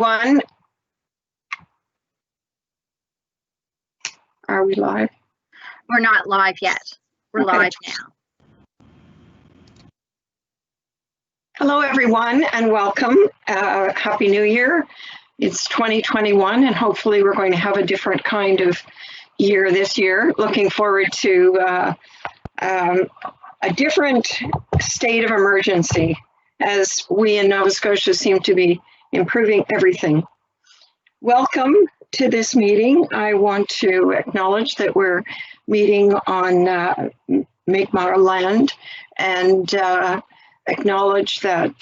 One. Are we live? We're not live yet. We're live now. Hello, everyone, and welcome. Happy New Year. It's 2021, and hopefully we're going to have a different kind of year this year. Looking forward to a different state of emergency as we in Nova Scotia seem to be improving everything. Welcome to this meeting. I want to acknowledge that we're meeting on Mi'kmaq land and acknowledge that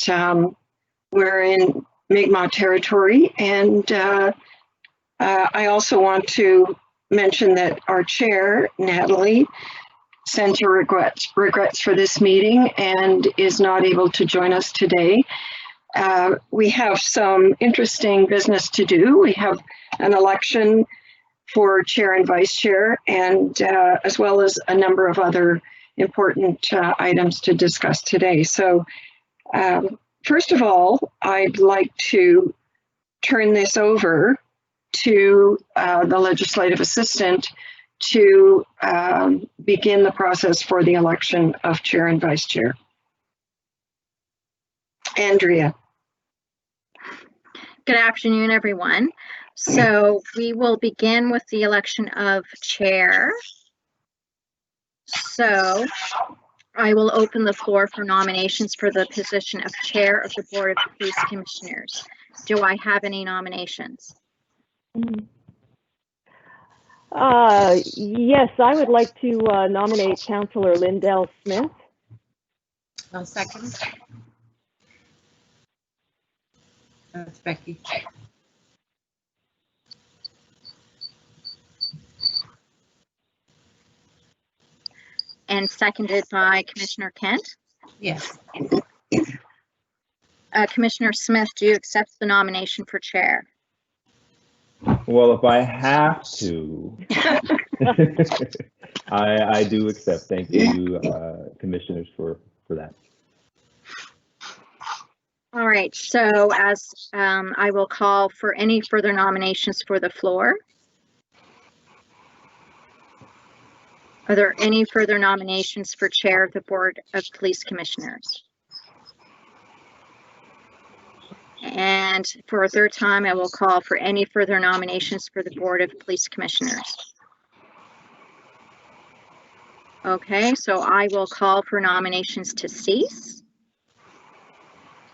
we're in Mi'kmaq territory. And I also want to mention that our chair, Natalie, sent her regrets for this meeting and is not able to join us today. We have some interesting business to do. We have an election for chair and vice chair, and as well as a number of other important items to discuss today. So first of all, I'd like to turn this over to the legislative assistant to begin the process for the election of chair and vice chair. Andrea. Good afternoon, everyone. So we will begin with the election of chair. So I will open the floor for nominations for the position of chair of the Board of Police Commissioners. Do I have any nominations? Yes, I would like to nominate Councillor Lindell Smith. I'll second. That's Becky. And seconded by Commissioner Kent. Yes. Commissioner Smith, do you accept the nomination for chair? Well, if I have to, I do accept. Thank you, commissioners, for that. All right, so as I will call for any further nominations for the floor. Are there any further nominations for chair of the Board of Police Commissioners? And for a third time, I will call for any further nominations for the Board of Police Commissioners. Okay, so I will call for nominations to cease.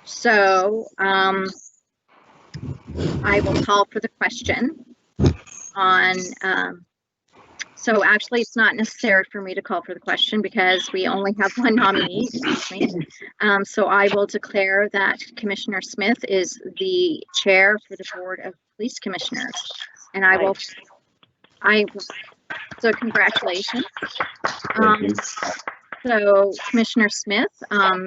So I will call for the question on, so actually it's not necessary for me to call for the question because we only have one nominee, excuse me. So I will declare that Commissioner Smith is the chair for the Board of Police Commissioners. And so congratulations. Thank you. So Commissioner Smith,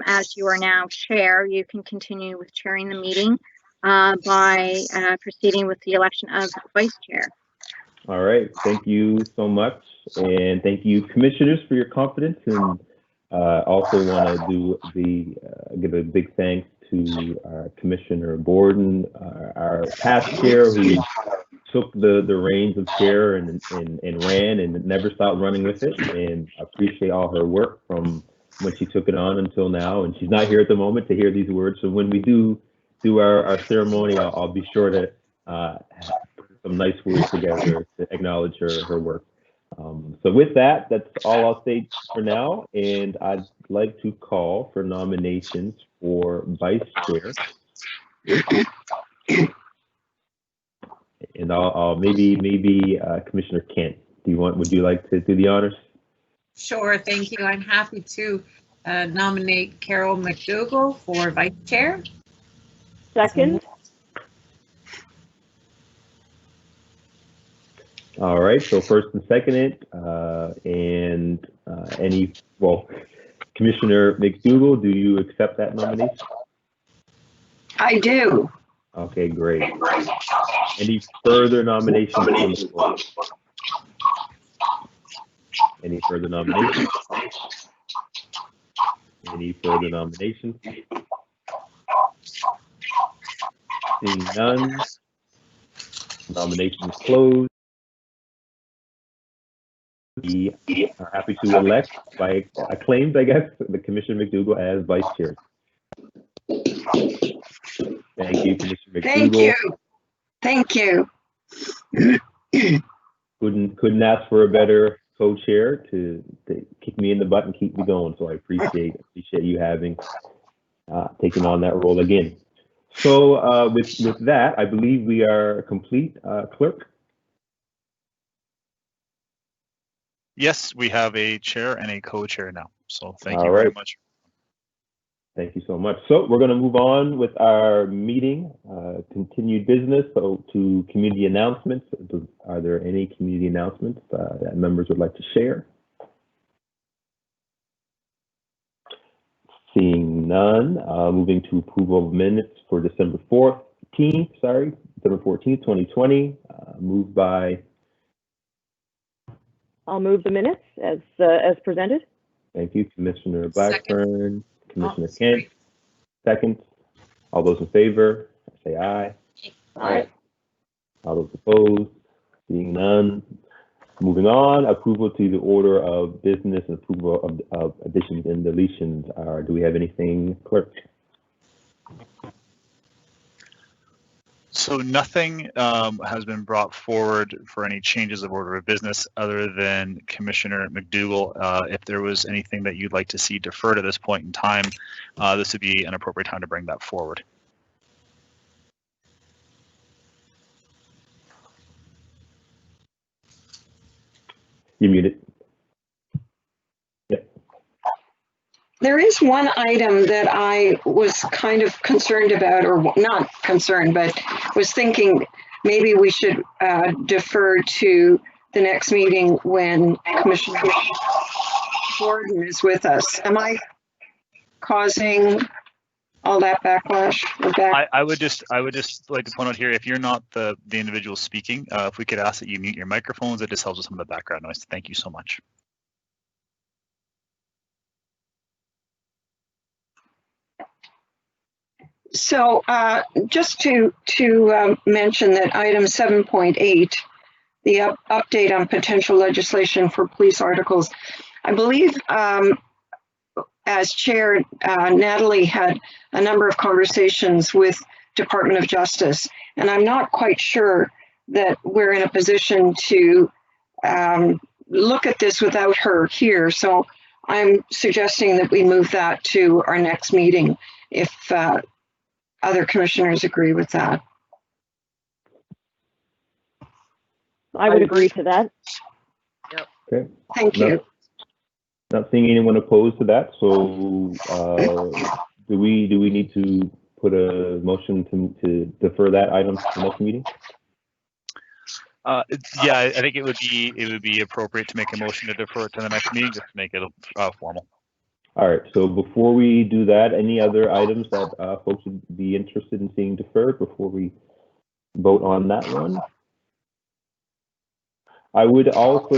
as you are now chair, you can continue with chairing the meeting by proceeding with the election of vice chair. All right. Thank you so much. And thank you, commissioners, for your confidence. And also want to give a big thanks to Commissioner Borden, our past chair, who took the reins of chair and ran and never stopped running with it. And I appreciate all her work from when she took it on until now. And she's not here at the moment to hear these words. So when we do our ceremony, I'll be sure to put some nice words together to acknowledge her work. So with that, that's all I'll say for now. And I'd like to call for nominations for vice chair. And I'll maybe Commissioner Kent, would you like to do the honors? Sure, thank you. I'm happy to nominate Carol McDougall for vice chair. Second. All right, so first and second, Commissioner McDougall, do you accept that nomination? I do. Okay, great. Any further nominations? Any further nominations? Any further nominations? Seeing none, nominations closed. We are happy to elect by acclaimed, I guess, the Commissioner McDougall as Vice Chair. Thank you, Commissioner McDougall. Thank you. Couldn't ask for a better co-chair to kick me in the butt and keep me going. So I appreciate you having taken on that role again. So with that, I believe we are complete. Clerk. Yes, we have a chair and a co-chair now. So thank All you right. very much. Thank you so much. So we're going to move on with our meeting, continued business. So to community announcements. Are there any community announcements that members would like to share? Seeing none, moving to approval of minutes for December 14th, 2020, moved by. I'll move the minutes as presented. Thank you, Commissioner Blackburn. Commissioner Kent, second. All those in favor, say aye. Aye. All those opposed, seeing none. Moving on, approval to the order of business and approval of additions and deletions. Do we have anything, Clerk? So nothing has been brought forward for any changes of order of business other than Commissioner McDougall. If there was anything that you'd like to see deferred at this point in time, this would be an appropriate time to bring that forward. You're muted. Yep. There is one item that I was kind of concerned about, or not concerned, but was thinking maybe we should defer to the next meeting when Commissioner Gordon is with us. Am I causing all that backlash? I would just like to point out here, if you're not the individual speaking, if we could ask that you mute your microphones, it just helps with some of the background noise. Thank you so much. So just to mention that item 7.8, the update on potential legislation for police articles, I believe as chair, Natalie had a number of conversations with Department of Justice, and I'm not quite sure that we're in a position to look at this without her here. So I'm suggesting that we move that to our next meeting if other commissioners agree with that. I would agree to that. Okay. Thank you. Not seeing anyone opposed to that. So do we need to put a motion to defer that item to the next meeting? Yeah, I think it would be appropriate to make a motion to defer it to the next meeting, just to make it formal. All right, so before we do that, any other items that folks would be interested in seeing deferred before we vote on that one? I would also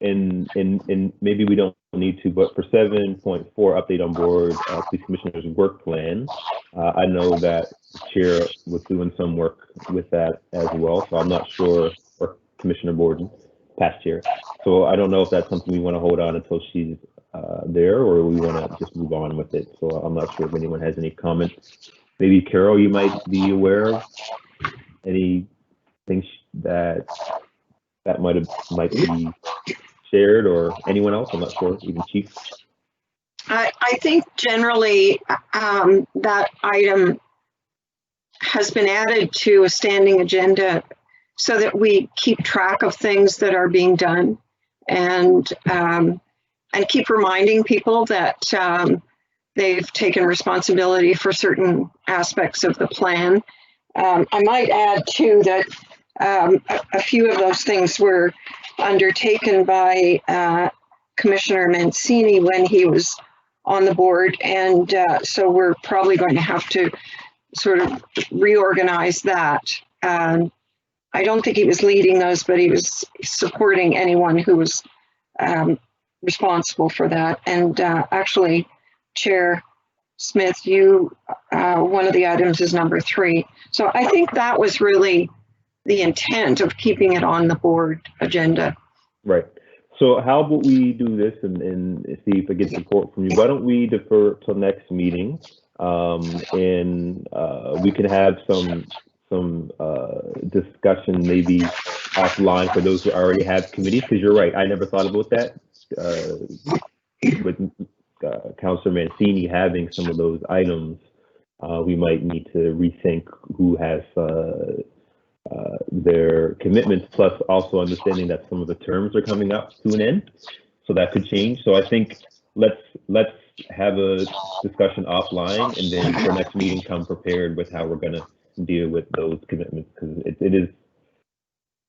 and maybe we don't need to, but for 7.4 update on board police commissioner's work plan, I know that the chair was doing some work with that as well, so I'm not sure, or Commissioner Borden, past chair. So I don't know if that's something we want to hold on until she's there, or we want to just move on with it. So I'm not sure if anyone has any comments. Maybe Carol, you might be aware of any things that might be shared, or anyone else. I'm not sure, even Chief. I think generally that item has been added to a standing agenda so that we keep track of things that are being done, and keep reminding people that they've taken responsibility for certain aspects of the plan. I might add too that a few of those things were undertaken by Commissioner Mancini when he was on the board, and so we're probably going to have to sort of reorganize that. I don't think he was leading those, but he was supporting anyone who was responsible for that. And actually, Chair Smith, one of the items is number 3. So I think that was really the intent of keeping it on the board agenda. Right. So how about we do this and see if I get support from you? Why don't we defer till next meeting, and we can have some discussion maybe offline for those who already have committees, because you're right, I never thought about that. With Councillor Mancini having some of those items, we might need to rethink who has their commitments, plus also understanding that some of the terms are coming up to an end, so that could change. So I think let's have a discussion offline, and then for next meeting come prepared with how we're going to deal with those commitments, because it is,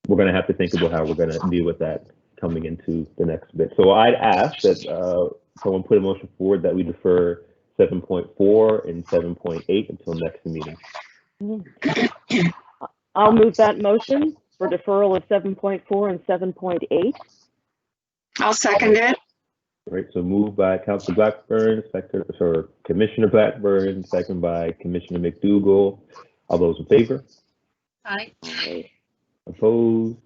we're going to have to think about how we're going to deal with that coming into the next bit. So I'd ask that someone put a motion forward that we defer 7.4 and 7.8 until next meeting. I'll move that motion for deferral of 7.4 and 7.8. I'll second it. Right, so moved by Councilor Blackburn, second, or Commissioner Blackburn, second by Commissioner McDougall. All those in favor? Aye. Opposed?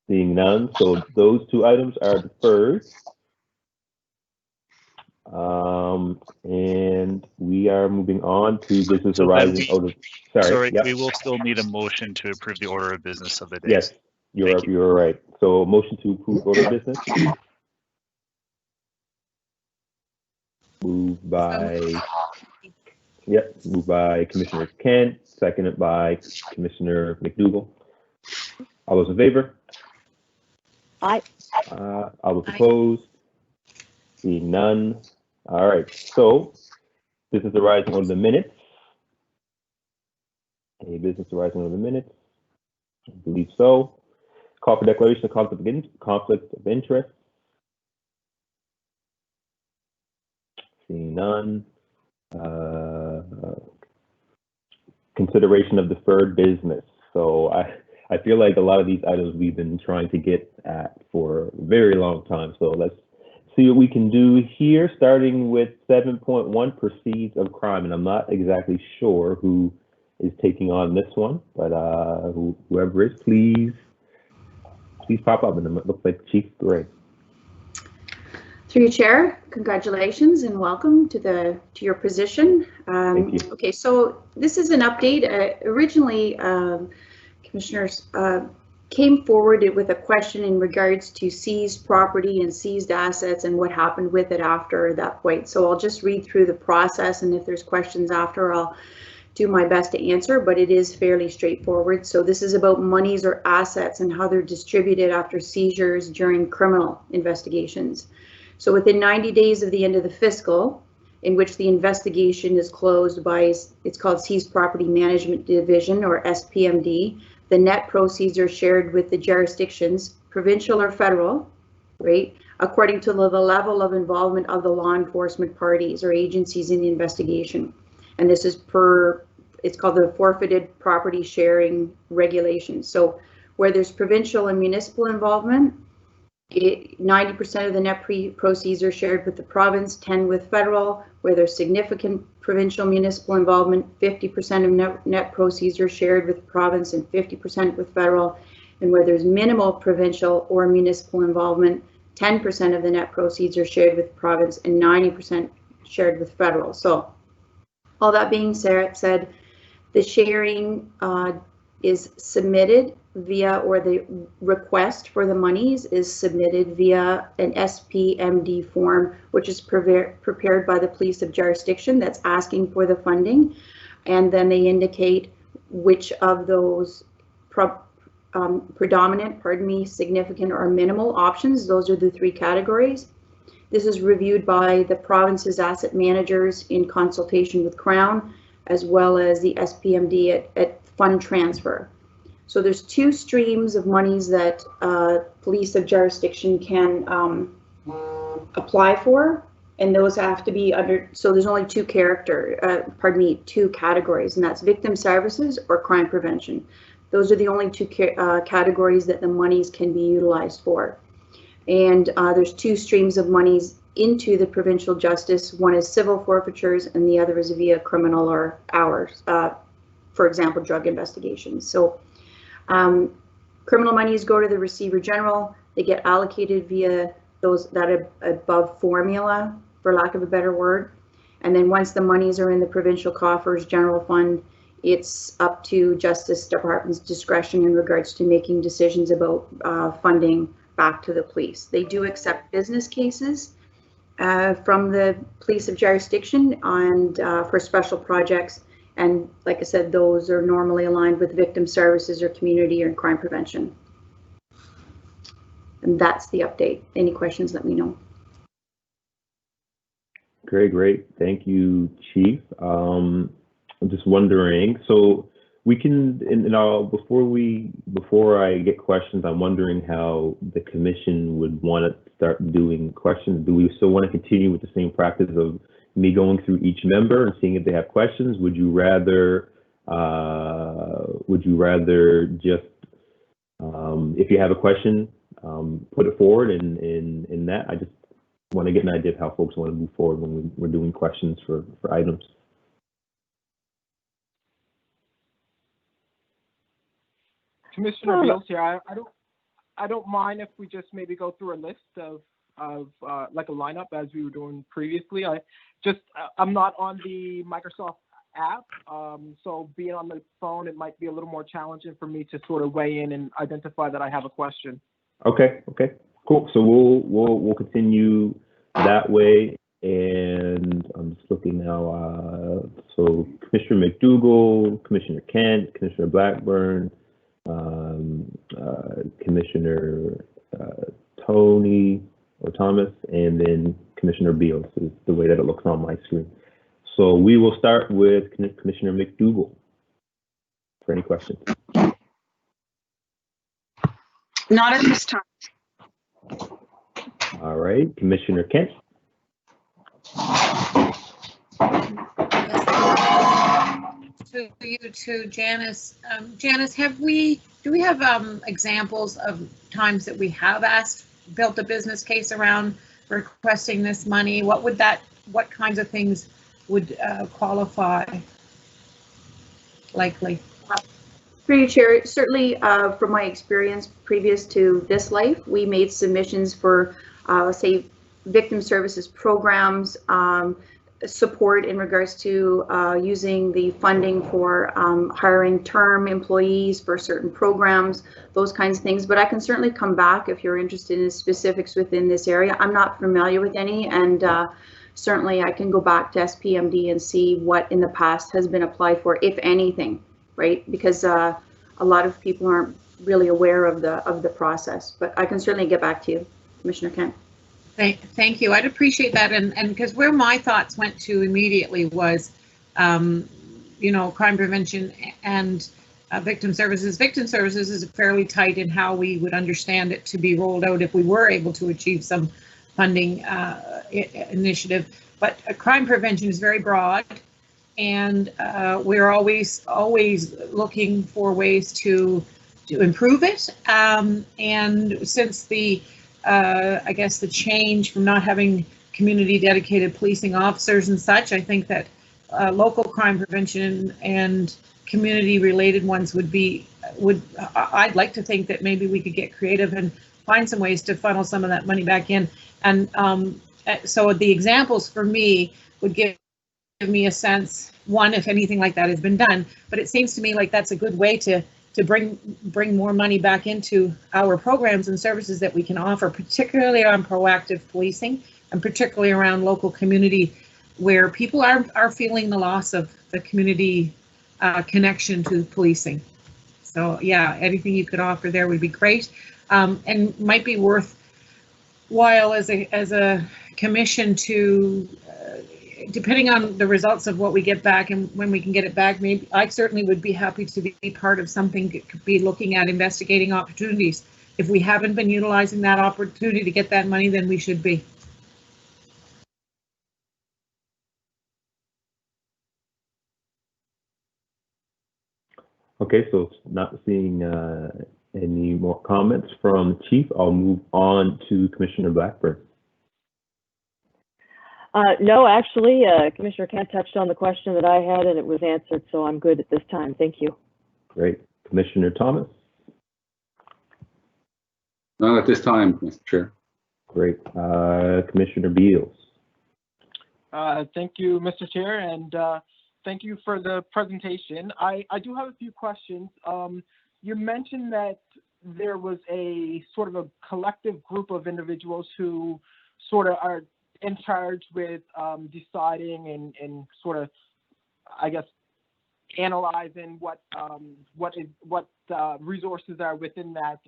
Seeing none, so those 2 items are deferred. And we are moving on to business So arising. Sorry, yep. we will still need a motion to approve the order of business of the day. Yes, you're right. So motion to approve order of business. Moved by Commissioner Kent, seconded by Commissioner McDougall. All those in favor? Aye. All those opposed? Seeing none. All right, so business arising on the minutes. Any business arising on the minutes? I believe so. Call for declaration of conflict of interest. Seeing none. Consideration of deferred business. So I feel like a lot of these items we've been trying to get at for a very long time. So let's see what we can do here, starting with 7.1, proceeds of crime. And I'm not exactly sure who is taking on this one, but whoever is, please pop up. And it looks like Chief Gray. Through your chair, congratulations and welcome to your position. Thank you. Okay, so this is an update. Originally, commissioners came forward with a question in regards to seized property and seized assets and what happened with it after that point. So I'll just read through the process, and if there's questions after, I'll do my best to answer, but it is fairly straightforward. So this is about monies or assets and how they're distributed after seizures during criminal investigations. So within 90 days of the end of the fiscal, in which the investigation is closed by, it's called Seized Property Management Division, or SPMD, the net proceeds are shared with the jurisdictions, provincial or federal, right, according to the level of involvement of the law enforcement parties or agencies in the investigation. And this is it's called the Forfeited Property Sharing Regulations. So where there's provincial and municipal involvement, 90% of the net proceeds are shared with the province, 10% with federal. Where there's significant provincial municipal involvement, 50% of net proceeds are shared with the province and 50% with federal. And where there's minimal provincial or municipal involvement, 10% of the net proceeds are shared with the province and 90% shared with federal. So all that being said, the sharing is submitted via, or the request for the monies is submitted via an SPMD form, which is prepared by the police of jurisdiction that's asking for the funding. And then they indicate which of those predominant, significant or minimal options. Those are the 3 categories. This is reviewed by the province's asset managers in consultation with Crown, as well as the SPMD at fund transfer. So there's 2 streams of monies that police of jurisdiction can apply for, and those have to be under, so there's only 2 categories, and that's victim services or crime prevention. Those are the only 2 categories that the monies can be utilized for. And there's 2 streams of monies into the provincial justice. One is civil forfeitures and the other is via criminal or ours, for example, drug investigations. So criminal monies go to the Receiver General. They get allocated via that above formula, for lack of a better word. And then once the monies are in the provincial coffers, general fund, it's up to Justice Department's discretion in regards to making decisions about funding back to the police. They do accept business cases from the police of jurisdiction and for special projects. And like I said, those are normally aligned with victim services or community or crime prevention. And that's the update. Any questions, let me know. Great. Thank you, Chief. I'm just wondering, so we can, before I get questions, I'm wondering how the commission would want to start doing questions. Do we still want to continue with the same practice of me going through each member and seeing if they have questions? Would you rather just, if you have a question, put it forward in that? I just want to get an idea of how folks want to move forward when we're doing questions for items. Commissioner Beals here. I don't mind if we just maybe go through a list of like a lineup as we were doing previously. I'm not on the Microsoft app, so being on the phone, it might be a little more challenging for me to sort of weigh in and identify that I have a question. Okay, cool. So we'll continue that way. And I'm just looking now. So Commissioner McDougall, Commissioner Kent, Commissioner Blackburn, Commissioner Tony or Thomas, and then Commissioner Beals is the way that it looks on my screen. So we will start with Commissioner McDougall for any questions. Not at this time. All right, Commissioner Kent. To Janice. Janice, do we have examples of times that we have built a business case around requesting this money? What kinds of things would qualify likely? Through you, Chair, certainly from my experience previous to this life, we made submissions for, say, victim services programs, support in regards to using the funding for hiring term employees for certain programs, those kinds of things. But I can certainly come back if you're interested in specifics within this area. I'm not familiar with any, and certainly I can go back to SPMD and see what in the past has been applied for, if anything, right? Because a lot of people aren't really aware of the process. But I can certainly get back to you, Commissioner Kent. Thank you. I'd appreciate that. And because where my thoughts went to immediately was, crime prevention and victim services. Victim services is fairly tight in how we would understand it to be rolled out if we were able to achieve some funding initiative. But crime prevention is very broad, and we're always looking for ways to improve it. And since I guess the change from not having community dedicated policing officers and such, I think that local crime prevention and community related ones I'd like to think that maybe we could get creative and find some ways to funnel some of that money back in. And so the examples for me would give me a sense, one, if anything like that has been done, but it seems to me like that's a good way to bring more money back into our programs and services that we can offer, particularly on proactive policing and particularly around local community where people are feeling the loss of the community connection to policing. So yeah, anything you could offer there would be great, and might be worthwhile as a commission to depending on the results of what we get back and when we can get it back, maybe I certainly would be happy to be part of something that could be looking at investigating opportunities. If we haven't been utilizing that opportunity to get that money, then we should be. Okay, so not seeing any more comments from Chief, I'll move on to Commissioner Blackburn. No, actually, Commissioner Kent touched on the question that I had and it was answered, so I'm good at this time. Thank you. Great. Commissioner Thomas? None at this time, Mr. Chair. Great. Commissioner Beals? Thank you, Mr. Chair, and thank you for the presentation. I do have a few questions. You mentioned that there was a sort of a collective group of individuals who sort of are in charge with deciding and sort of, I guess, analyzing what resources are within that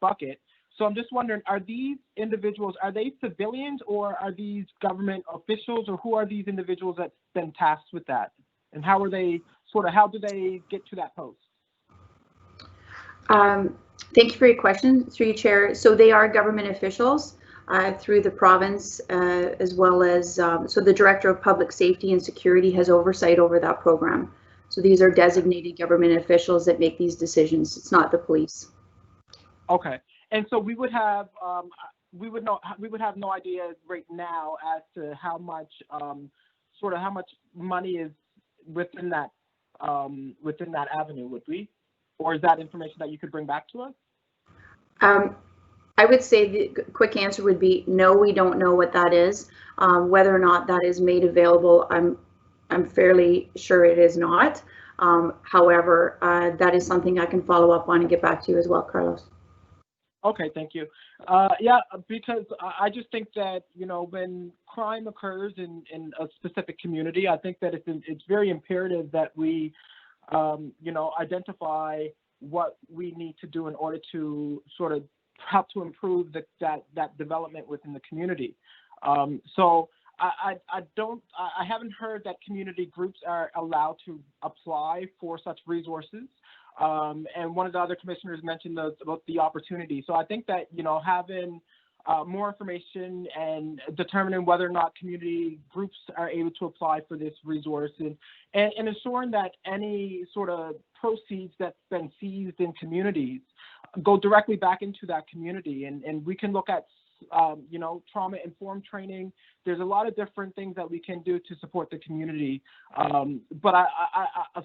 bucket. So I'm just wondering, are these individuals, are they civilians or are these government officials, or who are these individuals that's been tasked with that? And how are they how do they get to that post? Thank you for your question, through you, Chair. So they are government officials through the province, as well as, so the Director of Public Safety and Security has oversight over that program. So these are designated government officials that make these decisions. It's not the police. Okay. And so we would have no idea right now as to how much how much money is within that avenue, would we? Or is that information that you could bring back to us? I would say the quick answer would be no, we don't know what that is. Whether or not that is made available, I'm fairly sure it is not. However, that is something I can follow up on and get back to you as well, Carlos. Okay, thank you. Yeah, because I just think that, you know, when crime occurs in a specific community, I think that it's very imperative that we, you know, identify what we need to do in order to sort of help to improve that development within the community. So I haven't heard that community groups are allowed to apply for such resources. And one of the other commissioners mentioned about the opportunity. So I think that, you know, having more information and determining whether or not community groups are able to apply for this resource and ensuring that any sort of proceeds that's been seized in communities go directly back into that community. And we can look at, you know, trauma-informed training. There's a lot of different things that we can do to support the community. But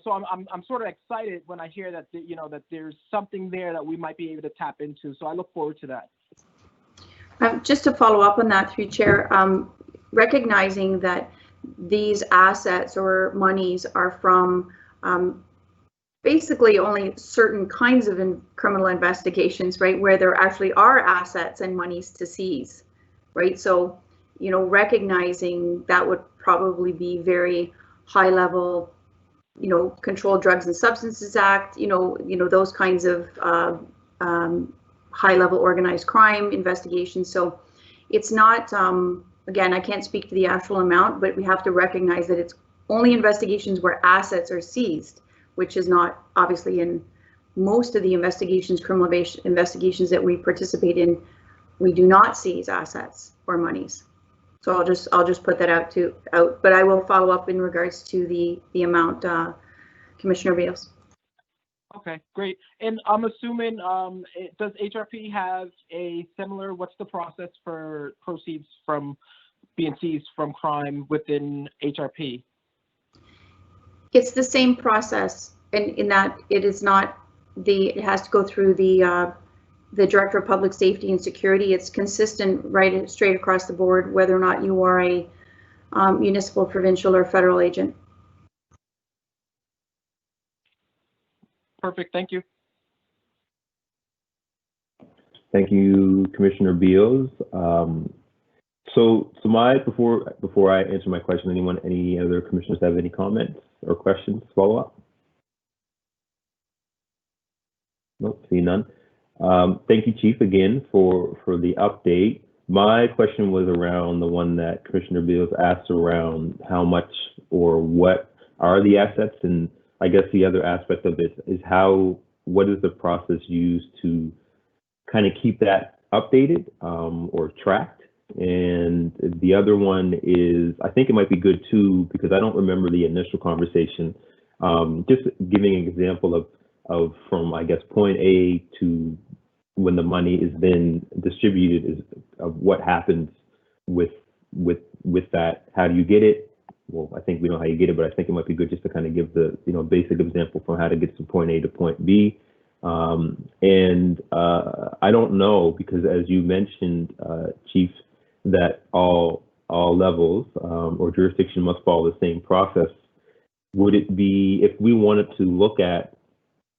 so I'm sort of excited when I hear that, you know, that there's something there that we might be able to tap into. So I look forward to that. Just to follow up on that, through Chair, recognizing that these assets or monies are from basically only certain kinds of criminal investigations, right, where there actually are assets and monies to seize, right? So, you know, recognizing that would probably be very high level, you know, Controlled Drugs and Substances Act, you know, those kinds of high level organized crime investigations. So it's not, again, I can't speak to the actual amount, but we have to recognize that it's only investigations where assets are seized, which is not obviously in most of the investigations, criminal investigations that we participate in. We do not seize assets or monies. So I'll just put that out, but I will follow up in regards to the amount, Commissioner Beals. Okay, great. And I'm assuming, does HRP have a similar, what's the process for proceeds from being seized from crime within HRP? It's the same process, and in that it is not it has to go through the Director of Public Safety and Security. It's consistent right straight across the board, whether or not you are a municipal, provincial, or federal agent. Perfect, thank you. Thank you, Commissioner Beals. So before I answer my question, any other commissioners have any comments or questions, follow up? Nope, see none. Thank you, Chief, again for the update. My question was around the one that Commissioner Beals asked around how much or what are the assets, and I guess the other aspect of it is what is the process used to kind of keep that updated or tracked? And the other one is, I think it might be good too, because I don't remember the initial conversation, just giving an example of from, I guess, point A to when the money is then distributed is of what happens with that. How do you get it? Well, I think we know how you get it, but I think it might be good just to kind of give the basic example from how to get from point A to point B. I don't know, because as you mentioned, Chief, that all levels or jurisdiction must follow the same process. Would it be, if we wanted to look at,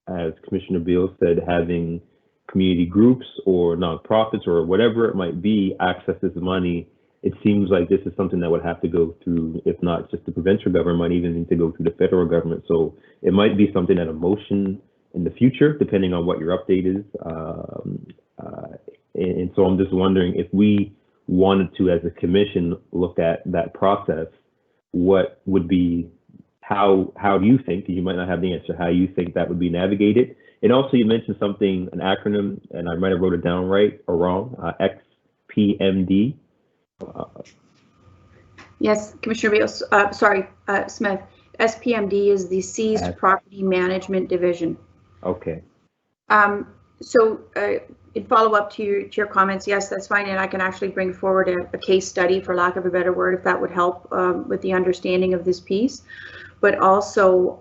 as Commissioner Beal said, having community groups or nonprofits or whatever it might be access this money, it seems like this is something that would have to go through, if not just the provincial government, might even need to go through the federal government. So it might be something at a motion in the future, depending on what your update is. And so I'm just wondering if we wanted to, as a commission, look at that process, what would be, how do you think, because you might not have the answer, how you think that would be navigated? And also you mentioned something, an acronym, and I might have wrote it down right or wrong, XPMD. Yes, Commissioner Beal, Smith. SPMD is the Seized Property Management Division. Okay. So in follow-up to your comments, yes, that's fine, and I can actually bring forward a case study, for lack of a better word, if that would help with the understanding of this piece. But also,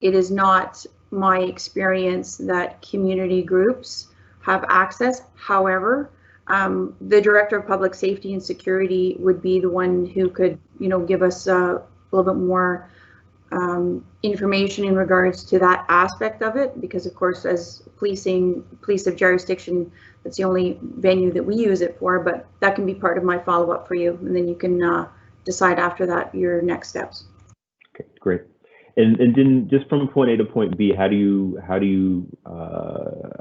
it is not my experience that community groups have access. However, the Director of Public Safety and Security would be the one who could, give us a little bit more information in regards to that aspect of it, because of course, as police of jurisdiction, that's the only venue that we use it for, but that can be part of my follow-up for you, and then you can decide after that your next steps. Okay, great. And then just from point A to point B, how do you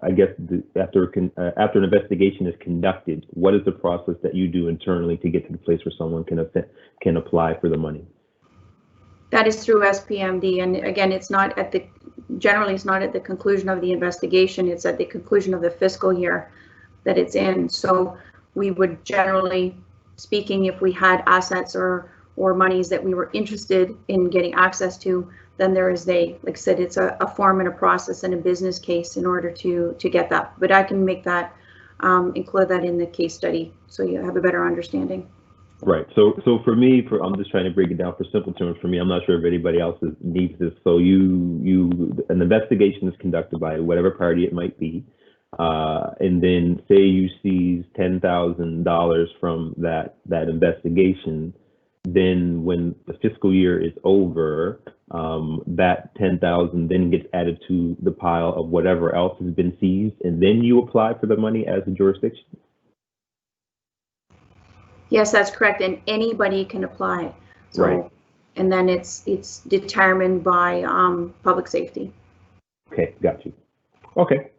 I guess after an investigation is conducted, what is the process that you do internally to get to the place where someone can apply for the money? That is through SPMD, and again, generally it's not at the conclusion of the investigation, it's at the conclusion of the fiscal year that it's in. So we would, generally speaking, if we had assets or monies that we were interested in getting access to, then there is like I said, it's a form and a process and a business case in order to get that. But I can make that, include that in the case study so you have a better understanding. Right. So for me, I'm just trying to break it down for simple terms. For me, I'm not sure if anybody else needs this. So an investigation is conducted by whatever party it might be, and then say you seize $10,000 from that investigation. Then when the fiscal year is over, that $10,000 then gets added to the pile of whatever else has been seized, and then you apply for the money as a jurisdiction. Yes, that's correct, and anybody can apply. So, right. And then it's determined by public safety. Okay, got you. Okay.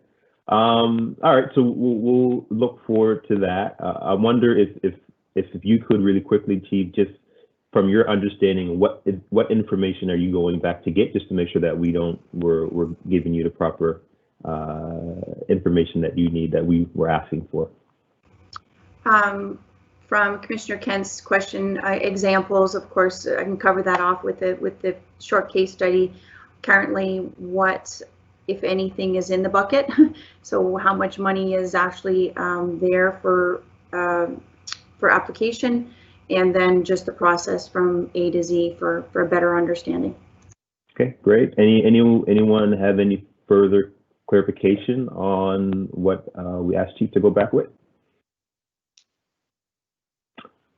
All right, so we'll look forward to that. I wonder if you could really quickly, Chief, just from your understanding, what information are you going back to get, just to make sure that we're giving you the proper information that you need, that we were asking for. From Commissioner Kent's question, examples, of course, I can cover that off with the short case study. Currently, what, if anything, is in the bucket? So how much money is actually there for application, and then just the process from A to Z for a better understanding. Okay, great. Anyone have any further clarification on what we asked Chief to go back with?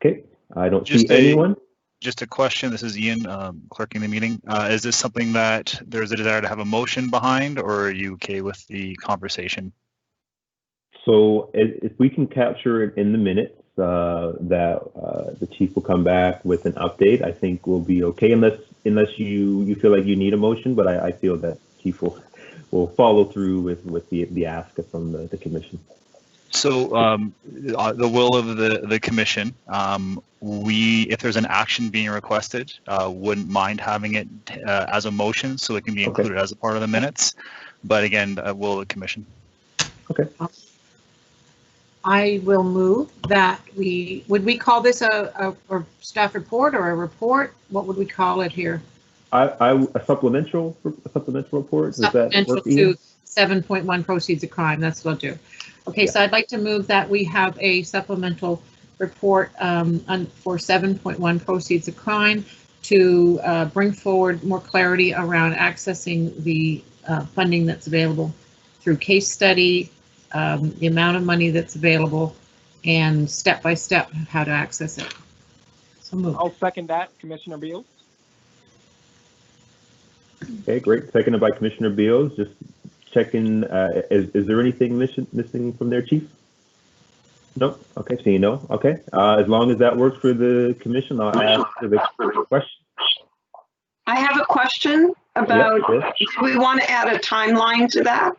Okay, I don't see anyone. Just a question. This is Ian, clerking the meeting. Is this something that there's a desire to have a motion behind, or are you okay with the conversation? So if we can capture it in the minutes, that the Chief will come back with an update, I think we'll be okay, unless you feel like you need a motion, but I feel that Chief will follow through with the ask from the commission. So the will of the commission, if there's an action being requested, wouldn't mind having it as a motion, so it can be included as a part of the minutes. But again, will of the commission. Okay. I will move that would we call this a staff report or a report? What would we call it here? A supplemental report. Does that Supplemental work for you? to 7.1 proceeds of crime. That's what I'll do. Okay, Yeah. so I'd like to move that we have a supplemental report for 7.1 proceeds of crime to bring forward more clarity around accessing the funding that's available through case study, the amount of money that's available, and step by step how to access it. So move. I'll second that, Commissioner Beals. Okay, great. Seconded by Commissioner Beals. Just checking, is there anything missing from their chief? Nope. Okay, seeing no. Okay. As long as that works for the commission, I'll ask for the question. I have a question about, Yep, do we want to add a timeline to that?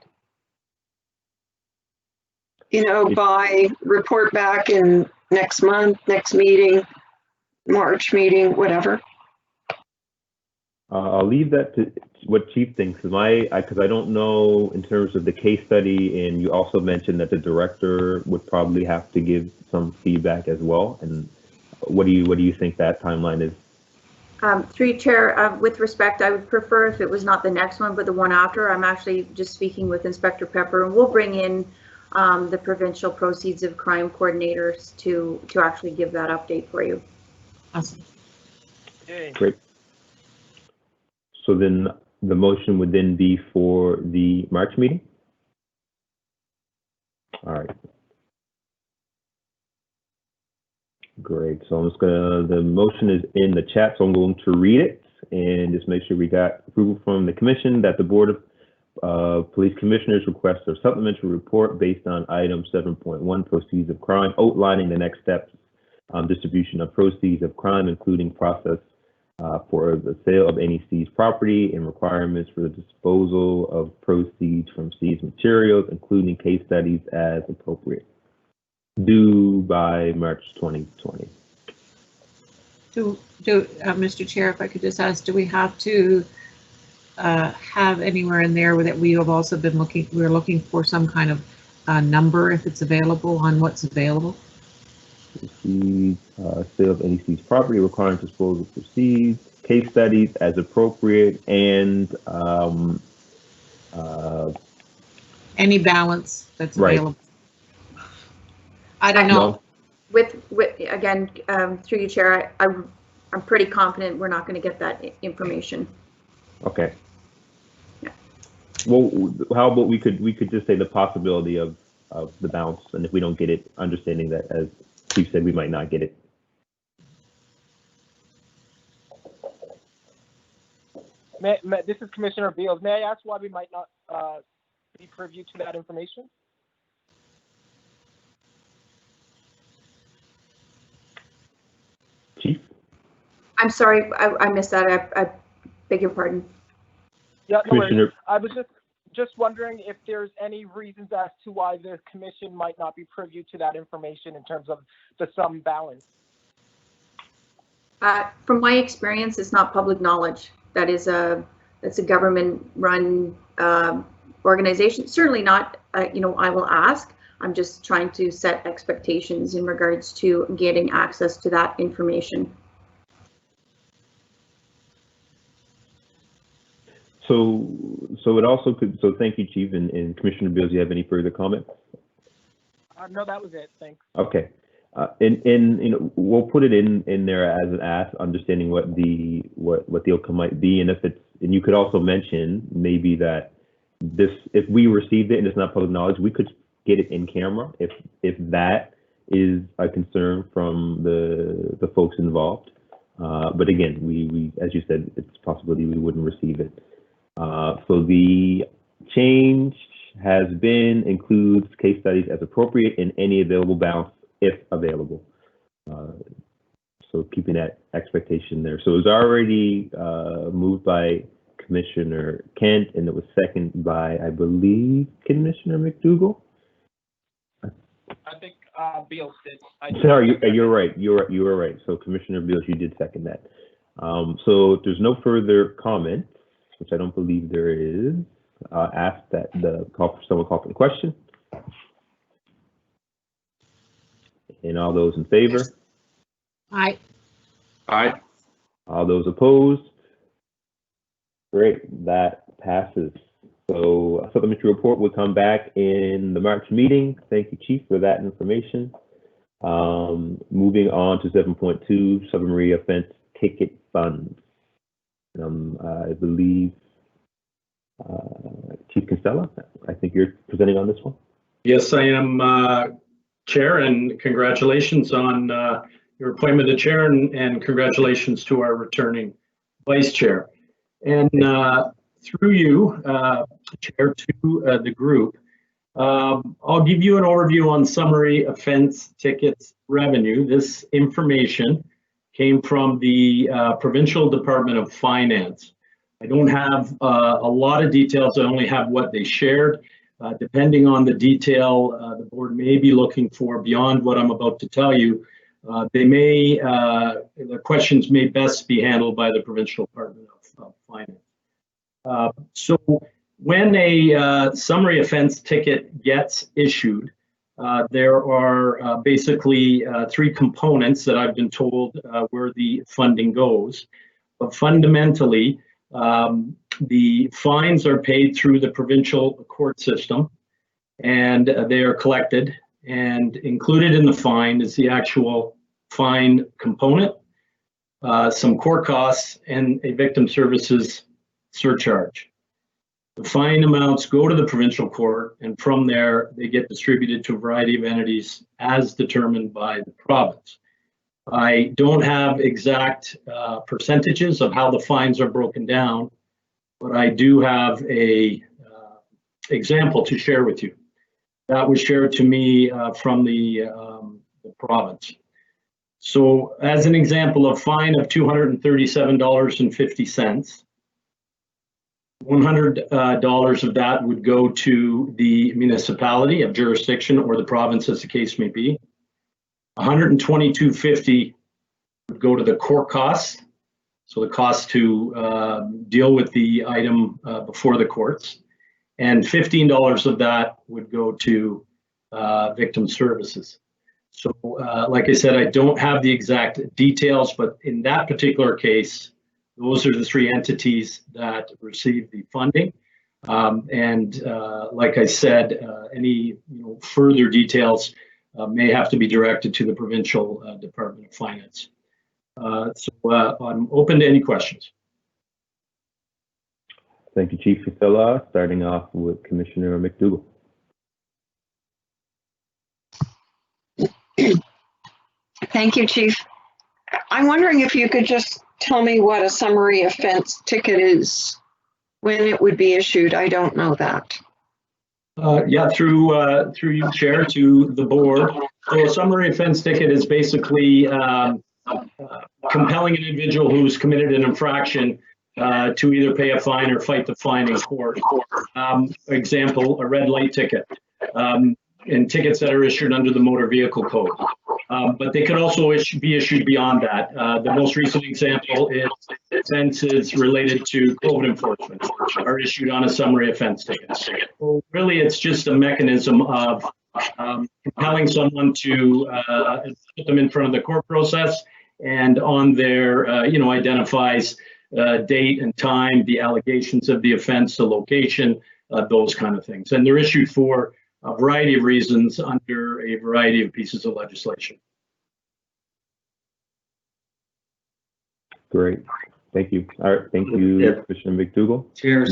You know, by report back in next month, next meeting, March meeting, whatever. I'll leave that to what Chief thinks. Because I don't know in terms of the case study, and you also mentioned that the director would probably have to give some feedback as well. And what do you think that timeline is? Through you, Chair, with respect, I would prefer if it was not the next one, but the one after. I'm actually just speaking with Inspector Pepper, and we'll bring in the provincial proceeds of crime coordinators to actually give that update for you. Awesome. Great. So then the motion would then be for the March meeting? All right. Great. So I'm just the motion is in the chat, so I'm going to read it and just make sure we got approval from the commission that the Board of Police Commissioners request a supplementary report based on item 7.1 proceeds of crime, outlining the next steps on distribution of proceeds of crime, including process for the sale of any seized property and requirements for the disposal of proceeds from seized materials, including case studies as appropriate. Due by March 2020. Mr. Chair, if I could just ask, do we have to have anywhere in there that we have also been we're looking for some kind of number if it's available on what's available? Sale of any seized property, requiring disposal for seized, case studies as appropriate, and any balance that's right. available. I don't know. No. With again, through you, Chair, I'm pretty confident we're not going to get that information. Okay. Yeah. Well, how about we could just say the possibility of the balance, and if we don't get it, understanding that, as Chief said, we might not get it. This is Commissioner Beals. May I ask why we might not be privy to that information? Chief? I'm sorry, I missed that. I beg your pardon. Yeah, no worries. Commissioner. I was just wondering if there's any reasons as to why the commission might not be privy to that information in terms of the sum balance. From my experience, it's not public knowledge. It's a government-run organization. Certainly not. I will ask. I'm just trying to set expectations in regards to getting access to that information. So it also could. So thank you, Chief, and Commissioner Beals. Do you have any further comments? No, that was it. Thanks. Okay. And we'll put it in there as an ask, understanding what the outcome might be, and and you could also mention maybe that if we received it and it's not public knowledge, we could get it in camera if that is a concern from the folks involved. But again, we as you said, it's a possibility we wouldn't receive it. So the change has been includes case studies as appropriate in any available balance if available. So keeping that expectation there. So it was already moved by Commissioner Kent, and it was seconded by, I believe, Commissioner McDougall. I think Beals did. Sorry, you're right. You were right. So Commissioner Beals, you did second that. So if there's no further comments, which I don't believe there is, ask that someone call for the question. And all those in favor? Aye. Aye. All those opposed? Great, that passes. So supplementary report will come back in the March meeting. Thank you, Chief, for that information. Moving on to 7.2, summary offense ticket funds. I believe Chief Constella, I think you're presenting on this one. Yes, I am, Chair, and congratulations on your appointment to Chair, and congratulations to our returning Vice Chair. And through you, Chair, to the group, I'll give you an overview on summary offense tickets revenue. This information came from the Provincial Department of Finance. I don't have a lot of details. I only have what they shared. Depending on the detail the board may be looking for beyond what I'm about to tell you, the questions may best be handled by the Provincial Department of Finance. So when a summary offense ticket gets issued, there are basically three components that I've been told where the funding goes. But fundamentally, the fines are paid through the provincial court system, and they are collected, and included in the fine is the actual fine component, some court costs, and a victim services surcharge. The fine amounts go to the provincial court, and from there they get distributed to a variety of entities as determined by the province. I don't have exact percentages of how the fines are broken down, but I do have a example to share with you. That was shared to me from the province. So as an example, a fine of $237.50, $100 of that would go to the municipality of jurisdiction or the province, as the case may be. $122.50 would go to the court costs, so the cost to deal with the item before the courts, and $15 of that would go to victim services. So like I said, I don't have the exact details, but in that particular case, those are the three entities that receive the funding. Like I said, any further details may have to be directed to the Provincial Department of Finance. I'm open to any questions. Thank you, Chief Casella. Starting off with Commissioner McDougall. Thank you, Chief. I'm wondering if you could just tell me what a summary offense ticket is, when it would be issued. I don't know that. Yeah, through you, Chair, to the board. So a summary offense ticket is basically compelling an individual who's committed an infraction to either pay a fine or fight the fine in court. Example, a red light ticket, and tickets that are issued under the Motor Vehicle Code. But they could also be issued beyond that. The most recent example is offenses related to COVID enforcement are issued on a summary offense ticket. So really, it's just a mechanism of compelling someone to put them in front of the court process, and on there, identifies date and time, the allegations of the offense, the location, those kind of things. And they're issued for a variety of reasons under a variety of pieces of legislation. Great, thank you. All right, thank you, Commissioner McDougall. Chair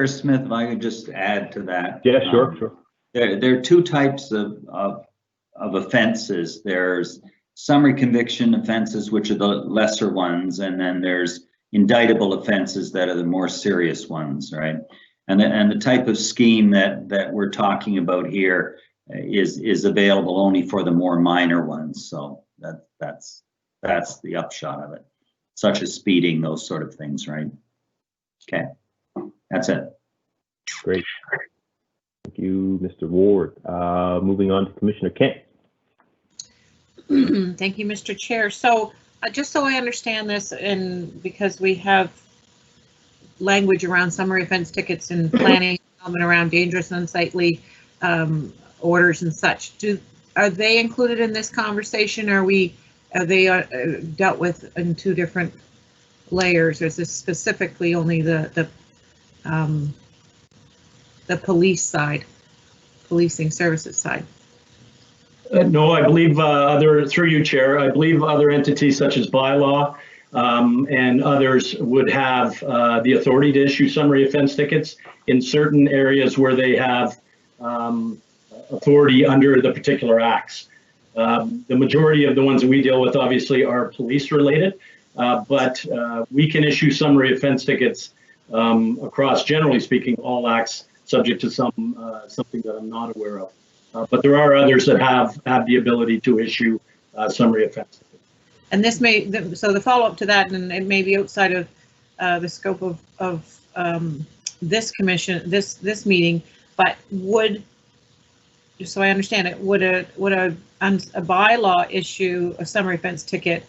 Smith, if I could just add to that. Yeah, sure, sure. There are two types of offenses. There's summary conviction offenses, which are the lesser ones, and then there's indictable offenses that are the more serious ones, right? And the type of scheme that we're talking about here is available only for the more minor ones. So that's the upshot of it, such as speeding, those sort of things, right? Okay, that's it. Great. Thank you, Mr. Ward. Moving on to Commissioner Kent. Thank you, Mr. Chair. So just so I understand this, and because we have language around summary offense tickets and planning and around dangerous and unsightly orders and such, are they included in this conversation? Are they dealt with in two different layers, or is this specifically only the police side, policing services side? No, I believe through you, Chair, I believe other entities such as bylaw and others would have the authority to issue summary offense tickets in certain areas where they have authority under the particular acts. The majority of the ones that we deal with obviously are police related, but we can issue summary offense tickets across, generally speaking, all acts, subject to something that I'm not aware of. But there are others that have the ability to issue summary offense tickets. And this may, so the follow-up to that, and it may be outside of the scope of this commission, this meeting, but would, just so I understand it, would a bylaw issue a summary offense ticket?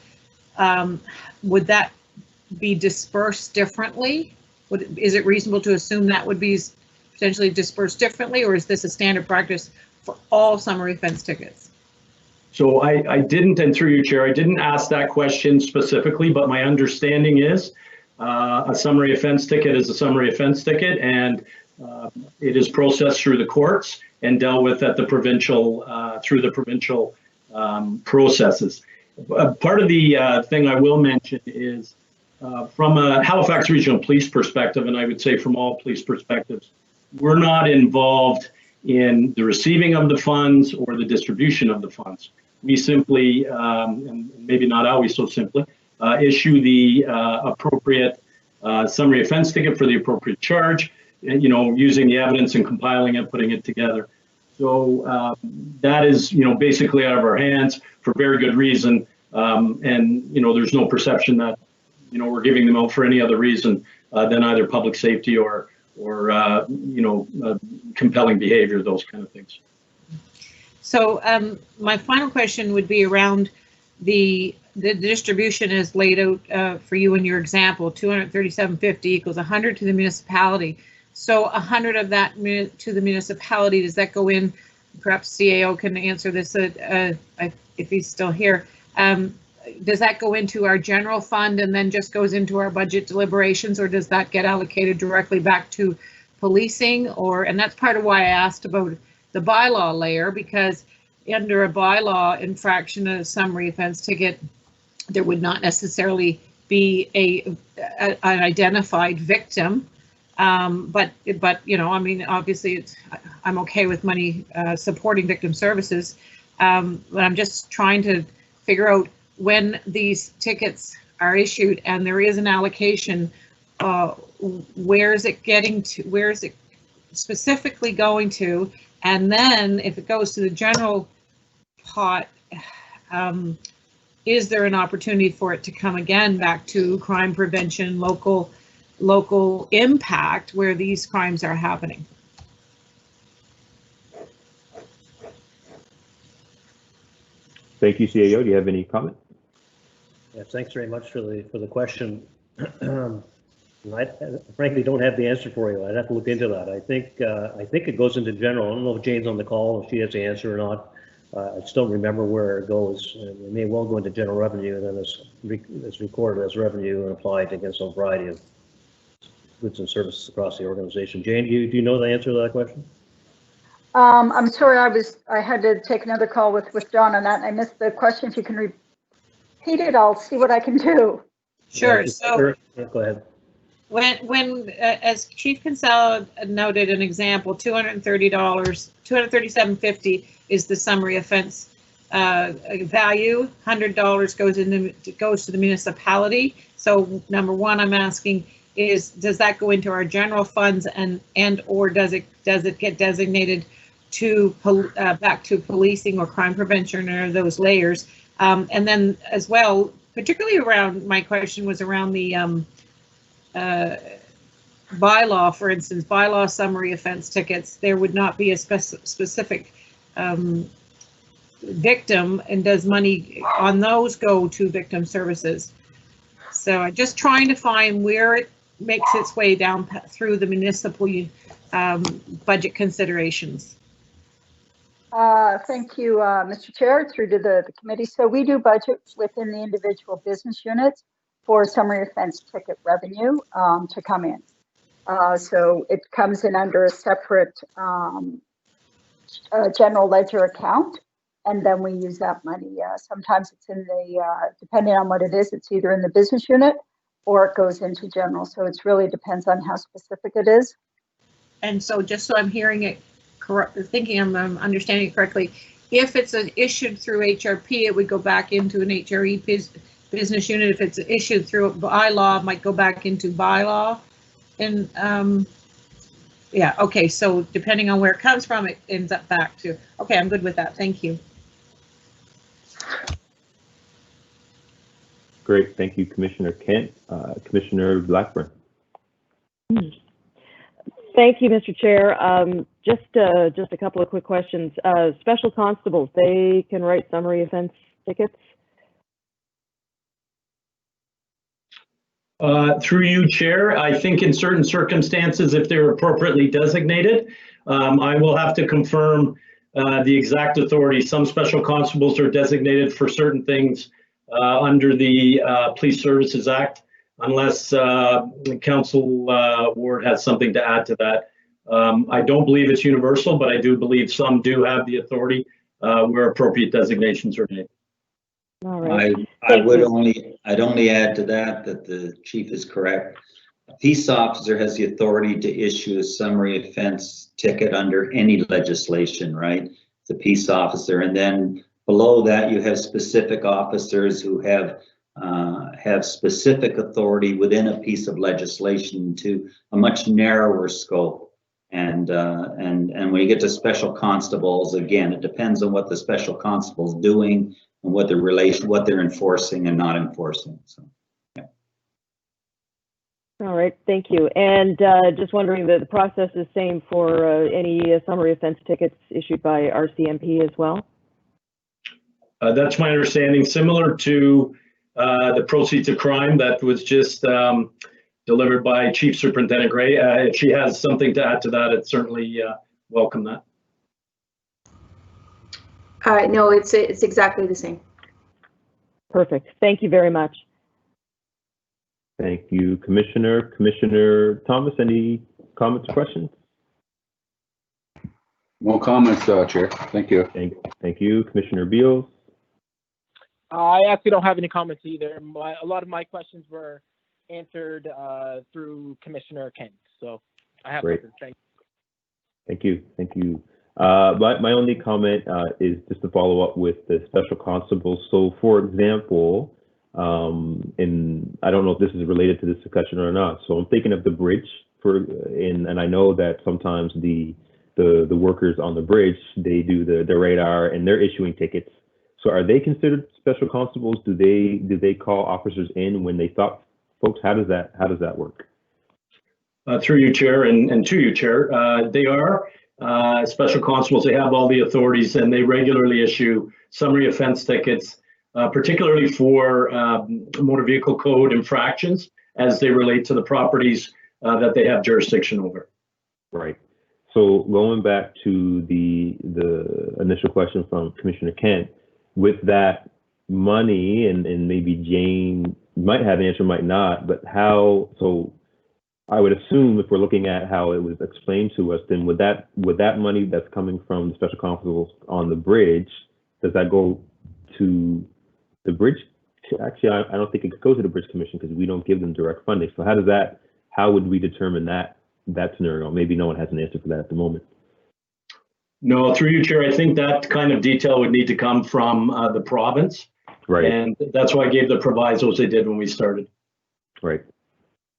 Would that be dispersed differently? Is it reasonable to assume that would be potentially dispersed differently, or is this a standard practice for all summary offense tickets? So I didn't, and through you, Chair, I didn't ask that question specifically, but my understanding is a summary offense ticket is a summary offense ticket, and it is processed through the courts and dealt with at the provincial, through the provincial processes. Part of the thing I will mention is from a Halifax Regional Police perspective, and I would say from all police perspectives, we're not involved in the receiving of the funds or the distribution of the funds. We simply, and maybe not always so simply, issue the appropriate summary offense ticket for the appropriate charge, using the evidence and compiling it, putting it together. So that is, basically out of our hands for very good reason. And, there's no perception that, we're giving them out for any other reason than either public safety or compelling behavior, those kind of things. So my final question would be around the distribution as laid out for you in your example. 237.50 equals 100 to the municipality. So 100 of that to the municipality, does that go in? Perhaps CAO can answer this if he's still here. Does that go into our general fund and then just goes into our budget deliberations, or does that get allocated directly back to policing? And that's part of why I asked about the bylaw layer, because under a bylaw infraction, a summary offense ticket, there would not necessarily be an identified victim. But obviously I'm okay with money supporting victim services. But I'm just trying to figure out, when these tickets are issued and there is an allocation, where is it getting to? Where is it specifically going to? And then if it goes to the general pot, is there an opportunity for it to come again back to crime prevention, local impact where these crimes are happening? Thank you, CAO. Do you have any comment? Yeah, thanks very much for the question. I frankly don't have the answer for you. I'd have to look into that. I think it goes into general. I don't know if Jane's on the call, if she has the answer or not. I just don't remember where it goes. It may well go into general revenue, and then it's recorded as revenue and applied against a variety of goods and services across the organization. Jane, do you know the answer to that question? I'm sorry, I had to take another call with John on that, and I missed the question. If you can repeat it, I'll see what I can do. Sure. So go ahead. When as Chief Counsel noted an example, $230, $237.50 is the summary offense value. $100 goes to the municipality. So number one, I'm asking is, does that go into our general funds and or does it get designated to back to policing or crime prevention, or those layers? And then as well, particularly around, my question was around the bylaw, for instance, bylaw summary offense tickets. There would not be a specific victim, and does money on those go to victim services? So I'm just trying to find where it makes its way down through the municipal budget considerations. Thank you, Mr. Chair, through to the committee. So we do budget within the individual business units for summary offense ticket revenue to come in. So it comes in under a separate general ledger account, and then we use that money. Sometimes it's in the, depending on what it is, it's either in the business unit or it goes into general. So it really depends on how specific it is. And so just so I'm hearing it correct, thinking I'm understanding it correctly, if it's issued through HRP, it would go back into an HRE business unit. If it's issued through a bylaw, it might go back into bylaw. And yeah, okay, so depending on where it comes from, it ends up back to, okay, I'm good with that, thank you. Great, thank you, Commissioner Kent. Commissioner Blackburn. Thank you, Mr. Chair. Just a couple of quick questions. Special constables, they can write summary offense tickets? Through you, Chair, I think in certain circumstances, if they're appropriately designated, I will have to confirm the exact authority. Some special constables are designated for certain things under the Police Services Act, unless Counsel Ward has something to add to that. I don't believe it's universal, but I do believe some do have the authority where appropriate designations are made. All right. I'd only add to that the chief is correct. A peace officer has the authority to issue a summary offense ticket under any legislation, right? The peace officer, and then below that you have specific officers who have specific authority within a piece of legislation to a much narrower scope. And when you get to special constables, again, it depends on what the special constable's doing and what they're enforcing and not enforcing. So, yeah. All right, thank you. And just wondering that the process is same for any summary offense tickets issued by RCMP as well? That's my understanding. Similar to the proceeds of crime that was just delivered by Chief Superintendent Gray. If she has something to add to that, I'd certainly welcome that. No, it's exactly the same. Perfect. Thank you very much. Thank you, Commissioner. Commissioner Thomas, any comments or questions? No comments, Chair. Thank you. Thank you, Commissioner Beals. I actually don't have any comments either. A lot of my questions were answered through Commissioner Kent, so I have nothing. Thank you. Thank you. My only comment is just to follow up with the special constables. So, for example, and I don't know if this is related to this discussion or not. So I'm thinking of the bridge and I know that sometimes the workers on the bridge, they do the radar and they're issuing tickets. So are they considered special constables? Do they call officers in when they stop folks? How does that work? Through you, Chair, and to you, Chair, they are special constables. They have all the authorities and they regularly issue summary offense tickets, particularly for motor vehicle code infractions as they relate to the properties that they have jurisdiction over. Right. So going back to the initial question from Commissioner Kent, with that money, and maybe Jane might have an answer, might not, but how, so I would assume if we're looking at how it was explained to us, then would that money that's coming from the special constables on the bridge, does that go to the bridge? Actually, I don't think it could go to the Bridge Commission because we don't give them direct funding. So how would we determine that scenario? Maybe no one has an answer for that at the moment. No, through you, Chair, I think that kind of detail would need to come from the province. Right. And that's why I gave the provisos they did when we started. Right.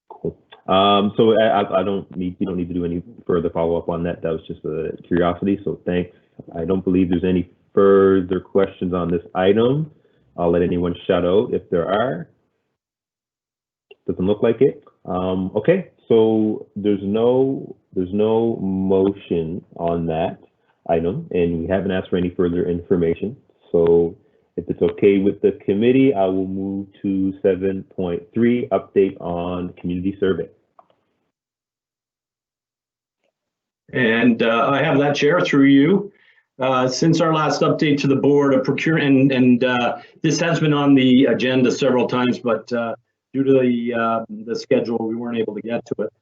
Cool. So you don't need to do any further follow-up on that. That was just a curiosity. So thanks. I don't believe there's any further questions on this item. I'll let anyone shout out if there are. Doesn't look like it. Okay. So there's no motion on that item, and we haven't asked for any further information. So if it's okay with the committee, I will move to 7.3, update on community survey. And I have that, Chair, through you. Since our last update to the board of procurement, and this has been on the agenda several times, but due to the schedule, we weren't able to get to it.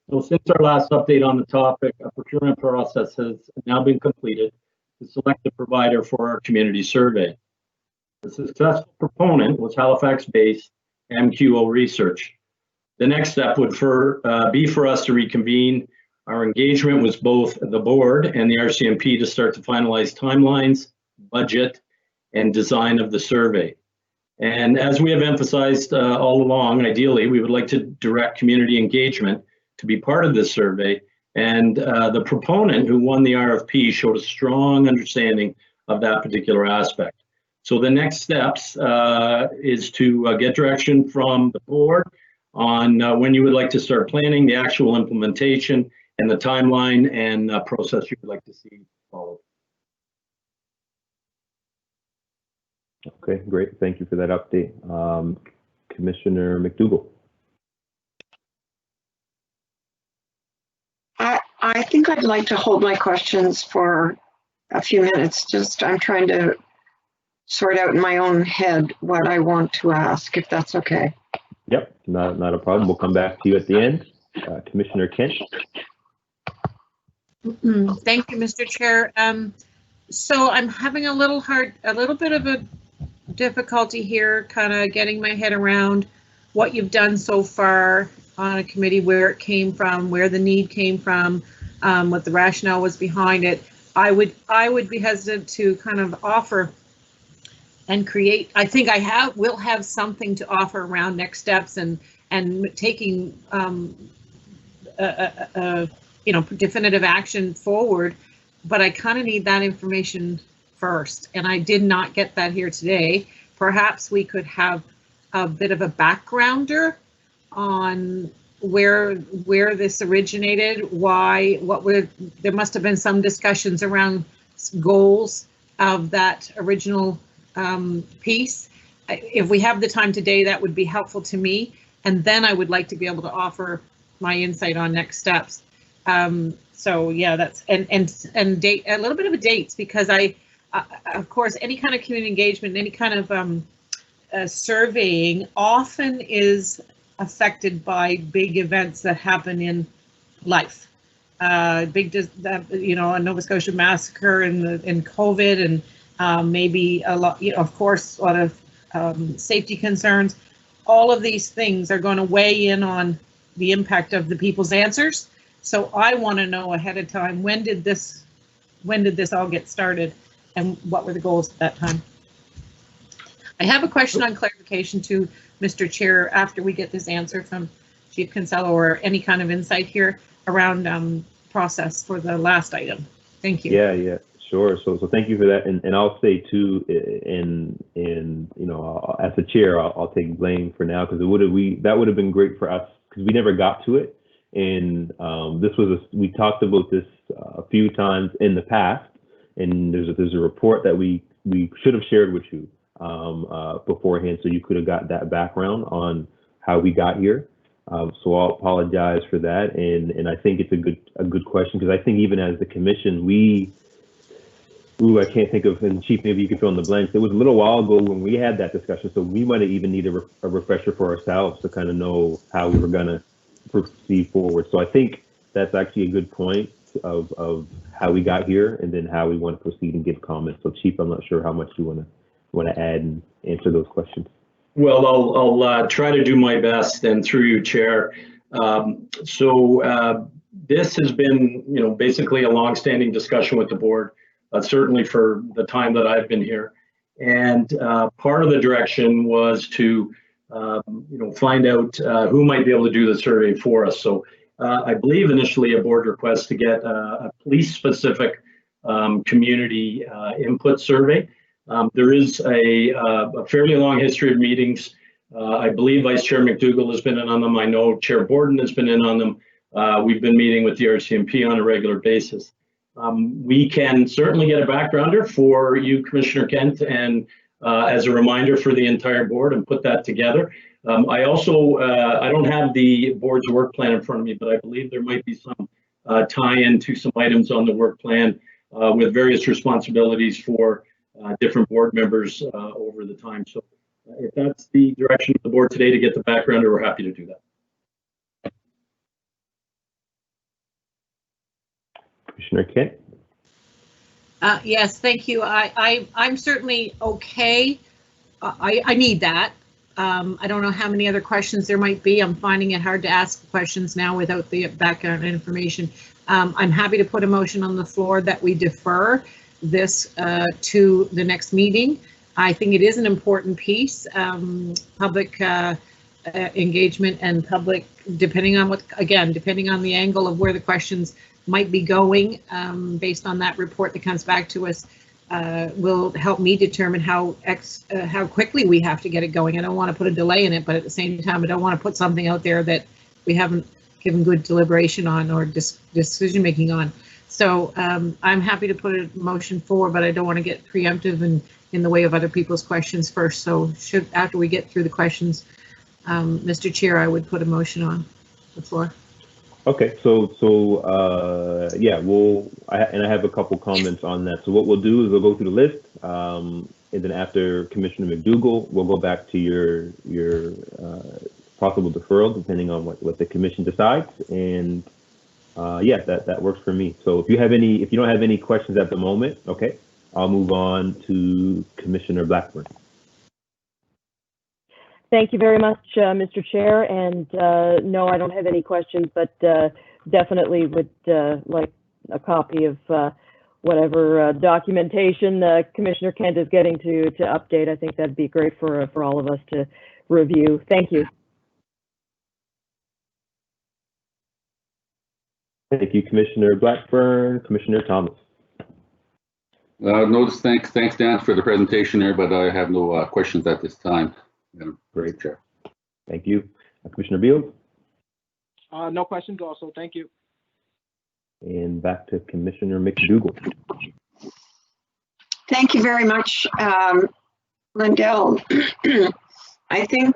So since our last update on the topic, a procurement process has now been completed to select a provider for our community survey. The successful proponent was Halifax-based MQO Research. The next step would be for us to reconvene our engagement with both the board and the RCMP to start to finalize timelines, budget, and design of the survey. And as we have emphasized all along, ideally, we would like to direct community engagement to be part of this survey. And the proponent who won the RFP showed a strong understanding of that particular aspect. So the next steps is to get direction from the board on when you would like to start planning the actual implementation and the timeline and process you would like to see followed. Okay, great. Thank you for that update. Commissioner McDougall. I think I'd like to hold my questions for a few minutes. Just I'm trying to sort out in my own head what I want to ask, if that's okay. Yep, not a problem. We'll come back to you at the end. Commissioner Kent. Thank you, Mr. Chair. So I'm having a little bit of a difficulty here, kind of getting my head around what you've done so far on a committee, where it came from, where the need came from, what the rationale was behind it. I would be hesitant to kind of offer and create. I think will have something to offer around next steps and taking definitive action forward, but I kind of need that information first, and I did not get that here today. Perhaps we could have a bit of a backgrounder on where this originated, there must have been some discussions around goals of that original piece. If we have the time today, that would be helpful to me, and then I would like to be able to offer my insight on next steps. So yeah, that's and date, a little bit of a dates, because of course, any kind of community engagement, any kind of surveying often is affected by big events that happen in life. A Nova Scotia massacre and COVID, and maybe a lot, of course, a lot of safety concerns. All of these things are going to weigh in on the impact of the people's answers. So I want to know ahead of time, when did this all get started, and what were the goals at that time? I have a question on clarification to Mr. Chair after we get this answer from Chief Consello, or any kind of insight here around process for the last item. Thank you. Yeah, sure. So thank you for that, and I'll say too, as the chair, I'll take blame for now, because that would have been great for us, because we never got to it, and we talked about this a few times in the past, and there's a report that we should have shared with you beforehand, so you could have got that background on how we got here. So I'll apologize for that, and I think it's a good question, because I think even as the commission, I can't think of, and Chief, maybe you can fill in the blanks. It was a little while ago when we had that discussion, so we might have even need a refresher for ourselves to kind of know how we were going to proceed forward. So I think that's actually a good point of how we got here, and then how we want to proceed and give comments. So Chief, I'm not sure how much you want to add and answer those questions. Well, I'll try to do my best, and through you, Chair. This has been, basically a long-standing discussion with the board, certainly for the time that I've been here. And part of the direction was to, find out who might be able to do the survey for us. So I believe initially a board request to get a police-specific community input survey. There is a fairly long history of meetings. I believe Vice Chair McDougall has been in on them. I know Chair Borden has been in on them. We've been meeting with the RCMP on a regular basis. We can certainly get a backgrounder for you, Commissioner Kent, and as a reminder for the entire board, and put that together. I also, I don't have the board's work plan in front of me, but I believe there might be some tie-in to some items on the work plan with various responsibilities for different board members over the time. So If that's the direction of the board today to get the background, we're happy to do that. Commissioner Kent? Yes, thank you. I'm certainly okay. I need that. I don't know how many other questions there might be. I'm finding it hard to ask questions now without the background information. I'm happy to put a motion on the floor that we defer this to the next meeting. I think it is an important piece, public engagement and public, depending on the angle of where the questions might be going, based on that report that comes back to us, will help me determine how quickly we have to get it going. I don't want to put a delay in it, but at the same time, I don't want to put something out there that we haven't given good deliberation on or decision making on. So I'm happy to put a motion forward, but I don't want to get preemptive and in the way of other people's questions first. So after we get through the questions, Mr. Chair, I would put a motion on the floor. Okay, so yeah, I have a couple comments on that. So what we'll do is we'll go through the list, and then after Commissioner McDougall, we'll go back to your possible deferral, depending on what the commission decides. And yeah, that works for me. So if you don't have any questions at the moment, okay, I'll move on to Commissioner Blackburn. Thank you very much, Mr. Chair. And no, I don't have any questions, but definitely would like a copy of whatever documentation Commissioner Kent is getting to update. I think that'd be great for all of us to review. Thank you. Thank you, Commissioner Blackburn. Commissioner Thomas. No, thanks, Dan, for the presentation there, but I have no questions at this time. Great, Chair. Thank you. Commissioner Beal. No questions also, thank you. And back to Commissioner McDougall. Thank you very much, Lindell. I think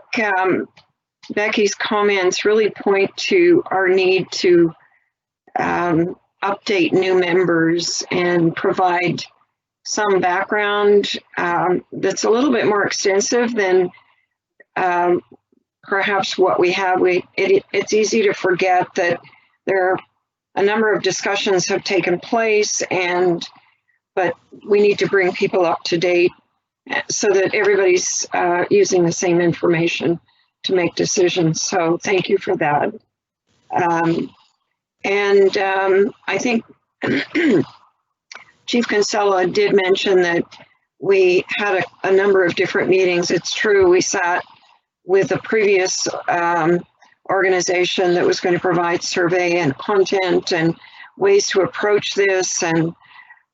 Becky's comments really point to our need to update new members and provide some background that's a little bit more extensive than perhaps what we have. It's easy to forget that there are a number of discussions have taken place, but we need to bring people up to date so that everybody's using the same information to make decisions. So thank you for that. I think Chief Kinsella did mention that we had a number of different meetings. It's true, we sat with a previous organization that was going to provide survey and content and ways to approach this and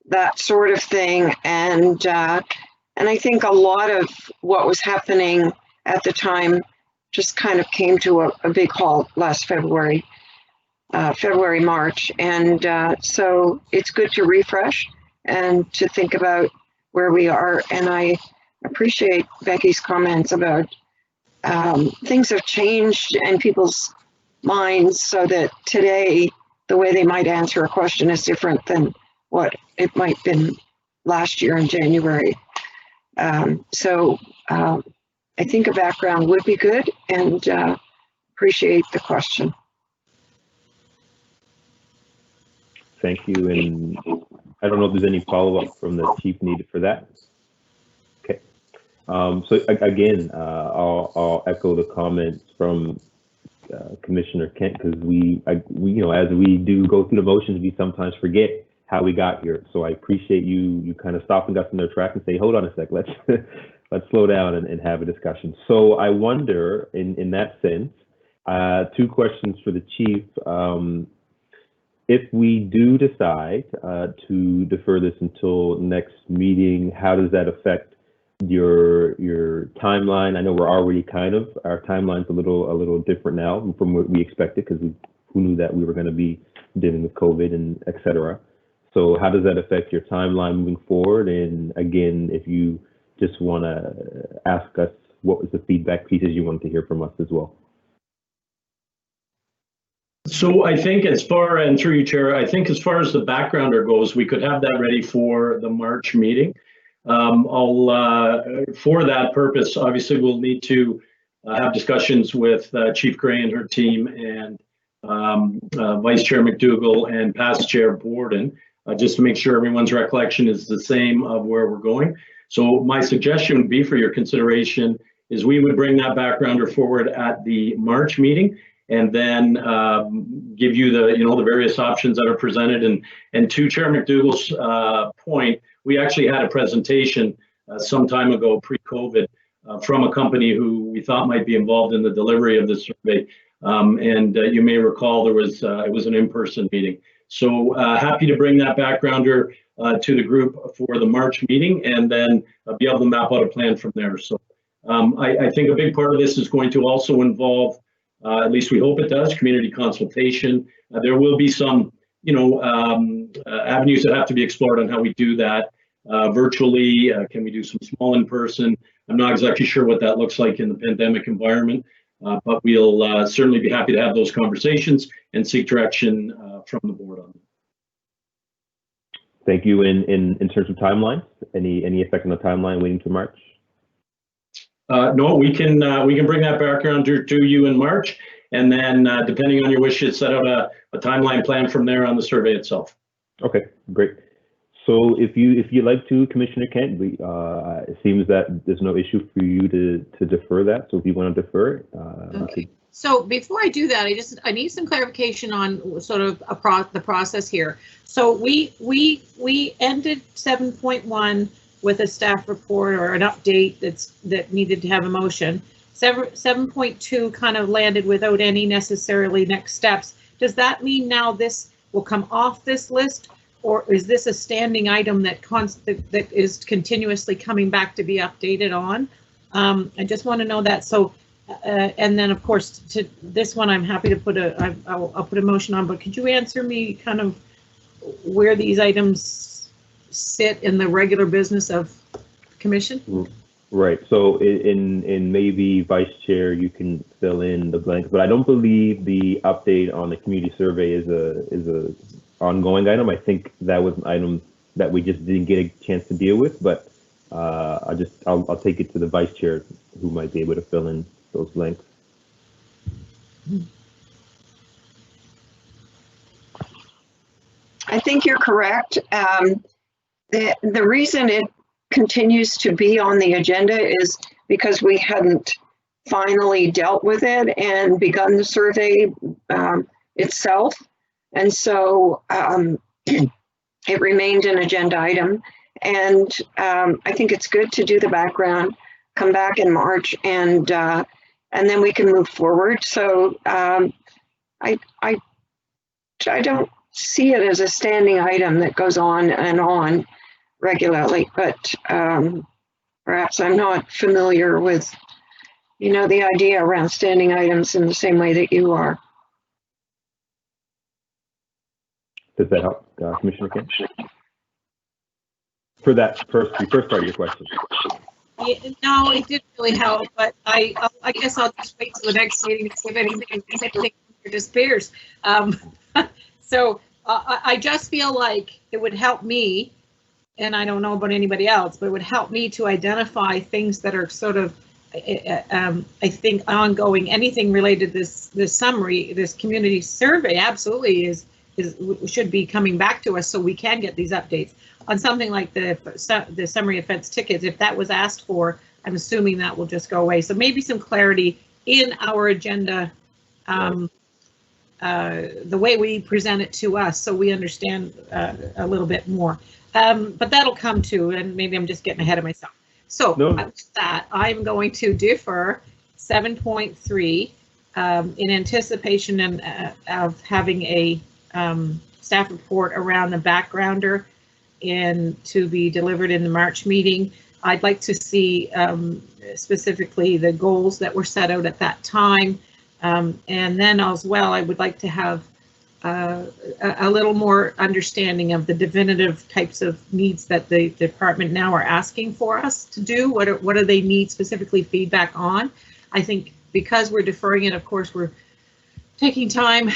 that sort of thing. And I think a lot of what was happening at the time just kind of came to a big halt last February, March. And so it's good to refresh and to think about where we are. And I appreciate Becky's comments about things have changed in people's minds so that today the way they might answer a question is different than what it might have been last year in January. So I think a background would be good, and appreciate the question. Thank you. And I don't know if there's any follow-up from the chief needed for that. Okay. So again, I'll echo the comments from Commissioner Kent, because we, you know, as we do go through the motions, we sometimes forget how we got here. So I appreciate you kind of stopping us in their track and say, hold on a sec, let's let's slow down and have a discussion. So I wonder, in that sense, two questions for the chief. If we do decide to defer this until next meeting, how does that affect your timeline? I know we're already our timeline's a little different now from what we expected, because who knew that we were going to be dealing with COVID and et cetera. So how does that affect your timeline moving forward? And again, if you just want to ask us what was the feedback pieces you wanted to hear from us as well. So I think and through you, Chair, I think as far as the backgrounder goes, we could have that ready for the March meeting. For that purpose, obviously, we'll need to have discussions with Chief Gray and her team and Vice Chair McDougall and past Chair Borden, just to make sure everyone's recollection is the same of where we're going. So my suggestion would be for your consideration is we would bring that backgrounder forward at the March meeting and then give you the various options that are presented. And to Chair McDougall's point, we actually had a presentation some time ago, pre-COVID, from a company who we thought might be involved in the delivery of the survey. You may recall it was an in-person meeting. So happy to bring that backgrounder to the group for the March meeting and then be able to map out a plan from there. So I think a big part of this is going to also involve, at least we hope it does, community consultation. There will be some, avenues that have to be explored on how we do that virtually. Can we do some small in person? I'm not exactly sure what that looks like in the pandemic environment, but we'll certainly be happy to have those conversations and seek direction from the board on that. Thank you. In terms of timeline, any effect on the timeline waiting to March? No, we can bring that background to you in March, and then depending on your wishes, set out a timeline plan from there on the survey itself. Okay, great. So if you like to, Commissioner Kent, it seems that there's no issue for you to defer that. So if you want to defer, okay. So before I do that, I need some clarification on sort of the process here. So we ended 7.1 with a staff report or an update that needed to have a motion. 7.2 kind of landed without any necessarily next steps. Does that mean now this will come off this list, or is this a standing item that is continuously coming back to be updated on? I just want to know that. So, and then of course to this one, I'm happy to put I'll put a motion on. But could you answer me kind of where these items sit in the regular business of commission? Right. So in maybe Vice Chair, you can fill in the blanks, but I don't believe the update on the community survey is a ongoing item. I think that was an item that we just didn't get a chance to deal with, but I'll take it to the Vice Chair who might be able to fill in those blanks. I think you're correct. The reason it continues to be on the agenda is because we hadn't finally dealt with it and begun the survey itself. And so it remained an agenda item. And I think it's good to do the background, come back in March, and then we can move forward. So I don't see it as a standing item that goes on and on regularly, but perhaps I'm not familiar with, the idea around standing items in the same way that you are. Does that help, Commissioner Kent? For that first part of your question. Yeah, no, it didn't really help, but I guess I'll just wait till the next meeting to see if anything disappears. So I just feel like it would help me, and I don't know about anybody else, but it would help me to identify things that are sort of, I think, ongoing. Anything related to this summary, this community survey, absolutely should be coming back to us so we can get these updates. On something like the summary offense tickets, if that was asked for, I'm assuming that will just go away. So maybe some clarity in our agenda, the way we present it to us, so we understand a little bit more. But that'll come too, and maybe I'm just getting ahead of myself. So with that, I'm going to defer 7.3 in anticipation of having a staff report around the backgrounder and to be delivered in the March meeting. I'd like to see specifically the goals that were set out at that time. And then as well, I would like to have a little more understanding of the definitive types of needs that the department now are asking for us to do. What do they need specifically feedback on? I think because we're deferring it, of course, we're taking time,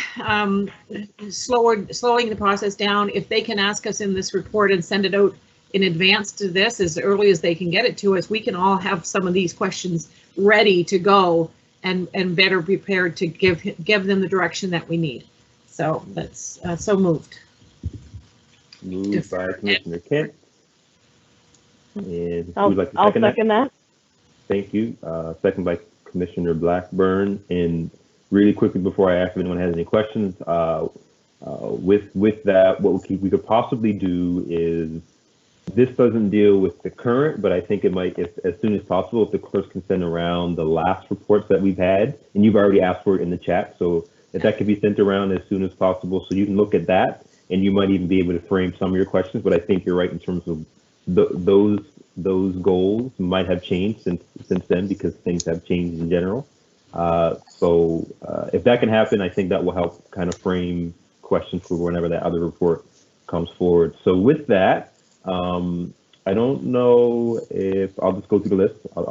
slowing the process down. If they can ask us in this report and send it out in advance to this, as early as they can get it to us, we can all have some of these questions ready to go and better prepared to give them the direction that we need. So that's so moved. Moved by Commissioner Kent. And I'll, would like to I'll second second that. Thank you. Second by Commissioner Blackburn. And really quickly before I ask if anyone has any questions, with that, what we could possibly do is, this doesn't deal with the current, but I think it might, if as soon as possible, if the clerks can send around the last reports that we've had, and you've already asked for it in the chat, so if that could be sent around as soon as possible, so you can look at that, and you might even be able to frame some of your questions. But I think you're right in terms of those goals might have changed since then, because things have changed in general. So if that can happen, I think that will help kind of frame questions for whenever that other report comes forward. So with that, I don't know if I'll just go through the list. I'll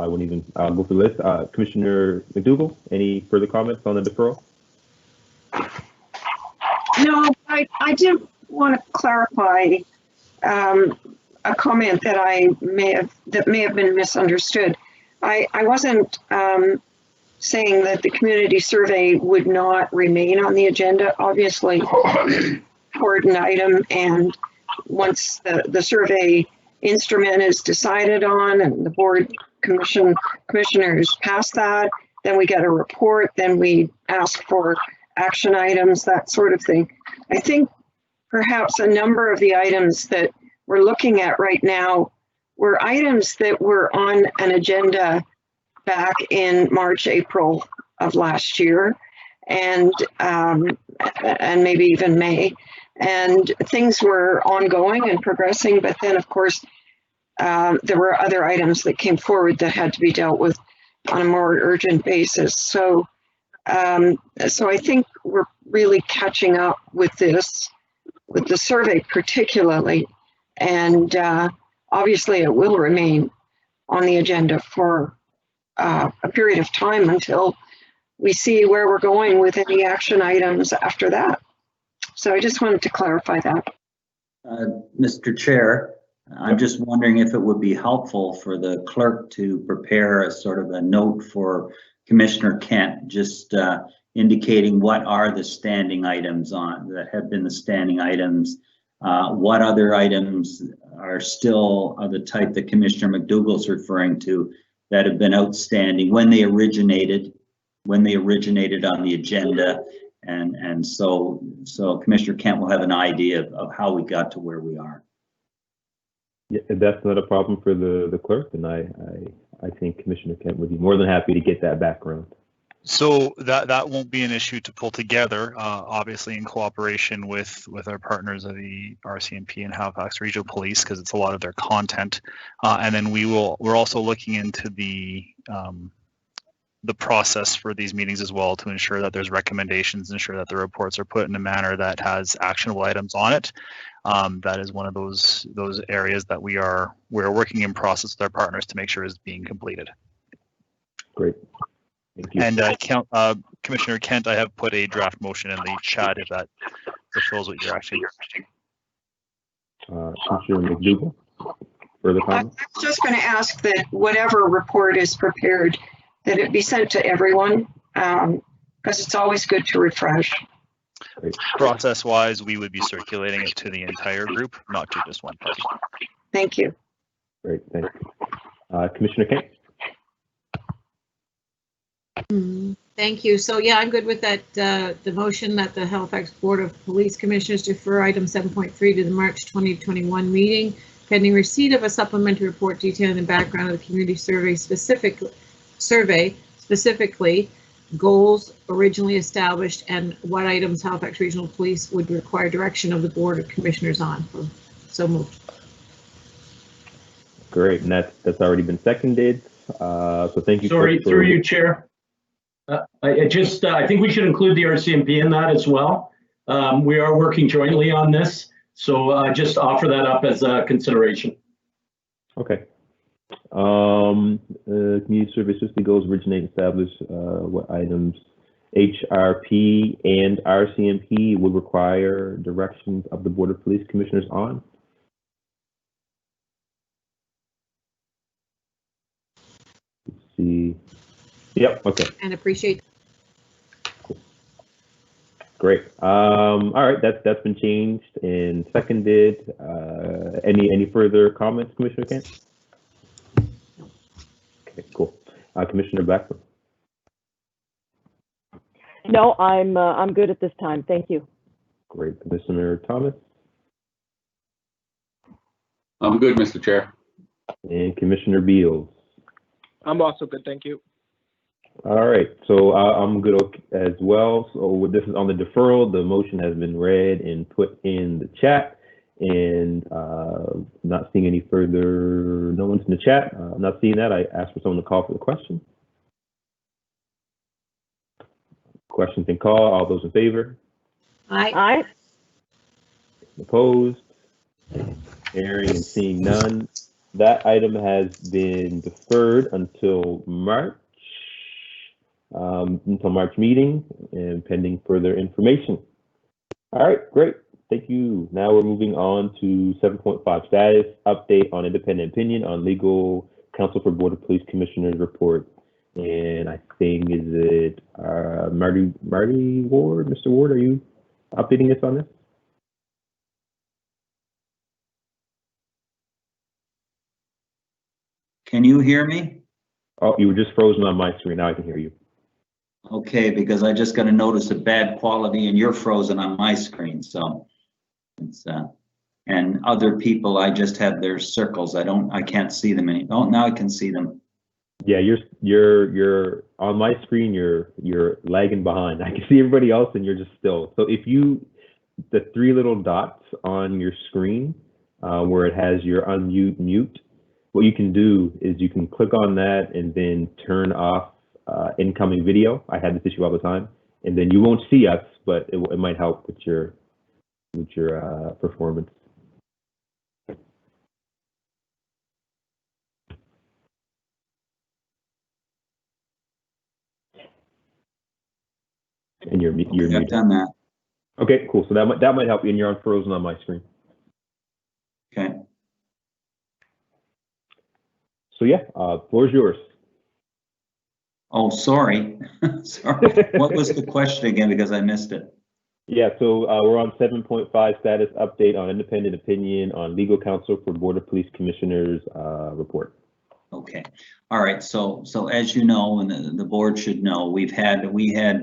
go through the list. Commissioner McDougall, any further comments on the deferral? No, I did want to clarify a comment that may have been misunderstood. I wasn't saying that the community survey would not remain on the agenda. Obviously, important item, and once the survey instrument is decided on and the board commissioners pass that, then we get a report, then we ask for action items, that sort of thing. I think perhaps a number of the items that we're looking at right now were items that were on an agenda back in March, April of last year, and maybe even May. And things were ongoing and progressing, but then of course, there were other items that came forward that had to be dealt with on a more urgent basis. So I think we're really catching up with this, with the survey particularly, and obviously it will remain on the agenda for a period of time until we see where we're going with any action items after that. So I just wanted to clarify that. Mr. Chair, I'm just wondering if it would be helpful for the clerk to prepare a sort of a note for Commissioner Kent, just indicating what are the standing items that have been the standing items. What other items are still of the type that Commissioner McDougall's referring to that have been outstanding when they originated on the agenda. And so Commissioner Kent will have an idea of how we got to where we are. Yeah, that's not a problem for the clerk, and I think Commissioner Kent would be more than happy to get that background. So that won't be an issue to pull together, obviously in cooperation with our partners of the RCMP and Halifax Regional Police, because it's a lot of their content. And then we're also looking into the process for these meetings as well, to ensure that there's recommendations, ensure that the reports are put in a manner that has actionable items on it. That is one of those areas that we're working in process with our partners to make sure is being completed. Great. Thank you. And Commissioner Kent, I have put a draft motion in the chat if that fulfills what you're actually. Commissioner McDougall, further comments? I was just going to ask that whatever report is prepared, that it be sent to everyone, because it's always good to refresh. Process-wise, we would be circulating it to the entire group, not to just one party. Thank you. Great, thanks. Commissioner Kent? Thank you. So yeah, I'm good with that, the motion that the Halifax Board of Police Commissioners defer item 7.3 to the March 2021 meeting, pending receipt of a supplementary report detailing the background of the community survey, specifically goals originally established and what items Halifax Regional Police would require direction of the Board of Commissioners on. So moved. Great, and that's already been seconded. So thank you. Sorry, through you, Chair. I think we should include the RCMP in that as well. We are working jointly on this, so just offer that up as a consideration. Okay. Community survey system goals originate and establish what items HRP and RCMP would require directions of the Board of Police Commissioners on. see. Yep, okay, And appreciate. great. All right, that's been changed and seconded. Any further comments, Commissioner Kent? Okay, cool. Commissioner Blackburn. No, I'm good at this time. Thank you. Great. Commissioner Thomas. I'm good, Mr. Chair. And Commissioner Beals. I'm also good, thank you. All right, so I'm good as well. So this is on the deferral. The motion has been read and put in the chat, and not seeing any further. No one's in the chat. Not seeing that. I asked for someone to call for the question. Question can call. All those in favor? Aye. Aye. Opposed? Hearing and seeing none. That item has been deferred until March meeting and pending further information. All right, great. Thank you. Now we're moving on to 7.5 status update on independent opinion on legal counsel for Board of Police Commissioners report. And I think, is it Marty Ward? Mr. Ward, are you updating us on this? Can you hear me? Oh, you were just frozen on my screen. Now I can hear you. Okay, because I just got a notice of bad quality and you're frozen on my screen, so it's and other people, I just have their circles. I can't see them any. Oh, now I can see them. Yeah, you're on my screen. You're lagging behind. I can see everybody else, and you're just still. So if the three little dots on your screen where it has your unmute, mute, what you can do is you can click on that and then turn off incoming video. I had this issue all the time, and then you won't see us, but it might help with your performance. And you're Okay, muted. I've done that. Okay, cool. So that might help you, and you're unfrozen on my screen. Okay. So yeah, floor is yours. Oh, sorry. Sorry. What was the question again? Because I missed it. Yeah, so we're on 7.5 status update on independent opinion on legal counsel for Board of Police Commissioners report. Okay. All right. So as you know, and the board should know, we had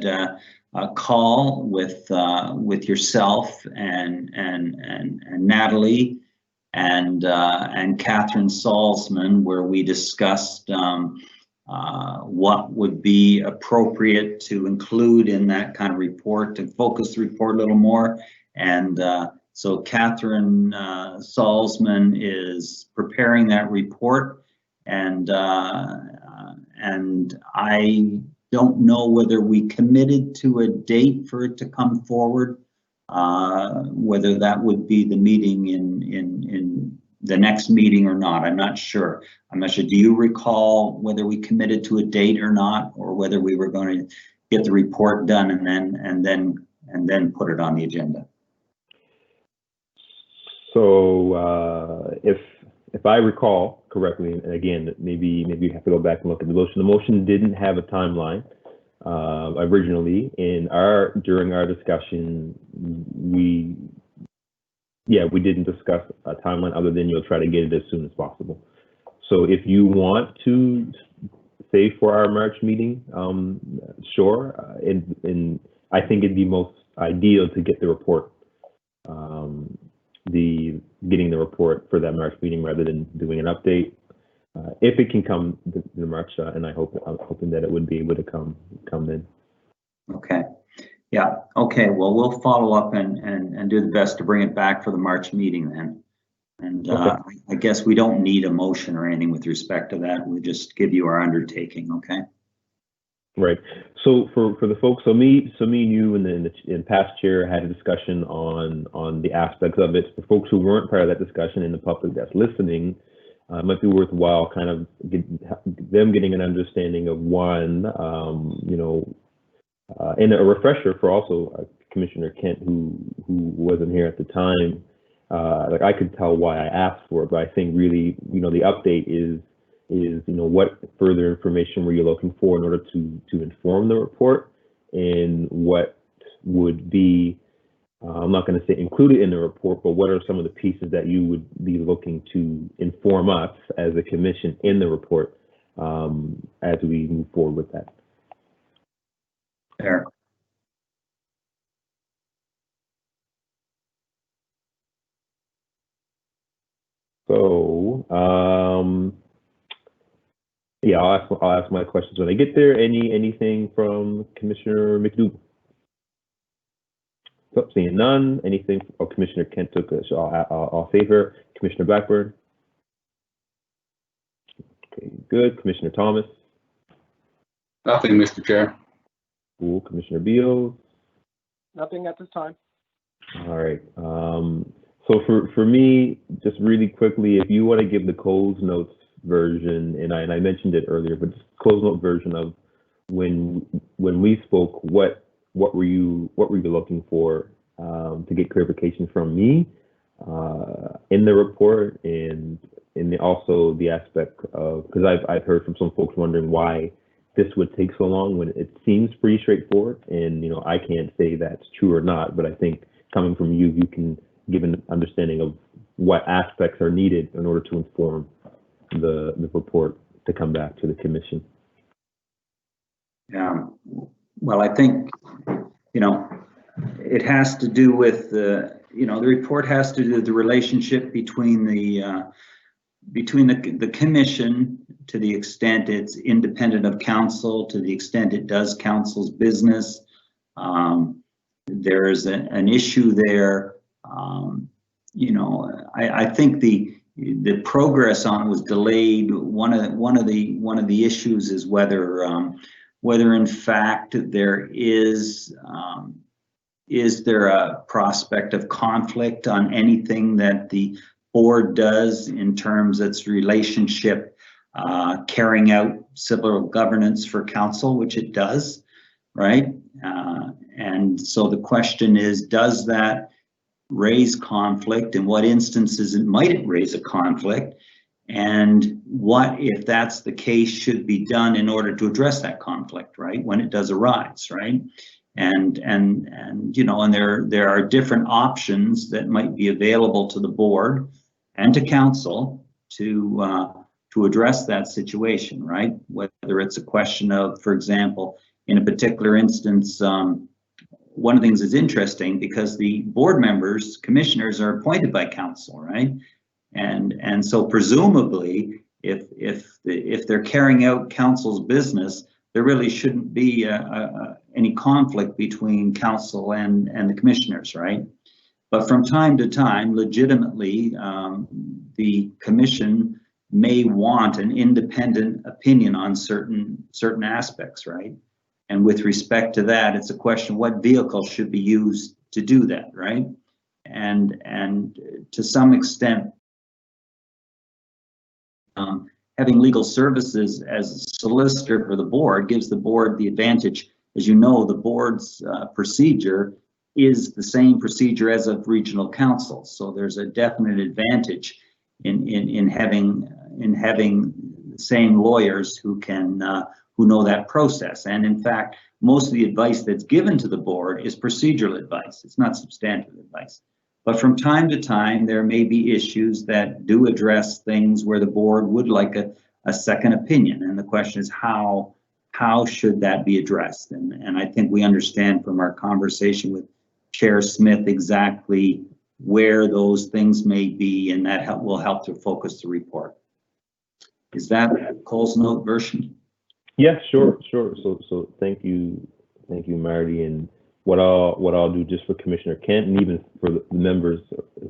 a call with yourself and Natalie and Catherine Salzman, where we discussed what would be appropriate to include in that kind of report, to focus the report a little more. And so Catherine Salzman is preparing that report, and I don't know whether we committed to a date for it to come forward, whether that would be the meeting in the next meeting or not. I'm not sure. Do you recall whether we committed to a date or not, or whether we were going to get the report done and then put it on the agenda? So if I recall correctly, and again, maybe you have to go back and look at the motion. The motion didn't have a timeline originally. During our discussion, we didn't discuss a timeline other than you'll try to get it as soon as possible. So if you want to save for our March meeting, sure. And I think it'd be most ideal to get the report, getting the report for that March meeting rather than doing an update. If it can come to March, and I'm hoping that it would be able to come in. Okay. Yeah. Okay. Well, we'll follow up and do the best to bring it back for the March meeting then. And okay. I guess we don't need a motion or anything with respect to that. We just give you our undertaking. Okay. Right. So for the folks, so me and you and the past chair had a discussion on the aspects of it. For folks who weren't part of that discussion and the public that's listening, it might be worthwhile kind of them getting an understanding of one, and a refresher for also Commissioner Kent, who wasn't here at the time. Like I could tell why I asked for it, but I think really, the update is is, what further information were you looking for in order to inform the report, and what would be, I'm not going to say included in the report, but what are some of the pieces that you would be looking to inform us as a commission in the report as we move forward with that? Fair. So, yeah, I'll ask my questions when I get there. Anything from Commissioner McDougall? So, seeing none. Anything? Oh, Commissioner Kent took us. So I'll favor. Commissioner Blackburn. Okay, good. Commissioner Thomas. Nothing, Mr. Chair. Cool. Commissioner Beals. Nothing at this time. All right. So for me, just really quickly, if you want to give the Coles Notes version, and I mentioned it earlier, but just Coles Note version of when we spoke, what were you looking for to get clarification from me in the report, and also the aspect of, because I've heard from some folks wondering why this would take so long when it seems pretty straightforward, and I can't say that's true or not, but I think coming from you, you can give an understanding of what aspects are needed in order to inform the report to come back to the commission. Yeah, well, I think, it has to do with the report has to do with the relationship between the commission, to the extent it's independent of council, to the extent it does council's business. There's an issue there. I think the progress on it was delayed. One of the issues is whether in fact there is there a prospect of conflict on anything that the board does in terms of its relationship carrying out civil governance for council, which it does, right? And so the question is, does that raise conflict? In what instances might it raise a conflict? And what, if that's the case, should be done in order to address that conflict, right? When it does arise, right? And there are different options that might be available to the board and to council to address that situation, right? Whether it's a question of, for example, in a particular instance, one of the things that's interesting, because the board members, commissioners, are appointed by council, right? And so presumably, if they're carrying out council's business, there really shouldn't be any conflict between council and the commissioners, right? But from time to time, legitimately, the commission may want an independent opinion on certain aspects, right? And with respect to that, it's a question, what vehicle should be used to do that, right? And to some extent, having legal services as a solicitor for the board gives the board the advantage. As you know, the board's procedure is the same procedure as of regional council. So there's a definite advantage in having the same lawyers who know that process. And in fact, most of the advice that's given to the board is procedural advice. It's not substantive advice. But from time to time, there may be issues that do address things where the board would like a second opinion. And the question is, how should that be addressed? And I think we understand from our conversation with Chair Smith exactly where those things may be, and that will help to focus the report. Is that Cole's Note version? Yeah, sure. So thank you, Marty. And what I'll do just for Commissioner Kent, and even for the members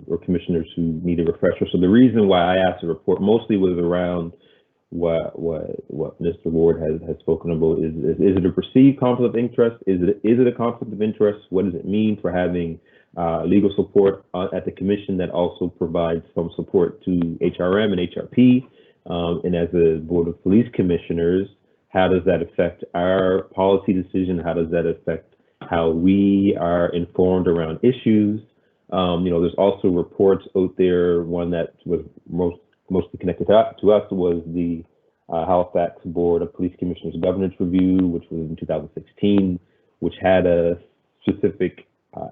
or commissioners who need a refresher. So the reason why I asked the report mostly was around what Mr. Ward has spoken about. Is it a perceived conflict of interest? Is it a conflict of interest? What does it mean for having legal support at the commission that also provides some support to HRM and HRP? And as a Board of Police Commissioners, how does that affect our policy decision? How does that affect how we are informed around issues? There's also reports out there. One that was mostly connected to us was the Halifax Board of Police Commissioners Governance Review, which was in 2016, which had a specific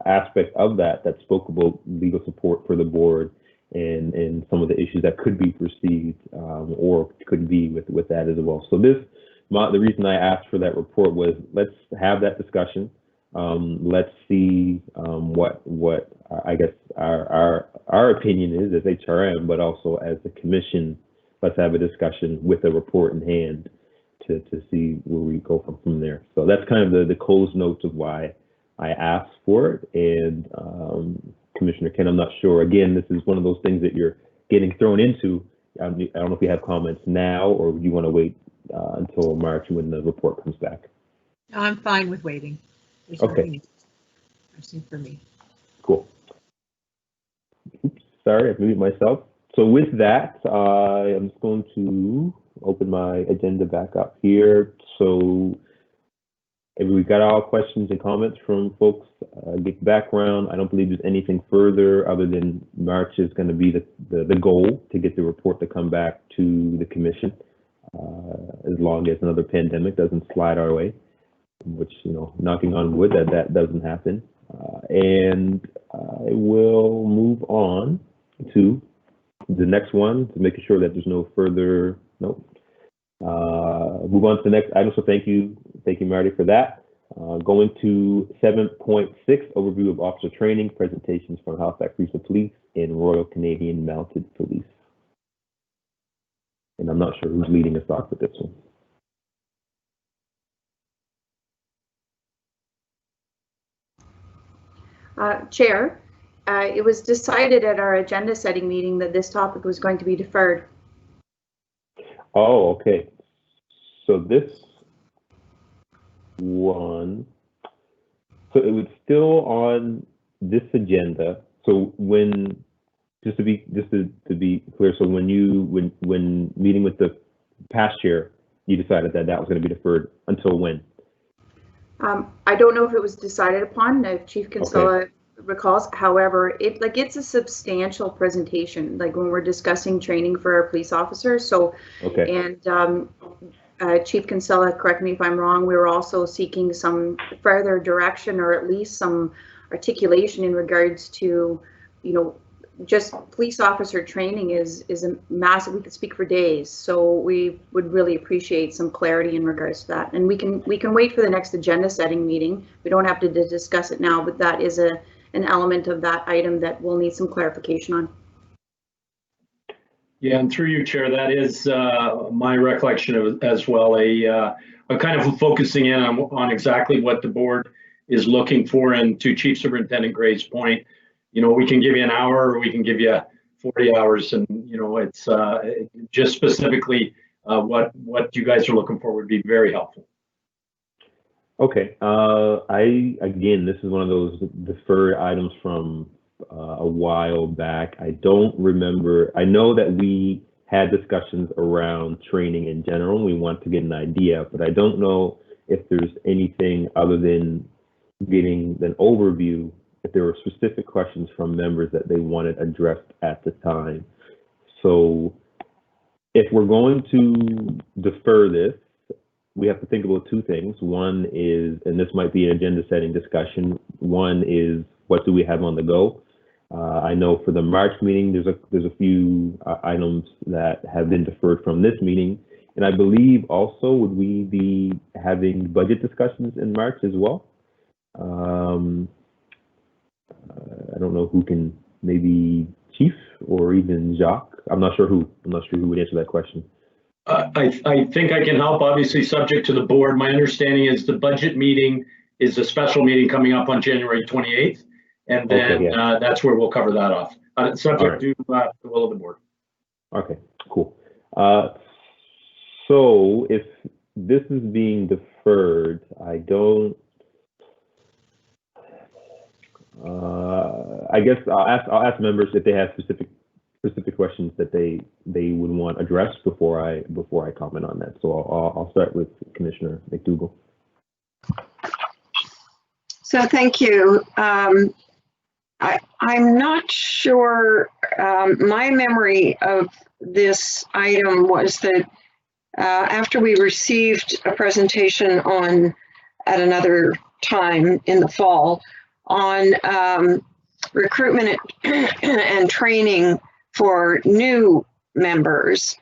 aspect of that spoke about legal support for the board and some of the issues that could be perceived or could be with that as well. So the reason I asked for that report was, let's have that discussion. Let's see what I guess our opinion is as HRM, but also as the commission. Let's have a discussion with a report in hand to see where we go from there. So that's kind of the closed notes of why I asked for it. And Commissioner Ken, I'm not sure. Again, this is one of those things that you're getting thrown into. I don't know if you have comments now, or do you want to wait until March when the report comes back? No, I'm fine with waiting. There's okay. Nothing for me. Cool. Oops, sorry, I've muted myself. So with that, I'm just going to open my agenda back up here. So if we got all questions and comments from folks, get background. I don't believe there's anything further other than March is going to be the goal to get the report to come back to the commission, as long as another pandemic doesn't slide our way, which, you know, knocking on wood that doesn't happen. And I will move on to the next one, to making sure that there's no further, move on to the next item. So thank you, Marty, for that. Going to 7.6, overview of officer training, presentations from Halifax Regional Police and Royal Canadian Mounted Police. And I'm not sure who's leading us off with this one. Chair, it was decided at our agenda setting meeting that this topic was going to be deferred. Oh, okay. So this one, so it was still on this agenda. So when, just to be clear, so when meeting with the past chair, you decided that was going to be deferred until when? I don't know if it was decided upon, if Chief Kinsella recalls. However, it's a substantial presentation, like when we're discussing training for our police officers. So, and Chief Kinsella, correct me if I'm wrong, we were also seeking some further direction or at least some articulation in regards to, you know, just police officer training is a massive, we could speak for days. So we would really appreciate some clarity in regards to that. And we can wait for the next agenda setting meeting. We don't have to discuss it now, but that is an element of that item that we'll need some clarification on. Yeah, and through you, Chair, that is my recollection of as well, a kind of focusing in on exactly what the board is looking for. And to Chief Superintendent Gray's point, you know, we can give you an hour or we can give you 40 hours, and you know, it's just specifically what you guys are looking for would be very helpful. Okay, again, this is one of those deferred items from a while back. I don't remember. I know that we had discussions around training in general, and we want to get an idea, but I don't know if there's anything other than getting an overview, if there were specific questions from members that they wanted addressed at the time. So if we're going to defer this, we have to think about two things. One is, and this might be an agenda setting discussion, one is what do we have on the go? I know for the March meeting, there's a few items that have been deferred from this meeting. And I believe also, would we be having budget discussions in March as well? I don't know who can, maybe Chief or even Jacques. I'm not sure who would answer that question. I think I can help, obviously subject to the board. My understanding is the budget meeting is a special meeting coming up on January 28th. And then that's where we'll cover that off. Subject to the will of the board. Okay, cool. So if this is being deferred, I don't. I guess I'll ask members if they have specific questions that they would want addressed before I comment on that. So I'll start with Commissioner McDougall. So thank you. I'm not sure. My memory of this item was that after we received a presentation at another time in the fall on recruitment and training for new members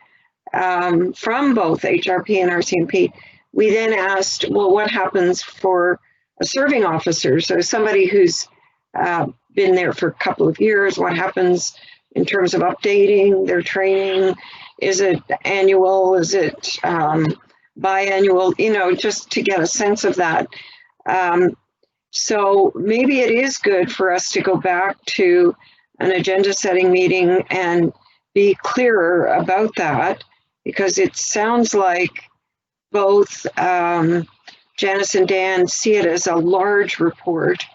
from both HRP and RCMP, we then asked, well, what happens for a serving officer? So somebody who's been there for a couple of years, what happens in terms of updating their training? Is it annual? Is it biannual? You know, just to get a sense of that. So maybe it is good for us to go back to an agenda setting meeting and be clearer about that, because it sounds like both Janice and Dan see it as a large report.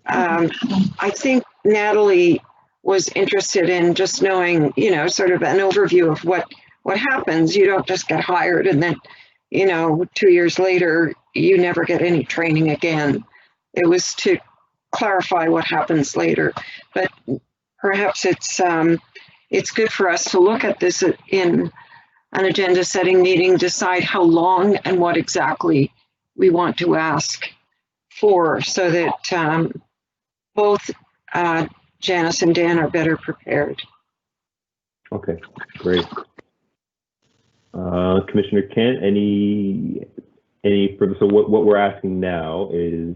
I think Natalie was interested in just knowing, you know, sort of an overview of what happens. You don't just get hired and then, you know, 2 years later, you never get any training again. It was to clarify what happens later. But perhaps it's good for us to look at this in an agenda setting meeting, decide how long and what exactly we want to ask for, so that both Janice and Dan are better prepared. Okay, great. Commissioner Kent, any further? So what we're asking now is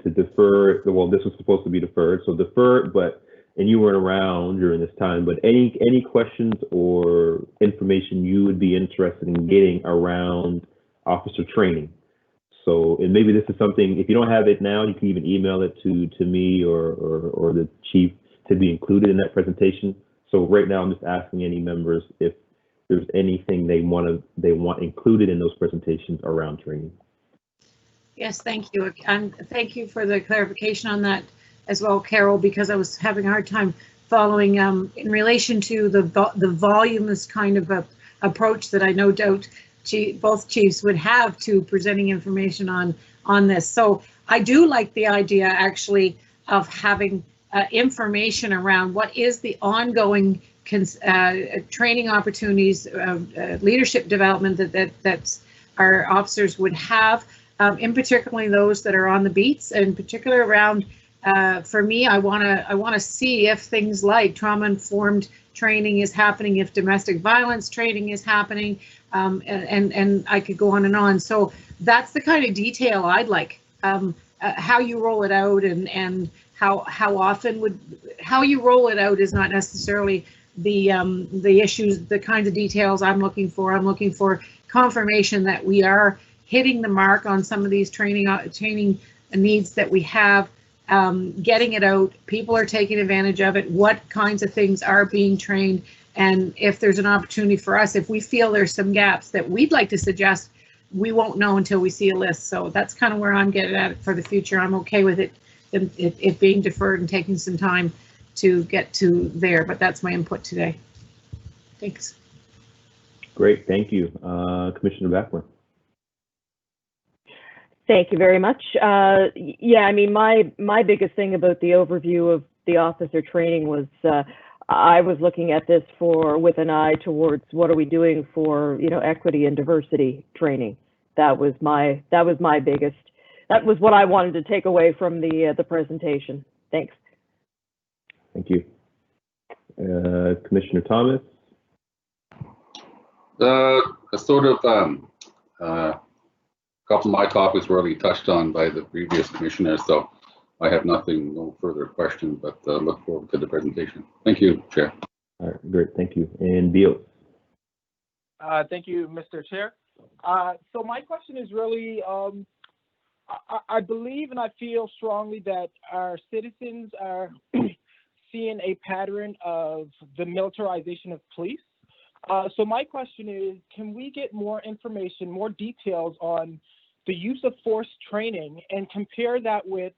to defer. Well, this was supposed to be deferred, so defer. And you weren't around during this time. But any questions or information you would be interested in getting around officer training? So, and maybe this is something, if you don't have it now, you can even email it to me or the chief to be included in that presentation. So right now, I'm just asking any members if there's anything they want included in those presentations around training. Yes, thank you. And thank you for the clarification on that as well, Carol, because I was having a hard time following in relation to the voluminous kind of approach that I no doubt both chiefs would have to presenting information on this. So I do like the idea actually of having information around what is the ongoing training opportunities, leadership development that our officers would have, in particularly those that are on the beats, and particularly around. For me, I want to see if things like trauma-informed training is happening, if domestic violence training is happening, and I could go on and on. So that's the kind of detail I'd like. How you roll it out and how often how you roll it out is not necessarily the issues, the kinds of details I'm looking for. I'm looking for confirmation that we are hitting the mark on some of these training needs that we have. Getting it out, people are taking advantage of it, what kinds of things are being trained, and if there's an opportunity for us, if we feel there's some gaps that we'd like to suggest, we won't know until we see a list. So that's kind of where I'm getting at it for the future. I'm okay with it being deferred and taking some time to get to there, but that's my input today. Thanks. Great, thank you. Commissioner Backman. Thank you very much. Yeah, I mean, my biggest thing about the overview of the officer training was I was looking at this with an eye towards what are we doing for, you know, equity and diversity training. That was my biggest. That was what I wanted to take away from the presentation. Thanks. Thank you, Commissioner Thomas. Sort of. A couple of my topics were already touched on by the previous commissioner, so I have no further questions, but look forward to the presentation. Thank you, Chair. All right, great, thank you. And Beal. Thank you, Mr. Chair. So my question is really, I believe and I feel strongly that our citizens are seeing a pattern of the militarization of police. So my question is, can we get more information, more details on the use of force training and compare that with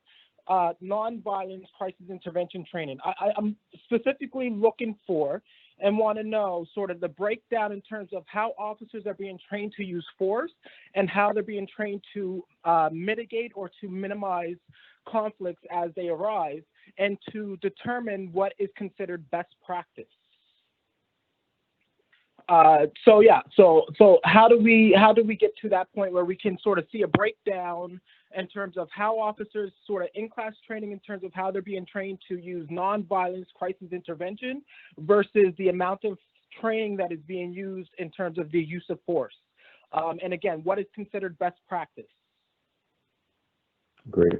nonviolent crisis intervention training? I'm specifically looking for and want to know sort of the breakdown in terms of how officers are being trained to use force and how they're being trained to mitigate or to minimize conflicts as they arise, and to determine what is considered best practice. So yeah, so how do we get to that point where we can sort of see a breakdown in terms of how officers sort of in-class training in terms of how they're being trained to use non-violence crisis intervention versus the amount of training that is being used in terms of the use of force? And again, what is considered best practice? Great.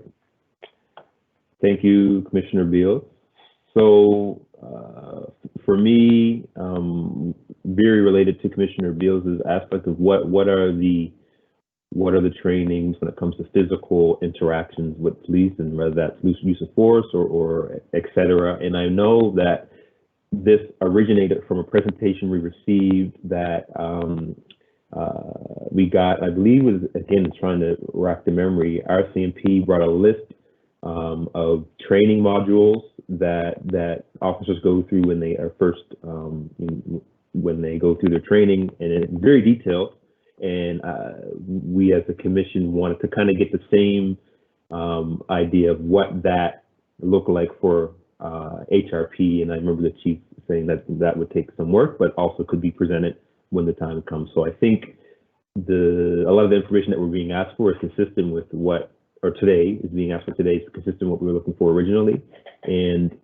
Thank you, Commissioner Beals. So for me, very related to Commissioner Beals' aspect of what are the trainings when it comes to physical interactions with police, and whether that's use of force or et cetera. And I know that this originated from a presentation we received that we got, I believe was, again, trying to rack the memory, RCMP brought a list of training modules that officers go through when they are first, when they go through their training, and it's very detailed. And we as a commission wanted to kind of get the same idea of what that looked like for HRP. And I remember the chief saying that that would take some work, but also could be presented when the time comes. So I think a lot of the information that we're being asked for is consistent with what, or today is being asked for today, is consistent with what we were looking for originally. And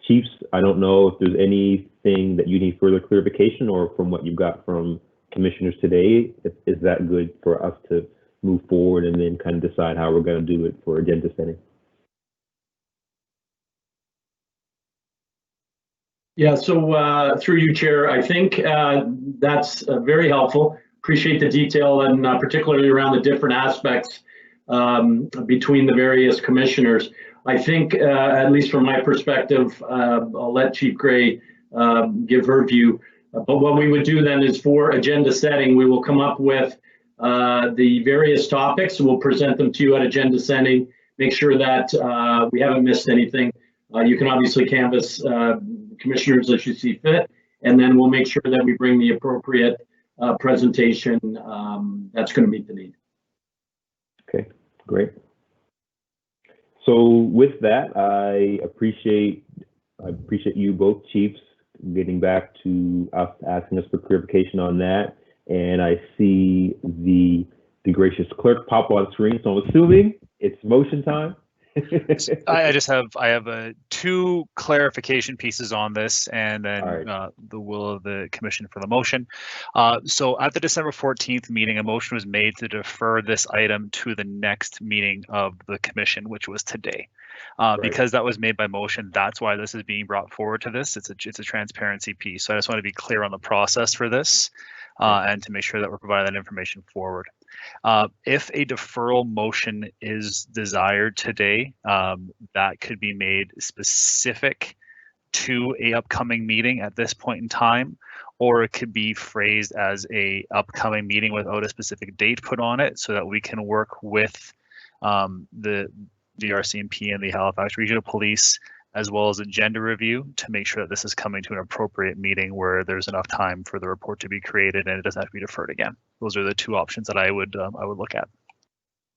chiefs, I don't know if there's anything that you need further clarification, or from what you've got from commissioners today, is that good for us to move forward and then kind of decide how we're going to do it for agenda setting? Yeah, so through you, Chair, I think that's very helpful. Appreciate the detail, and particularly around the different aspects between the various commissioners. I think, at least from my perspective, I'll let Chief Gray give her view. But what we would do then is, for agenda setting, we will come up with the various topics. We'll present them to you at agenda setting, make sure that we haven't missed anything. You can obviously canvass commissioners as you see fit, and then we'll make sure that we bring the appropriate presentation that's going to meet the need. Okay, great. So with that, I appreciate you both chiefs getting back to us, asking us for clarification on that. And I see the gracious clerk pop on screen, so I'm assuming it's motion time. I have two clarification pieces on this, and then the will of the commission for the motion. So at the December 14th meeting, a motion was made to defer this item to the next meeting of the commission, which was today. Because that was made by motion, that's why this is being brought forward to this. It's a transparency piece. So I just want to be clear on the process for this, and to make sure that we're providing that information forward. If a deferral motion is desired today, that could be made specific to a upcoming meeting at this point in time, or it could be phrased as a upcoming meeting without a specific date put on it, so that we can work with the RCMP and the Halifax Regional Police, as well as agenda review, to make sure that this is coming to an appropriate meeting where there's enough time for the report to be created and it doesn't have to be deferred again. Those are the two options that I would look at.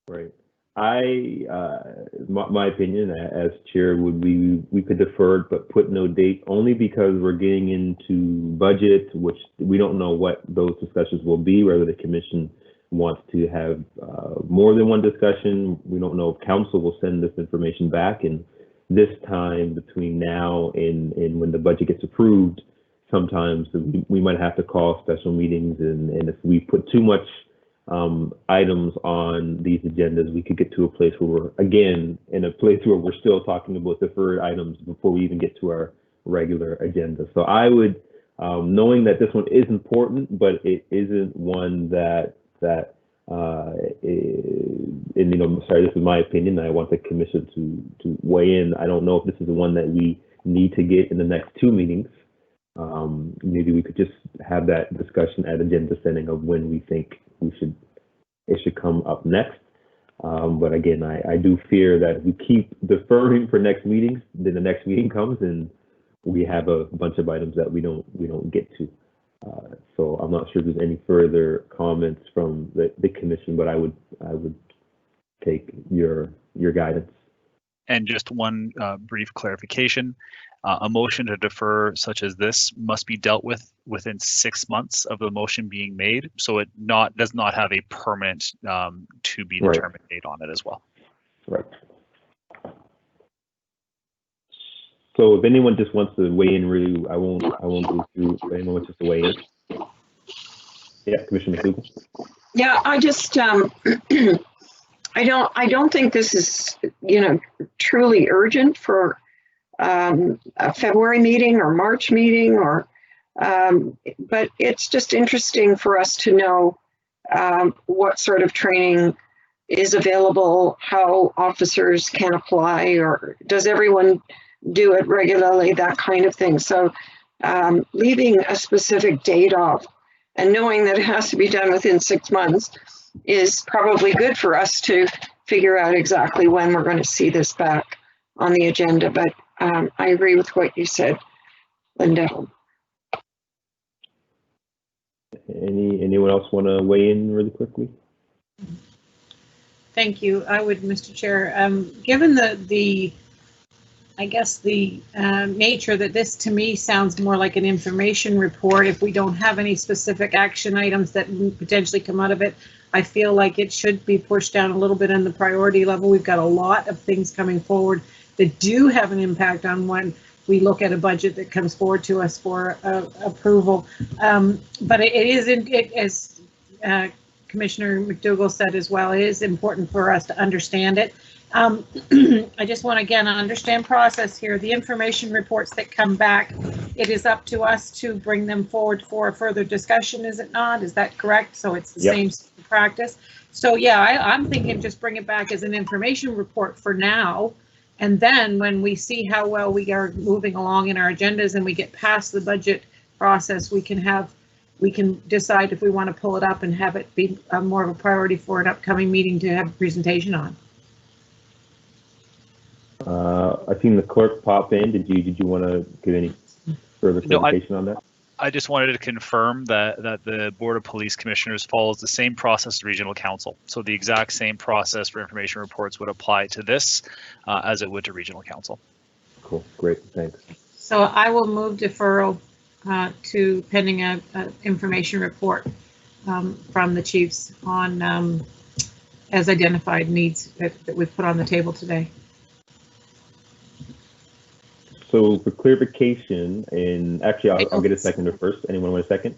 Right. My opinion as chair would be we could defer it, but put no date, only because we're getting into budget, which we don't know what those discussions will be, whether the commission wants to have more than one discussion. We don't know if council will send this information back, and this time between now and when the budget gets approved, sometimes we might have to call special meetings, and if we put too much items on these agendas, we could get to a place where we're, again, in a place where we're still talking about deferred items before we even get to our regular agenda. So I would, knowing that this one is important, but it isn't one and sorry, this is my opinion. I want the commission to weigh in. I don't know if this is the one that we need to get in the next two meetings. Maybe we could just have that discussion at agenda setting of when we think it should come up next. But again, I do fear that if we keep deferring for next meetings, then the next meeting comes and we have a bunch of items that we don't get to. So I'm not sure if there's any further comments from the commission, but I would take your guidance. And just one brief clarification, a motion to defer such as this must be dealt with within 6 months of the motion being made. So it does not have a permanent to be determined date on it as well. Right. So if anyone just wants to weigh in, really, I won't go through. If anyone wants just to weigh in. Yeah, Commissioner McDougall. Yeah, I just I don't think this is, truly urgent for a February meeting or March meeting, or but it's just interesting for us to know what sort of training is available, how officers can apply, or does everyone do it regularly, that kind of thing. So leaving a specific date off and knowing that it has to be done within 6 months is probably good for us to figure out exactly when we're going to see this back on the agenda. But I agree with what you said, Linda. Anyone else want to weigh in really quickly? Thank you. I would, Mr. Chair. Given the nature that this to me sounds more like an information report, if we don't have any specific action items that potentially come out of it, I feel like it should be pushed down a little bit on the priority level. We've got a lot of things coming forward that do have an impact on when we look at a budget that comes forward to us for approval. But it is, as Commissioner McDougall said as well, it is important for us to understand it. I just want to again understand process here. The information reports that come back, it is up to us to bring them forward for a further discussion, is it not? Is that correct? So it's the same practice. So yeah, I'm thinking just bring it back as an information report for now. And then when we see how well we are moving along in our agendas and we get past the budget process, we can decide if we want to pull it up and have it be more of a priority for an upcoming meeting to have a presentation on. I've seen the clerk pop in. Did you want to give any further clarification on that? I just wanted to confirm that the Board of Police Commissioners follows the same process as Regional Counsel. So the exact same process for information reports would apply to this as it would to Regional Counsel. Cool, great, thanks. So I will move deferral to pending a information report from the chiefs on as identified needs that we've put on the table today. So for clarification, and actually I'll get a seconder first. Anyone want a second?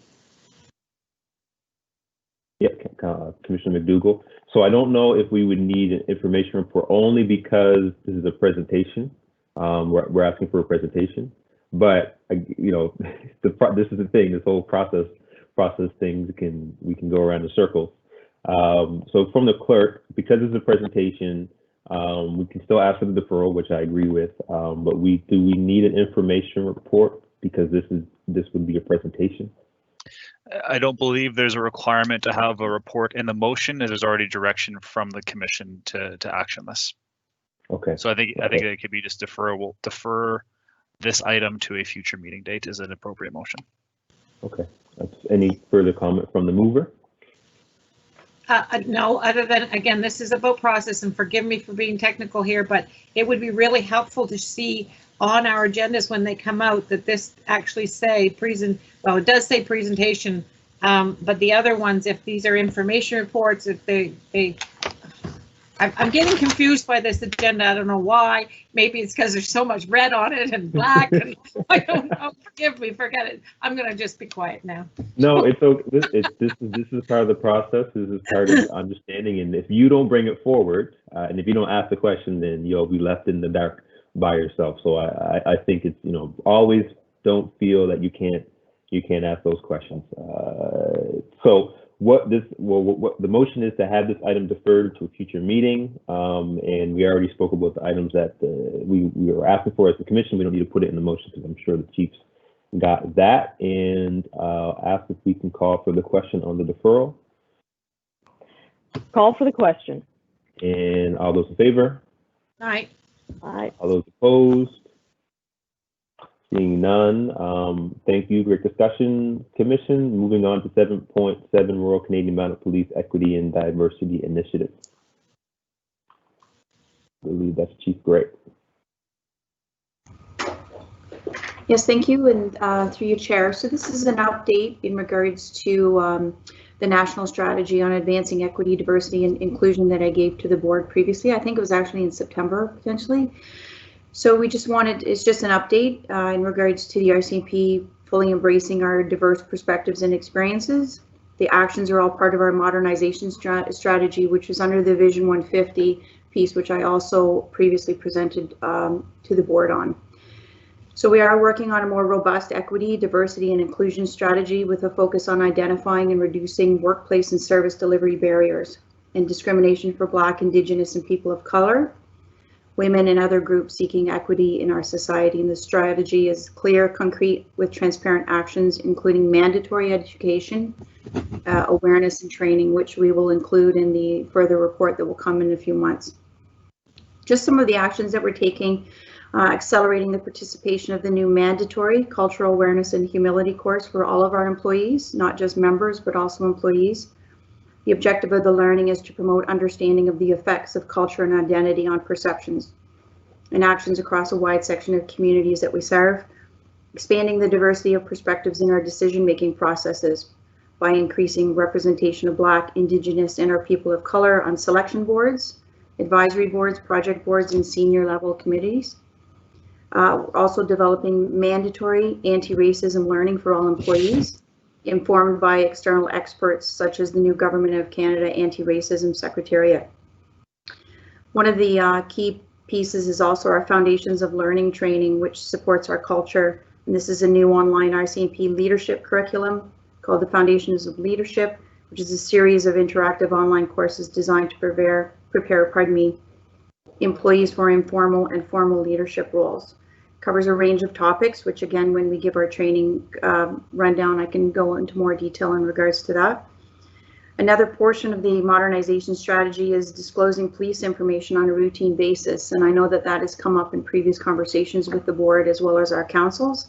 Yep, Commissioner McDougall. So I don't know if we would need an information report only because this is a presentation. We're asking for a presentation, but this is the thing. This whole process things we can go around in circles. So from the clerk, because it's a presentation, we can still ask for the deferral, which I agree with, but do we need an information report because this would be a presentation? I don't believe there's a requirement to have a report in the motion, as there's already direction from the commission to action this. Okay. So I think it could be just defer this item to a future meeting date is an appropriate motion. Okay. Any further comment from the mover? No, other than, again, this is about process, and forgive me for being technical here, but it would be really helpful to see on our agendas when they come out that this actually say well, it does say presentation, but the other ones, if these are information reports, if I'm getting confused by this agenda. I don't know why. Maybe it's because there's so much red on it and black. And I don't know. Forgive me. Forget it. I'm going to just be quiet now. No, it's okay. This is part of the process. This is part of understanding. And if you don't bring it forward, and if you don't ask the question, then you'll be left in the dark by yourself. So I think it's always don't feel that you can't ask those questions. So. What the motion is to have this item deferred to a future meeting, and we already spoke about the items that we were asking for as the commission. We don't need to put it in the motion because I'm sure the chiefs got that. And ask if we can call for the question on the deferral. Call for the question. And all those in favor? Aye. Aye. All those opposed? Seeing none, thank you. Great discussion, Commission. Moving on to 7.7 Royal Canadian Mounted Police Equity and Diversity Initiative. believe that's Chief Gray. Yes, thank you, and through you, Chair. So this is an update in regards to the national strategy on advancing equity, diversity, and inclusion that I gave to the board previously. I think it was actually in September, potentially. So we just wanted, it's just an update in regards to the RCMP fully embracing our diverse perspectives and experiences. The actions are all part of our modernization strategy, which is under the Vision 150 piece, which I also previously presented to the board on. So we are working on a more robust equity, diversity, and inclusion strategy with a focus on identifying and reducing workplace and service delivery barriers and discrimination for Black, Indigenous, and people of color, women, and other groups seeking equity in our society. And the strategy is clear, concrete, with transparent actions, including mandatory education, awareness, and training, which we will include in the further report that will come in a few months. Just some of the actions that we're taking. Accelerating the participation of the new mandatory cultural awareness and humility course for all of our employees, not just members, but also employees. The objective of the learning is to promote understanding of the effects of culture and identity on perceptions and actions across a wide section of communities that we serve. Expanding the diversity of perspectives in our decision-making processes by increasing representation of Black, Indigenous, and our people of color on selection boards, advisory boards, project boards, and senior level committees. Also developing mandatory anti-racism learning for all employees, informed by external experts such as the new Government of Canada Anti-Racism Secretariat. One of the key pieces is also our Foundations of Learning training, which supports our culture. And this is a new online RCMP leadership curriculum called the Foundations of Leadership, which is a series of interactive online courses designed to prepare employees for informal and formal leadership roles. Covers a range of topics, which again, when we give our training rundown, I can go into more detail in regards to that. Another portion of the modernization strategy is disclosing police information on a routine basis. And I know that that has come up in previous conversations with the board as well as our councils.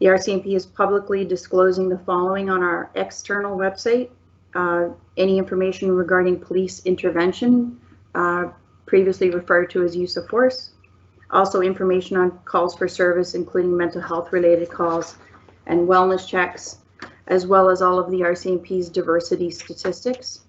The RCMP is publicly disclosing the following on our external website. Any information regarding police intervention, previously referred to as use of force. Also information on calls for service, including mental health related calls and wellness checks, as well as all of the RCMP's diversity statistics.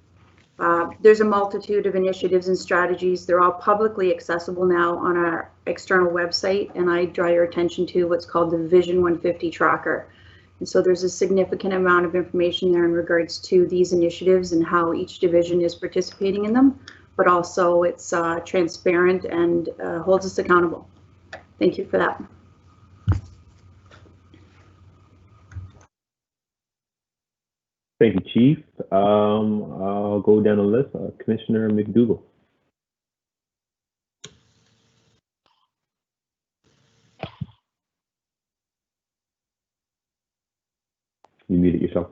There's a multitude of initiatives and strategies. They're all publicly accessible now on our external website, and I draw your attention to what's called the Vision 150 tracker. And so there's a significant amount of information there in regards to these initiatives and how each division is participating in them, but also it's transparent and holds us accountable. Thank you for that. Thank you, Chief. I'll go down the list. Commissioner McDougall. You muted yourself.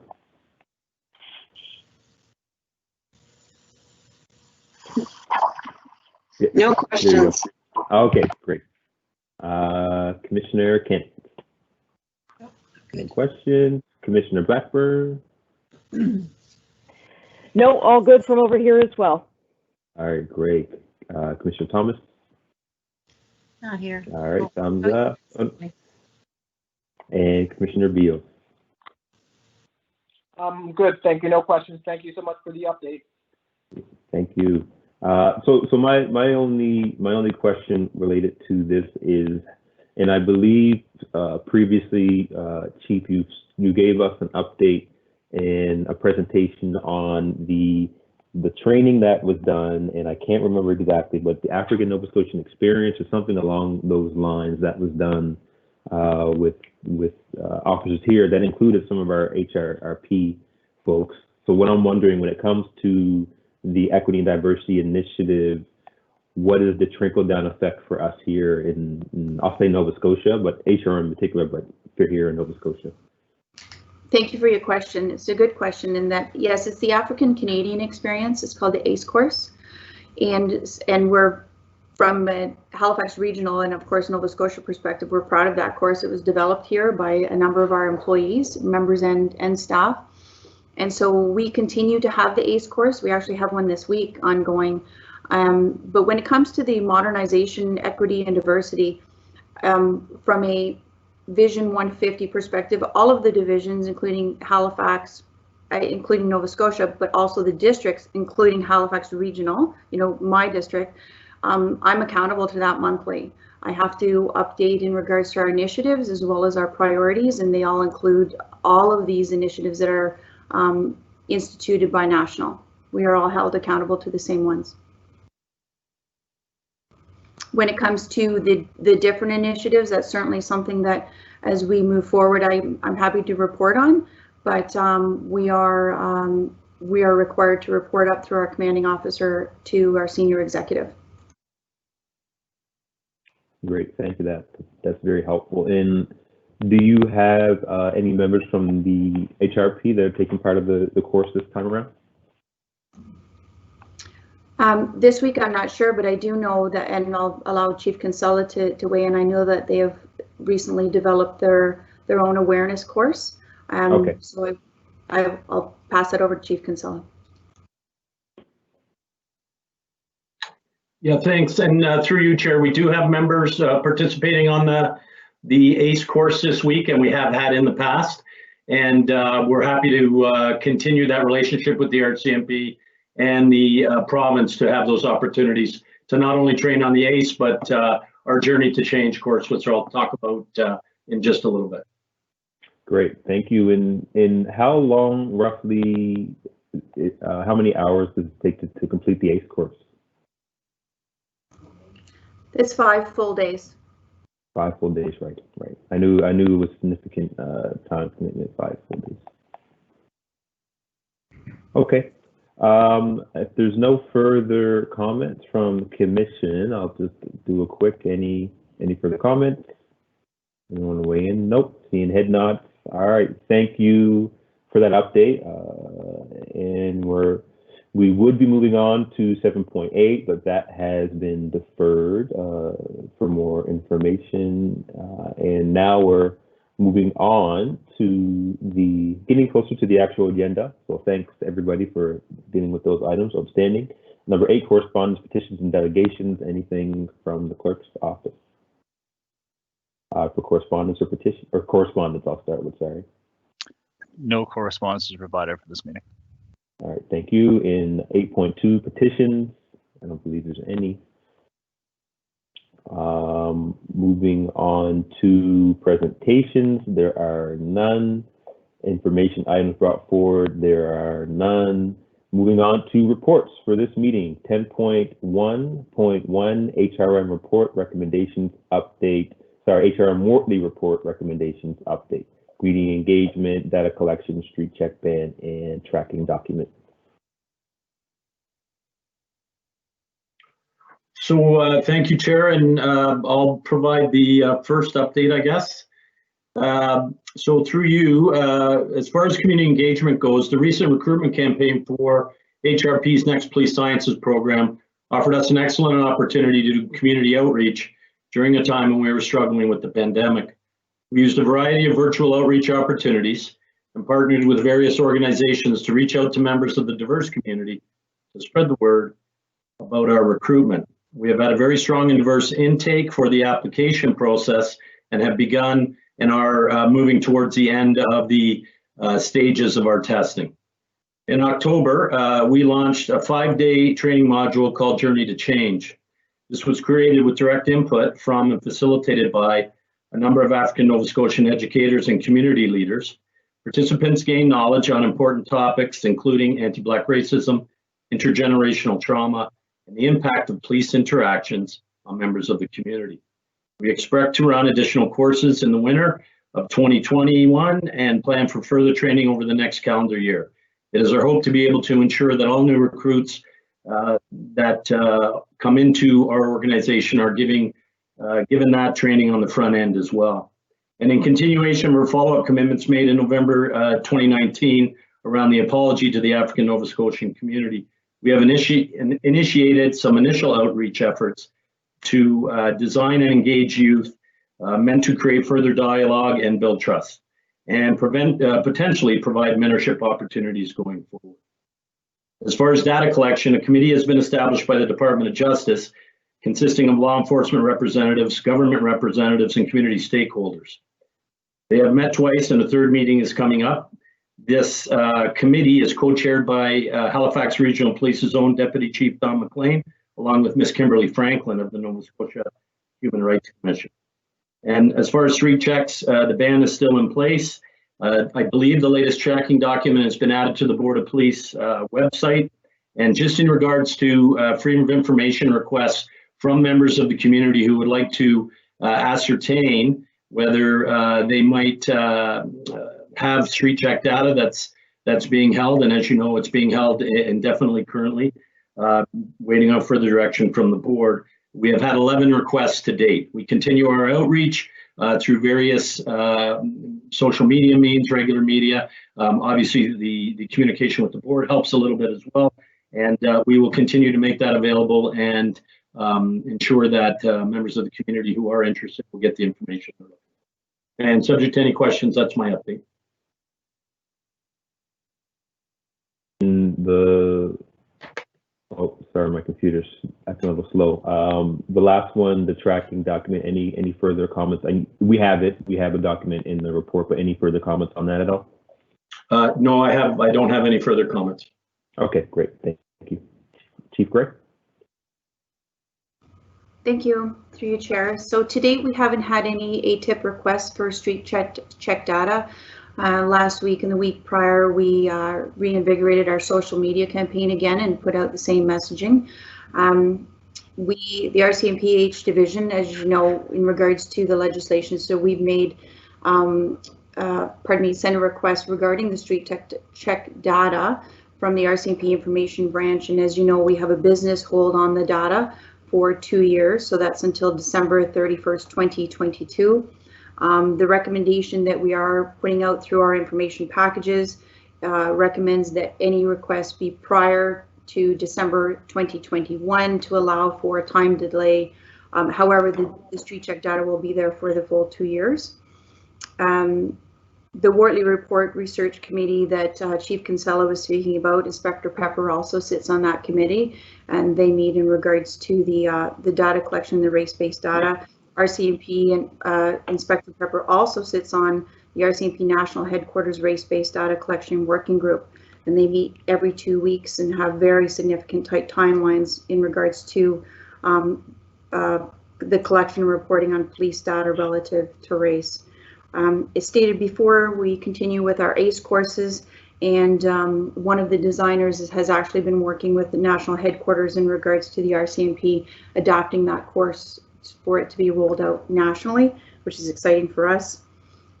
Yeah, No questions. Okay, great. Commissioner Kent. No questions. Commissioner Blackburn. No, all good from over here as well. All right, great. Commissioner Thomas. Not here. All right, thumbs up. And Commissioner Beal. Good, thank you. No questions. Thank you so much for the update. Thank you. So my only question related to this is, and I believe previously, Chief, you gave us an update and a presentation on the training that was done, and I can't remember exactly, but the African Nova Scotian experience or something along those lines that was done with officers here that included some of our HRP folks. So what I'm wondering, when it comes to the Equity and Diversity Initiative, what is the trickle-down effect for us here in, I'll say Nova Scotia, but HR in particular, but for here in Nova Scotia? Thank you for your question. It's a good question in that, yes, it's the African Canadian experience. It's called the ACE course. And we're from Halifax Regional and of course Nova Scotia perspective, we're proud of that course. It was developed here by a number of our employees, members and staff. And so we continue to have the ACE course. We actually have one this week ongoing But when it comes to the modernization, equity, and diversity, from a Vision 150 perspective, all of the divisions, including Halifax, including Nova Scotia, but also the districts, including Halifax Regional, my district, I'm accountable to that monthly. I have to update in regards to our initiatives as well as our priorities, and they all include all of these initiatives that are instituted by National. We are all held accountable to the same ones. When it comes to the different initiatives, that's certainly something that as we move forward, I'm happy to report on, but we are required to report up through our commanding officer to our senior executive. Great, thank you. That's very helpful. And do you have any members from the HRP that are taking part of the course this time around? This week, I'm not sure, but I do know that, and I'll allow Chief Counsel to weigh in. I know that they have recently developed their own awareness course. Okay. So I'll pass that over to Chief Counsel. Yeah, thanks. And through you, Chair, we do have members participating on the ACE course this week, and we have had in the past. And we're happy to continue that relationship with the RCMP and the province to have those opportunities to not only train on the ACE, but our Journey to Change course, which I'll talk about in just a little bit. Great, thank you. And how long, roughly, how many hours does it take to complete the ACE course? It's 5 full days. 5 full days, right. I knew it was significant time commitment, 5 full days. Okay. If there's no further comments from the commission, I'll just do a quick, any further comments? Anyone want to weigh in? Nope, seeing head nods. All right, thank you for that update. And we would be moving on to 7.8, but that has been deferred for more information. And now we're moving on to getting closer to the actual agenda. So thanks to everybody for dealing with those items outstanding. Number 8, correspondence, petitions, and delegations. Anything from the clerk's office? For correspondence or petition, or correspondence, I'll start with, sorry. No correspondence is provided for this meeting. All right, thank you. In 8.2, petitions, I don't believe there's any. Moving on to presentations, there are none. Information items brought forward, there are none. Moving on to reports for this meeting, 10.1.1 HRM report recommendations update. Sorry, HRM Wartley report recommendations update. Greeting engagement, data collection, street check ban, and tracking document. So thank you, Chair, and I'll provide the first update, I guess. So through you, as far as community engagement goes, the recent recruitment campaign for HRP's Next Police Sciences program offered us an excellent opportunity to do community outreach during a time when we were struggling with the pandemic. We used a variety of virtual outreach opportunities and partnered with various organizations to reach out to members of the diverse community to spread the word about our recruitment. We have had a very strong and diverse intake for the application process and have begun and are moving towards the end of the stages of our testing. In October, we launched a 5-day training module called Journey to Change. This was created with direct input from and facilitated by a number of African Nova Scotian educators and community leaders. Participants gained knowledge on important topics, including anti-Black racism, intergenerational trauma, and the impact of police interactions on members of the community. We expect to run additional courses in the winter of 2021 and plan for further training over the next calendar year. It is our hope to be able to ensure that all new recruits that come into our organization are given that training on the front end as well. And in continuation, were follow-up commitments made in November 2019 around the apology to the African Nova Scotian community. We have initiated some initial outreach efforts to design and engage youth meant to create further dialogue and build trust and potentially provide mentorship opportunities going forward. As far as data collection, a committee has been established by the Department of Justice consisting of law enforcement representatives, government representatives, and community stakeholders. They have met twice and a third meeting is coming up. This committee is co-chaired by Halifax Regional Police's own Deputy Chief Don McLean, along with Ms. Kimberly Franklin of the Nova Scotia Human Rights Commission. And as far as street checks, the ban is still in place. I believe the latest tracking document has been added to the Board of Police website. And just in regards to freedom of information requests from members of the community who would like to ascertain whether they might have street check data that's being held. And as you know, it's being held indefinitely currently, waiting on further direction from the board. We have had 11 requests to date. We continue our outreach through various social media means, regular media. Obviously, the communication with the board helps a little bit as well. And we will continue to make that available and ensure that members of the community who are interested will get the information. And subject to any questions, that's my update. Oh, sorry, my computer's acting a little slow. The last one, the tracking document, any further comments? We have it, we have a document in the report, but any further comments on that at all? No, I don't have any further comments. Okay, great, thank you. Chief Gray? Thank you, through you, Chair. So to date, we haven't had any ATIP requests for street check data. Last week and the week prior, we reinvigorated our social media campaign again and put out the same messaging. The RCMPH division, as you know, in regards to the legislation, so we've made, sent a request regarding the street check data from the RCMP information branch. And as you know, we have a business hold on the data for 2 years. So that's until December 31st, 2022. The recommendation that we are putting out through our information packages recommends that any request be prior to December 2021 to allow for a time delay. However, the street check data will be there for the full 2 years. The Wartley Report Research Committee that Chief Counsel was speaking about, Inspector Pepper also sits on that committee, and they meet in regards to the data collection, the race-based data. RCMP and Inspector Pepper also sits on the RCMP National Headquarters Race-Based Data Collection Working Group, and they meet every 2 weeks and have very significant tight timelines in regards to the collection and reporting on police data relative to race. As stated before, we continue with our ACE courses, and one of the designers has actually been working with the National Headquarters in regards to the RCMP adopting that course for it to be rolled out nationally, which is exciting for us.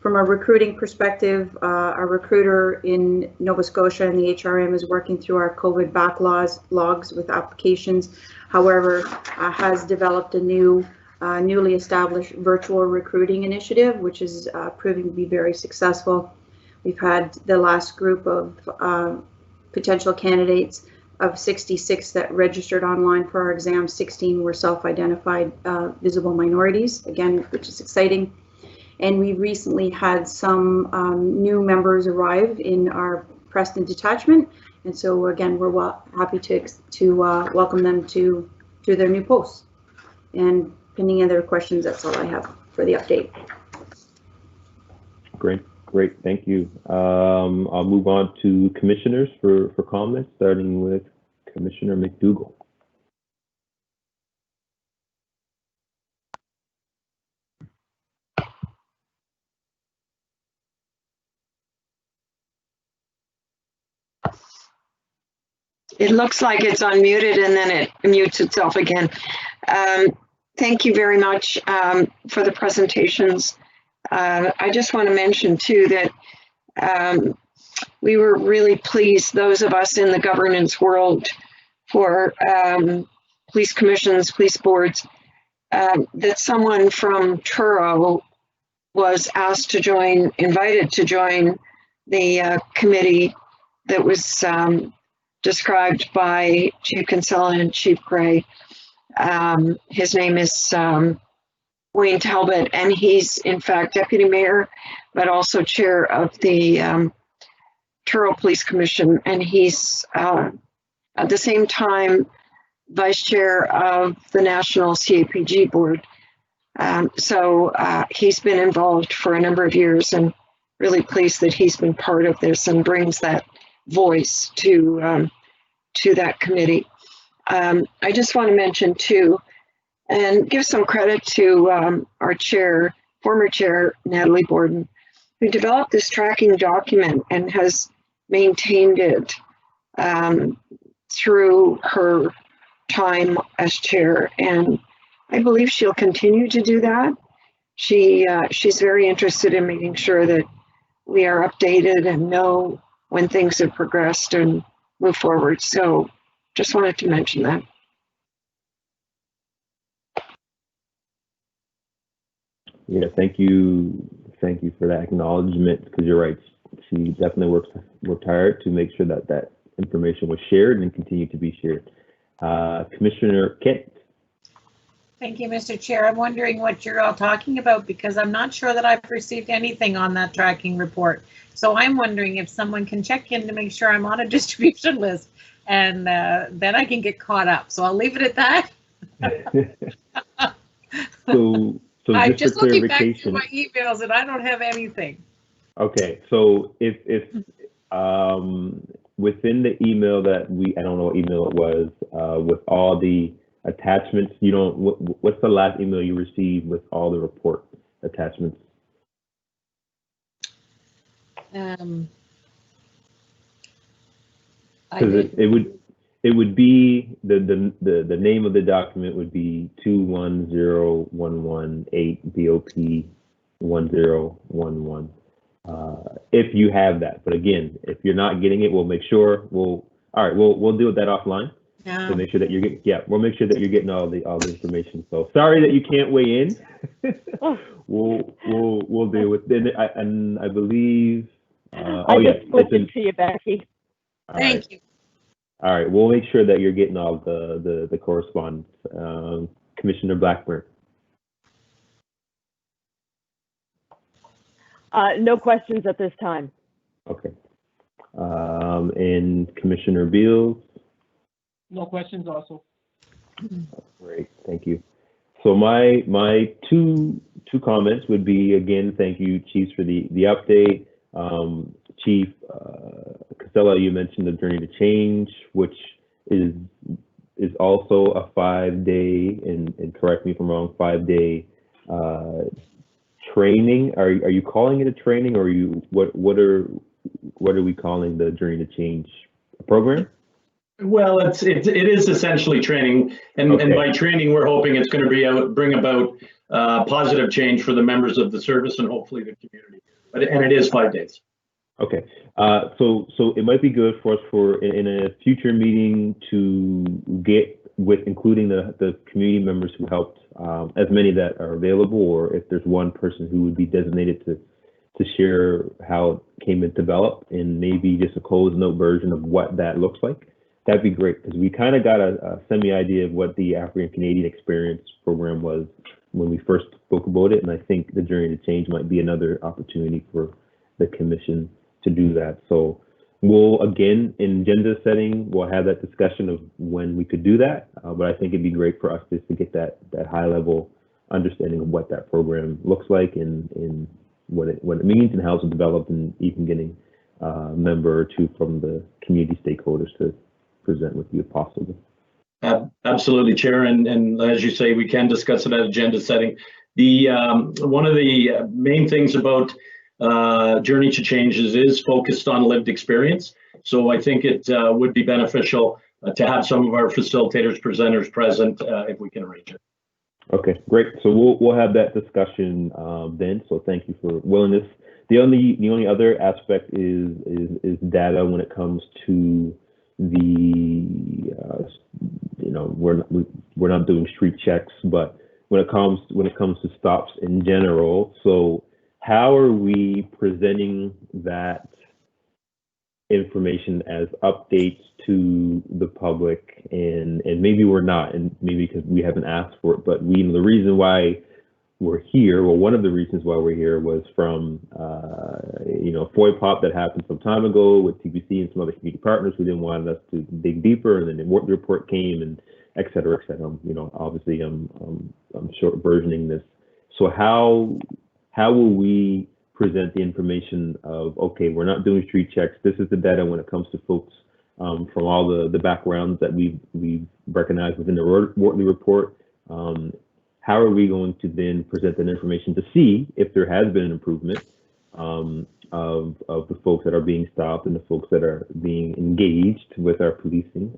From a recruiting perspective, our recruiter in Nova Scotia and the HRM is working through our COVID backlogs with applications. However, has developed a newly established virtual recruiting initiative, which is proving to be very successful. We've had the last group of potential candidates of 66 that registered online for our exam. 16 were self-identified visible minorities, again, which is exciting. And we recently had some new members arrive in our Preston detachment. And so again, we're happy to welcome them to their new posts. And pending other questions, that's all I have for the update. Great, thank you. I'll move on to commissioners for comments, starting with Commissioner McDougall. It looks like it's unmuted and then it mutes itself again. Thank you very much for the presentations. I just want to mention too that we were really pleased, those of us in the governance world for police commissions, police boards, that someone from Truro was asked to join, invited to join the committee that was described by Chief Counsel and Chief Gray. His name is Wayne Talbot, and he's in fact Deputy Mayor, but also Chair of the Truro Police Commission, and he's at the same time, vice chair of the National CAPG board. So he's been involved for a number of years, and really pleased that he's been part of this and brings that voice to that committee. I just want to mention too, and give some credit to our chair, former chair, Natalie Borden, who developed this tracking document and has maintained it through her time as chair. And I believe she'll continue to do that. She's very interested in making sure that we are updated and know when things have progressed and move forward. So just wanted to mention that. Yeah, thank you for that acknowledgement, because you're right. She definitely worked hard to make sure that that information was shared and continued to be shared. Commissioner Kent. Thank you, Mr. Chair. I'm wondering what you're all talking about, because I'm not sure that I've received anything on that tracking report. So I'm wondering if someone can check in to make sure I'm on a distribution list, and then I can get caught up. So I'll leave it at that. So I'm just just for looking back through clarification. my emails and I don't have anything. Okay, so if within the email that I don't know what email it was, with all the attachments, you don't, what's the last email you received with all the report attachments? Because it would be the name of the document would be 210118 BOP 1011. If you have that, but again, if you're not getting it, we'll make sure we'll deal with that offline to make sure that you're getting, we'll make sure that you're getting all the information. So sorry that you can't weigh in. we'll deal with it. And I believe I just flipped it to you, Becky. Thank you. All right, we'll make sure that you're getting all the correspondence. Commissioner Blackburn. No questions at this time. Okay. And Commissioner Beals. No questions also. Great, thank you. So my two comments would be, again, thank you, Chiefs, for the update. Chief Casella, you mentioned the Journey to Change, which is also a 5-day, and correct me if I'm wrong, 5-day training. Are you calling it a training, or what are we calling the Journey to Change program? Well, it is essentially training, and by training, we're hoping it's going to bring about positive change for the members of the service and hopefully the community. And it is 5 days. Okay. So it might be good for us in a future meeting to get with including the community members who helped, as many that are available, or if there's one person who would be designated to share how it came and developed, and maybe just a closed note version of what that looks like. That'd be great, because we kind of got a semi idea of what the African Canadian Experience program was when we first spoke about it, and I think the Journey to Change might be another opportunity for the commission to do that. So we'll, again, in agenda setting, we'll have that discussion of when we could do that, but I think it'd be great for us just to get that high level understanding of what that program looks like and what it means and how it's developed, and even getting a member or two from the community stakeholders to present with you if possible. Absolutely, Chair, and as you say, we can discuss it at agenda setting. The one of the main things about Journey to Change is focused on lived experience. So I think it would be beneficial to have some of our facilitators, presenters present if we can arrange it. Okay, great. So we'll have that discussion then. So thank you for willingness. The only other aspect is data when it comes to the we're not doing street checks, but when it comes to stops in general. So how are we presenting that information as updates to the public? And maybe we're not, and maybe because we haven't asked for it, but the reason why we're here, well, one of the reasons why we're here was from, FOI pop that happened some time ago with TBC and some other community partners who didn't want us to dig deeper, and then the Wartley report came, and et cetera, et cetera. Obviously, I'm short versioning this. So how will we present the information of, okay, we're not doing street checks. This is the data when it comes to folks from all the backgrounds that we've recognized within the Wartley report. How are we going to then present that information to see if there has been an improvement of the folks that are being stopped and the folks that are being engaged with our policing,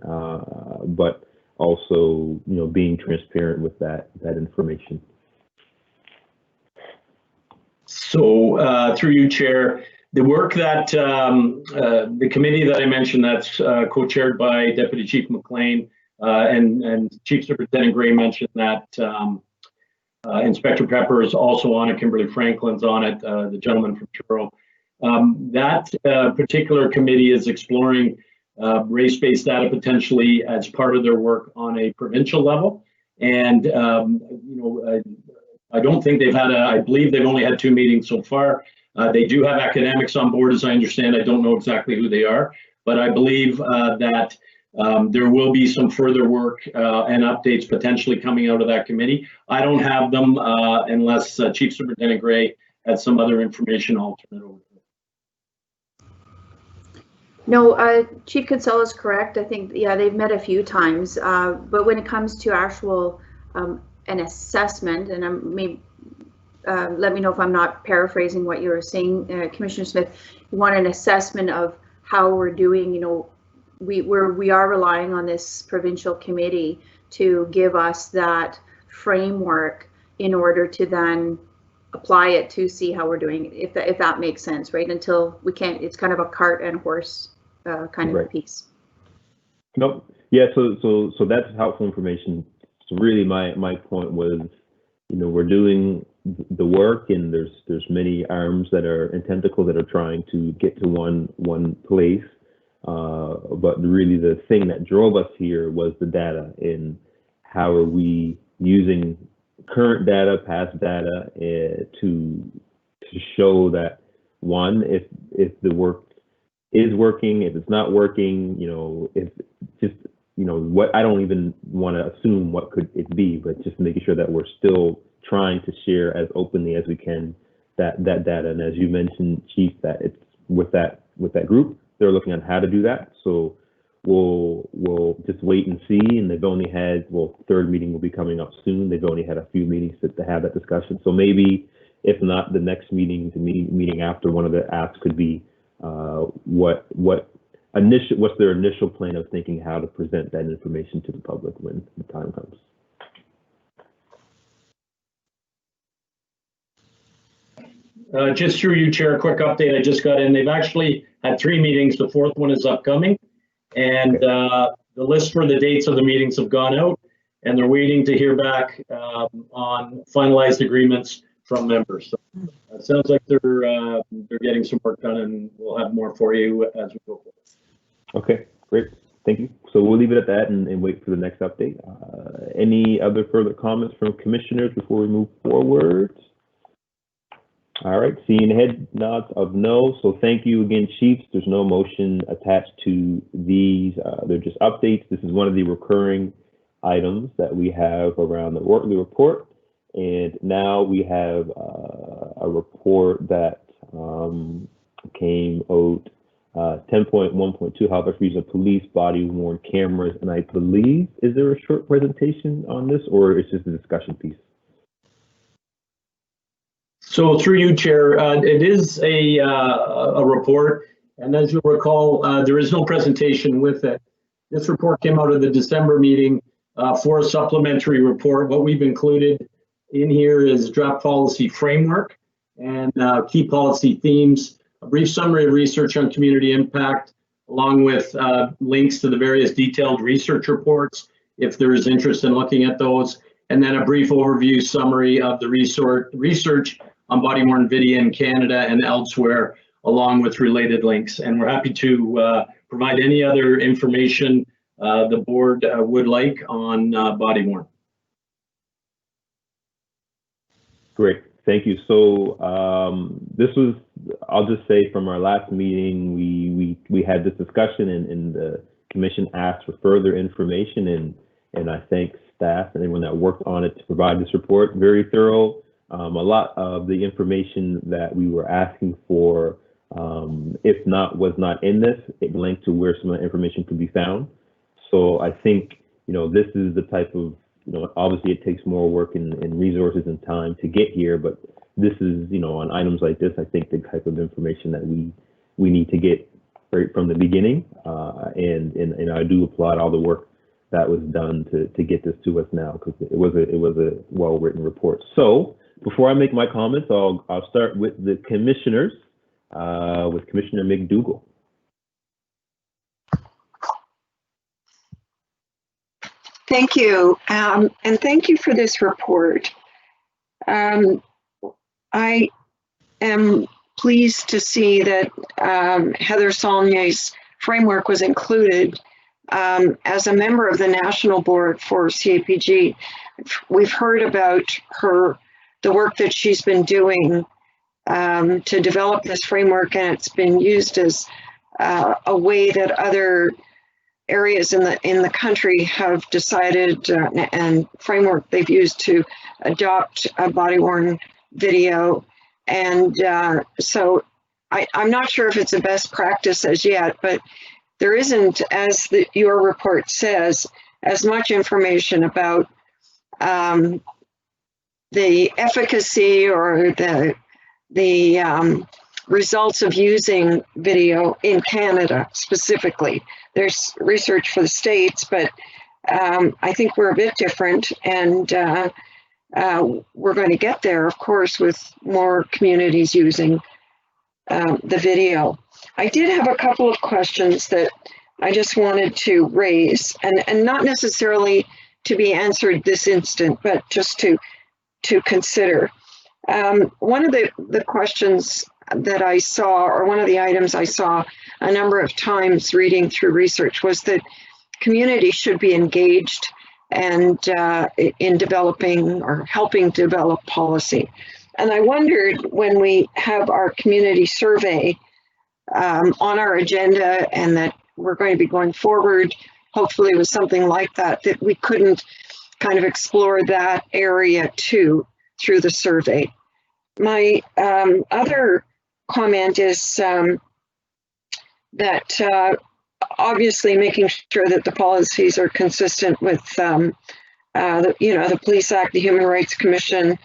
but also, being transparent with that information. So through you, Chair, the work that the committee that I mentioned that's co-chaired by Deputy Chief McLean and Chief Superintendent Gray mentioned that Inspector Pepper is also on it, Kimberly Franklin's on it, the gentleman from Truro. That particular committee is exploring race-based data potentially as part of their work on a provincial level. And, I don't think they've had I believe they've only had 2 meetings so far. They do have academics on board, as I understand. I don't know exactly who they are, but I believe that there will be some further work and updates potentially coming out of that committee. I don't have them unless Chief Superintendent Gray had some other information I'll turn it over to. No, Chief Counsel is correct. I think, yeah, they've met a few times, but when it comes to actual an assessment, and let me know if I'm not paraphrasing what you were saying, Commissioner Smith, you want an assessment of how we're doing. We are relying on this provincial committee to give us that framework in order to then apply it to see how we're doing, if that makes sense, right? Until we can't, it's kind of a cart and horse kind of right. a piece. Nope. Yeah. So that's helpful information. So really, my point was, we're doing the work, and there's many arms and tentacles that are trying to get to one place. But really, the thing that drove us here was the data, and how are we using current data, past data, to show that, one, if the work is working, if it's not working, if just, what, I don't even want to assume what could it be, but just making sure that we're still trying to share as openly as we can that data. And as you mentioned, Chief, that it's with that group, they're looking at how to do that. So we'll just wait and see. And they've only had, third meeting will be coming up soon. They've only had a few meetings to have that discussion. So maybe, if not the next meeting, the meeting after, one of the asks could be what's their initial plan of thinking how to present that information to the public when the time comes. Just through you, Chair, a quick update I just got in. They've actually had 3 meetings. The 4th one is upcoming. And the list for the dates of the meetings have gone out, and they're waiting to hear back on finalized agreements from members. So it sounds like they're getting some work done, and we'll have more for you as we go forward. Okay, great. Thank you. So we'll leave it at that and wait for the next update. Any other further comments from commissioners before we move forward? All right, seeing head nods of no. So thank you again, Chiefs. There's no motion attached to these. They're just updates. This is one of the recurring items that we have around the Wartley report. And now we have a report that came out 10.1.2, how the use of police body worn cameras. And I believe, is there a short presentation on this, or is just a discussion piece? So through you, Chair, it is a report, and as you'll recall, there is no presentation with it. This report came out of the December meeting for a supplementary report. What we've included in here is draft policy framework and key policy themes, a brief summary of research on community impact, along with links to the various detailed research reports, if there is interest in looking at those, and then a brief overview summary of the research on body-worn video in Canada and elsewhere, along with related links. And we're happy to provide any other information the board would like on body-worn. Great, thank you. So this was, I'll just say from our last meeting, we had this discussion and the commission asked for further information, and I thank staff and everyone that worked on it to provide this report. Very thorough. A lot of the information that we were asking for, if not, was not in this. It linked to where some of the information could be found. So I think, this is the type of, obviously it takes more work and resources and time to get here, but this is, on items like this, I think the type of information that we need to get right from the beginning. And I do applaud all the work that was done to get this to us now, because it was a well-written report. So before I make my comments, I'll start with the commissioners, with Commissioner McDougall. Thank you, and thank you for this report. I am pleased to see that Heather Saulnier's framework was included. As a member of the National Board for CAPG, we've heard about the work that she's been doing to develop this framework, and it's been used as a way that other areas in the country have decided and framework they've used to adopt a body-worn video. And so I'm not sure if it's a best practice as yet, but there isn't, as your report says, as much information about the efficacy or the results of using video in Canada specifically. There's research for the States, but I think we're a bit different, and we're going to get there, of course, with more communities using the video. I did have a couple of questions that I just wanted to raise, and not necessarily to be answered this instant, but just to consider. One of the questions that I saw, or one of the items I saw a number of times reading through research, was that community should be engaged and in developing or helping develop policy. And I wondered, when we have our community survey on our agenda, and that we're going to be going forward, hopefully with something like that, that we couldn't kind of explore that area too through the survey. My other comment is that obviously making sure that the policies are consistent with the Police Act, the Human Rights Commission,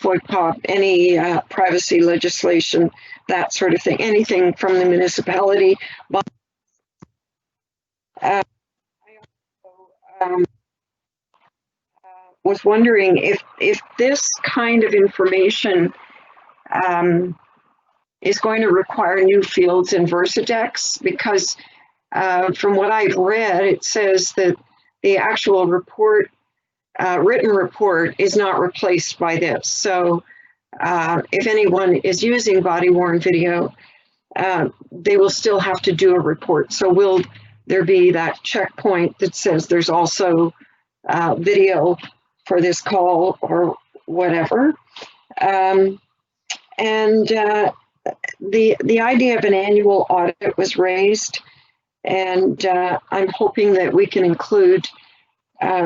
FOIPOP, any privacy legislation, that sort of thing, anything from the municipality. I also was wondering if this kind of information is going to require new fields in Versadex, because from what I've read, it says that the actual report, written report, is not replaced by this. So if anyone is using body-worn video, they will still have to do a report. So will there be that checkpoint that says there's also video for this call or whatever? And the idea of an annual audit was raised, and I'm hoping that we can include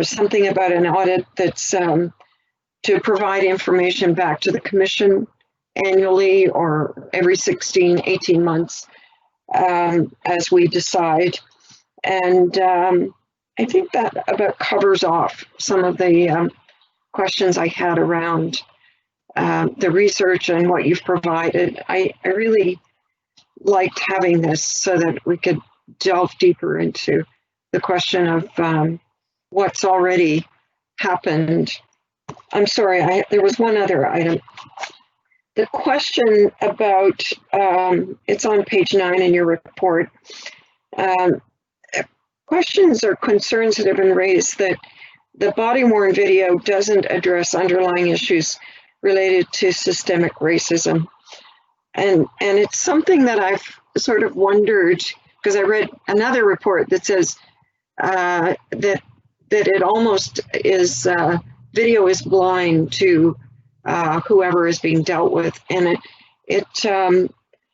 something about an audit that's to provide information back to the commission annually or every 16, 18 months as we decide. And I think that about covers off some of the questions I had around the research and what you've provided. I really liked having this so that we could delve deeper into the question of what's already happened. I'm sorry, there was one other item. The question about, it's on page 9 in your report, questions or concerns that have been raised that the body-worn video doesn't address underlying issues related to systemic racism. And it's something that I've sort of wondered, because I read another report that says that it almost is, video is blind to whoever is being dealt with. And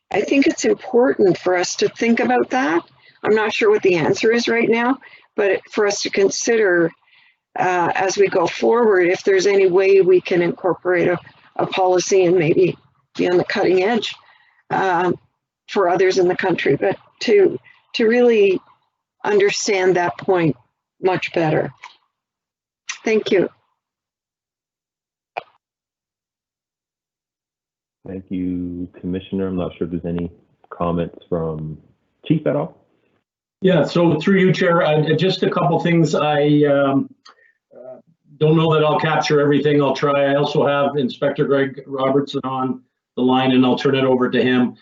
I think it's important for us to think about that. I'm not sure what the answer is right now, but for us to consider as we go forward, if there's any way we can incorporate a policy and maybe be on the cutting edge for others in the country, but to really understand that point much better. Thank you. Thank you, Commissioner. I'm not sure if there's any comments from Chief at all. Yeah, so through you, Chair, just a couple things. I don't know that I'll capture everything. I'll try. I also have Inspector Greg Robertson on the line, and I'll turn it over to him.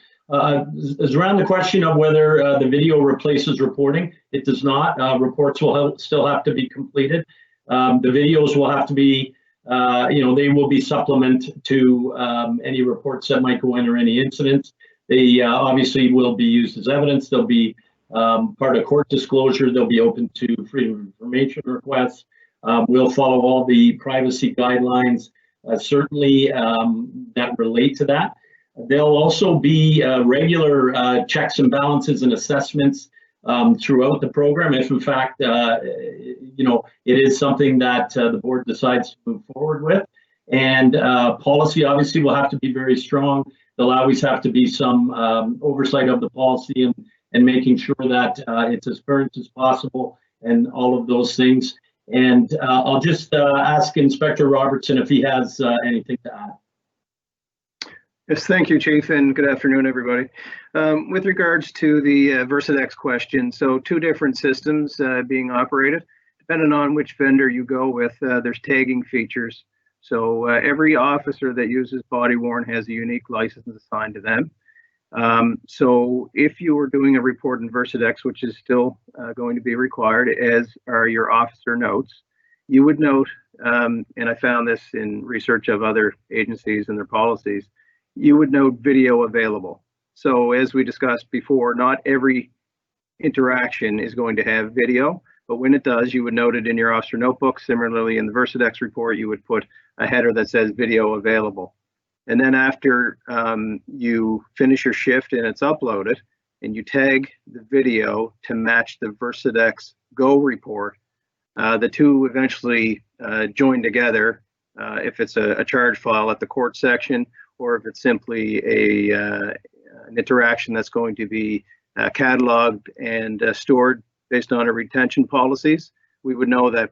Is around the question of whether the video replaces reporting. It does not. Reports will still have to be completed. The videos will have to be, they will be supplement to any reports that might go in or any incidents. They obviously will be used as evidence. They'll be part of court disclosure. They'll be open to freedom of information requests. We'll follow all the privacy guidelines, certainly that relate to that. There'll also be regular checks and balances and assessments throughout the program. If in fact, it is something that the board decides to move forward with. And policy obviously will have to be very strong. There'll always have to be some oversight of the policy and making sure that it's as current as possible and all of those things. And I'll just ask Inspector Robertson if he has anything to add. Yes, thank you, Chief, and good afternoon, everybody. With regards to the Versadex question, so two different systems being operated. Depending on which vendor you go with, there's tagging features. So every officer that uses body worn has a unique license assigned to them. So if you were doing a report in Versadex, which is still going to be required, as are your officer notes, you would note, and I found this in research of other agencies and their policies, you would note video available. So as we discussed before, not every interaction is going to have video, but when it does, you would note it in your officer notebook. Similarly, in the Versadex report, you would put a header that says video available. And then after you finish your shift and it's uploaded, and you tag the video to match the Versadex Go report, the two eventually join together if it's a charge file at the court section, or if it's simply an interaction that's going to be cataloged and stored based on our retention policies. We would know that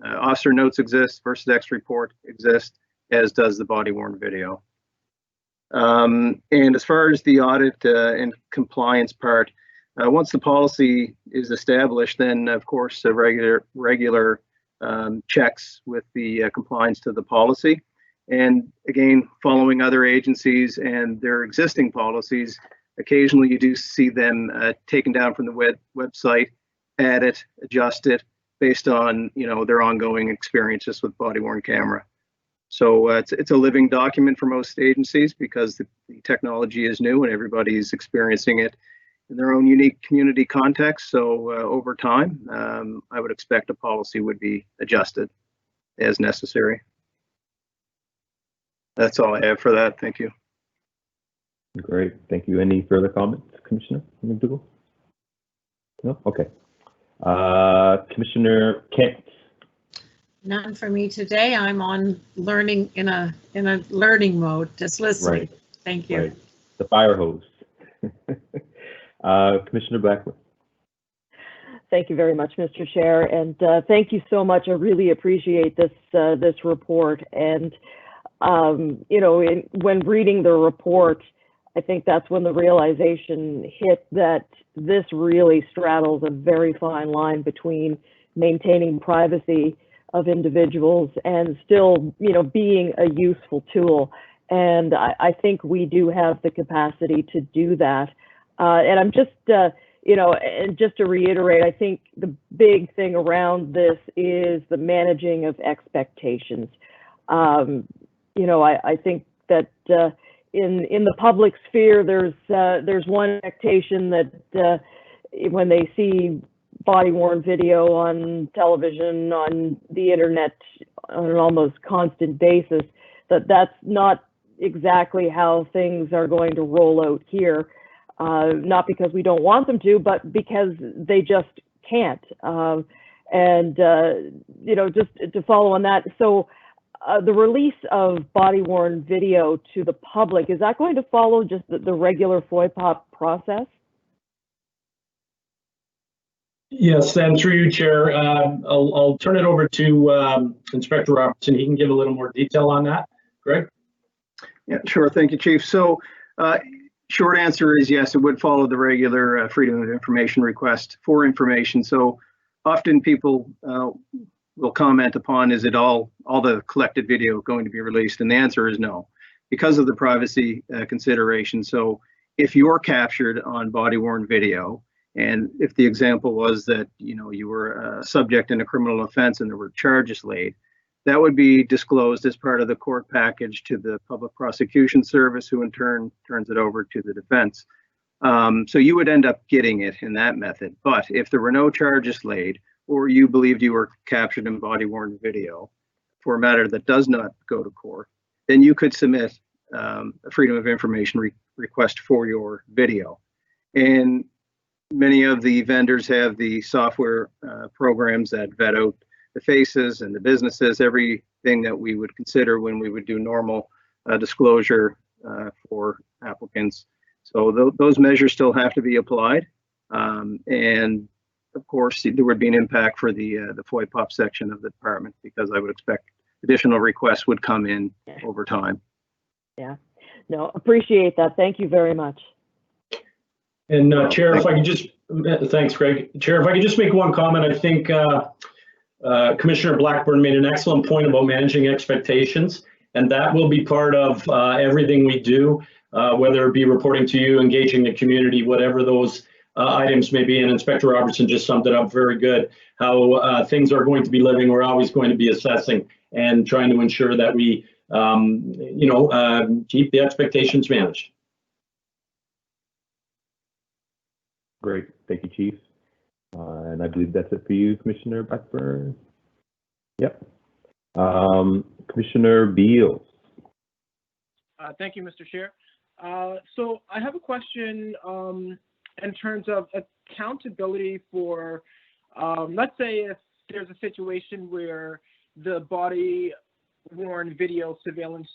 officer notes exist, Versadex report exists, as does the body worn video. And as far as the audit and compliance part, once the policy is established, then of course the regular checks with the compliance to the policy. And again, following other agencies and their existing policies, occasionally you do see them taken down from the website, added, adjusted based on their ongoing experiences with body worn camera. So it's a living document for most agencies because the technology is new and everybody's experiencing it in their own unique community context. So over time, I would expect a policy would be adjusted as necessary. That's all I have for that. Thank you. Great. Thank you. Any further comments, Commissioner McDougall? No? Okay. Commissioner Kent. None for me today. I'm on learning in a learning mode, just listening. Right. Thank you. Right. The fire hose. Commissioner Blackwood. Thank you very much, Mr. Chair, and thank you so much. I really appreciate this report. And when reading the report, I think that's when the realization hit that this really straddles a very fine line between maintaining privacy of individuals and still, being a useful tool. And I think we do have the capacity to do that. And I'm just, and just to reiterate, I think the big thing around this is the managing of expectations. I think that in the public sphere, there's one expectation that when they see body worn video on television, on the internet, on an almost constant basis, that's not exactly how things are going to roll out here. Not because we don't want them to, but because they just can't. You know, just to follow on that, so the release of body-worn video to the public, is that going to follow just the regular FOIPOP process? Yes, and through you, Chair, I'll turn it over to Inspector Robertson. He can give a little more detail on that. Greg? Yeah, sure. Thank you, Chief. So short answer is yes, it would follow the regular Freedom of Information request for information. So often people will comment upon, is it all the collected video going to be released? And the answer is no, because of the privacy consideration. So if you're captured on body-worn video, and if the example was that, you know, you were a subject in a criminal offense and there were charges laid, that would be disclosed as part of the court package to the Public Prosecution Service, who in turn turns it over to the defense. So you would end up getting it in that method. But if there were no charges laid, or you believed you were captured in body-worn video for a matter that does not go to court, then you could submit a Freedom of Information request for your video. And many of the vendors have the software programs that vet out the faces and the businesses, everything that we would consider when we would do normal disclosure for applicants. So those measures still have to be applied. And of course, there would be an impact for the FOIPOP section of the department, because I would expect additional requests would come in over time. Yeah, no, appreciate that. Thank you very much. And Chair, if I could just, thanks, Greg. Chair, if I could just make one comment, I think Commissioner Blackburn made an excellent point about managing expectations, and that will be part of everything we do, whether it be reporting to you, engaging the community, whatever those items may be. And Inspector Robertson just summed it up very good, how things are going to be living. We're always going to be assessing and trying to ensure that we, keep the expectations managed. Great, thank you, Chief. And I believe that's it for you, Commissioner Blackburn. Yep. Commissioner Beals. Thank you, Mr. Chair. So I have a question in terms of accountability for, let's say if there's a situation where the body-worn video surveillance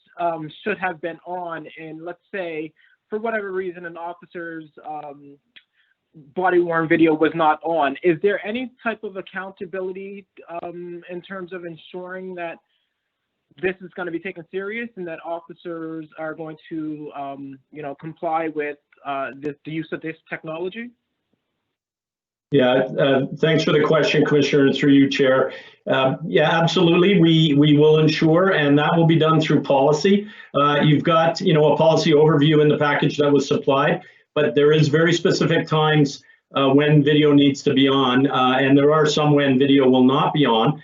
should have been on, and let's say for whatever reason an officer's body-worn video was not on. Is there any type of accountability in terms of ensuring that this is going to be taken serious and that officers are going to, comply with the use of this technology? Yeah, thanks for the question, Commissioner, and through you, Chair. Yeah, absolutely. We will ensure, and that will be done through policy. You've got, a policy overview in the package that was supplied, but there is very specific times when video needs to be on, and there are some when video will not be on.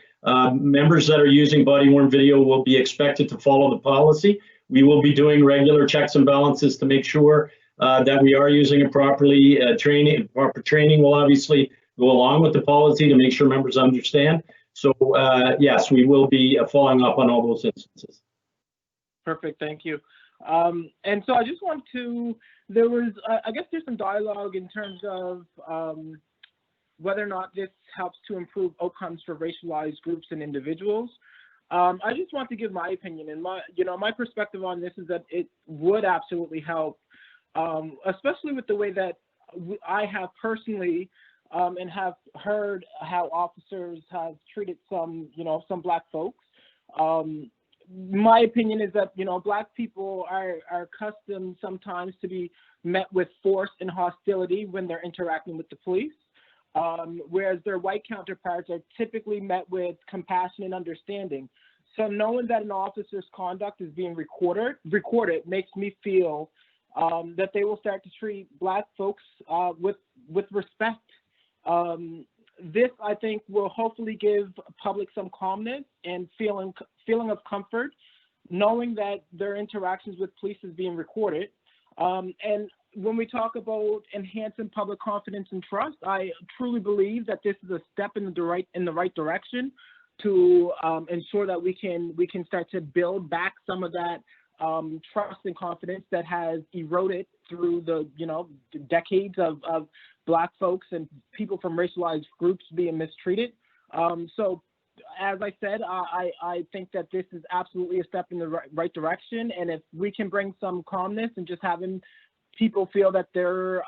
Members that are using body-worn video will be expected to follow the policy. We will be doing regular checks and balances to make sure that we are using it properly. Proper training will obviously go along with the policy to make sure members understand. So yes, we will be following up on all those instances. Perfect, thank you. And so I just want to, I guess there's some dialogue in terms of whether or not this helps to improve outcomes for racialized groups and individuals. I just want to give my opinion, and my perspective on this is that it would absolutely help, especially with the way that I have personally and have heard how officers have treated some Black folks. My opinion is that, Black people are accustomed sometimes to be met with force and hostility when they're interacting with the police, whereas their white counterparts are typically met with compassion and understanding. So knowing that an officer's conduct is being recorded makes me feel that they will start to treat Black folks with respect. This, I think, will hopefully give public some calmness and feeling of comfort, knowing that their interactions with police is being recorded. And when we talk about enhancing public confidence and trust, I truly believe that this is a step in the right direction. to ensure that we can start to build back some of that trust and confidence that has eroded through the decades of Black folks and people from racialized groups being mistreated. So as I said, I think that this is absolutely a step in the right direction. And if we can bring some calmness and just having people feel that their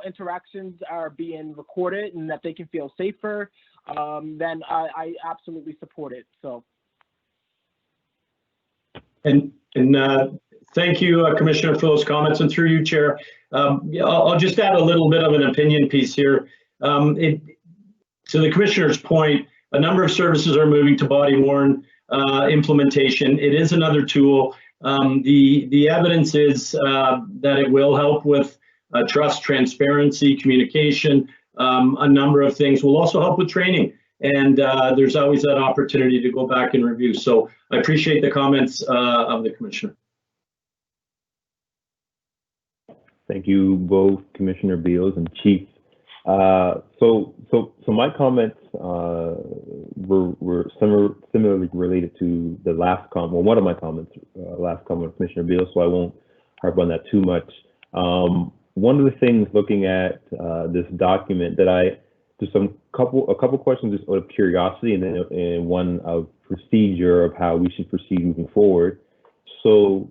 interactions are being recorded and that they can feel safer, then I absolutely support it. So. And thank you, Commissioner, for those comments. And through you, Chair, I'll just add a little bit of an opinion piece here. To the Commissioner's point, a number of services are moving to body-worn implementation. It is another tool. The evidence is that it will help with trust, transparency, communication, a number of things. Will also help with training. And there's always that opportunity to go back and review. So I appreciate the comments of the Commissioner. Thank you both, Commissioner Beals and Chief. So my comments were similarly related to the last comment. Well, one of my comments, last comment of Commissioner Beals, so I won't harp on that too much. One of the things looking at this document that just a couple questions just out of curiosity, and then one of procedure of how we should proceed moving forward. So,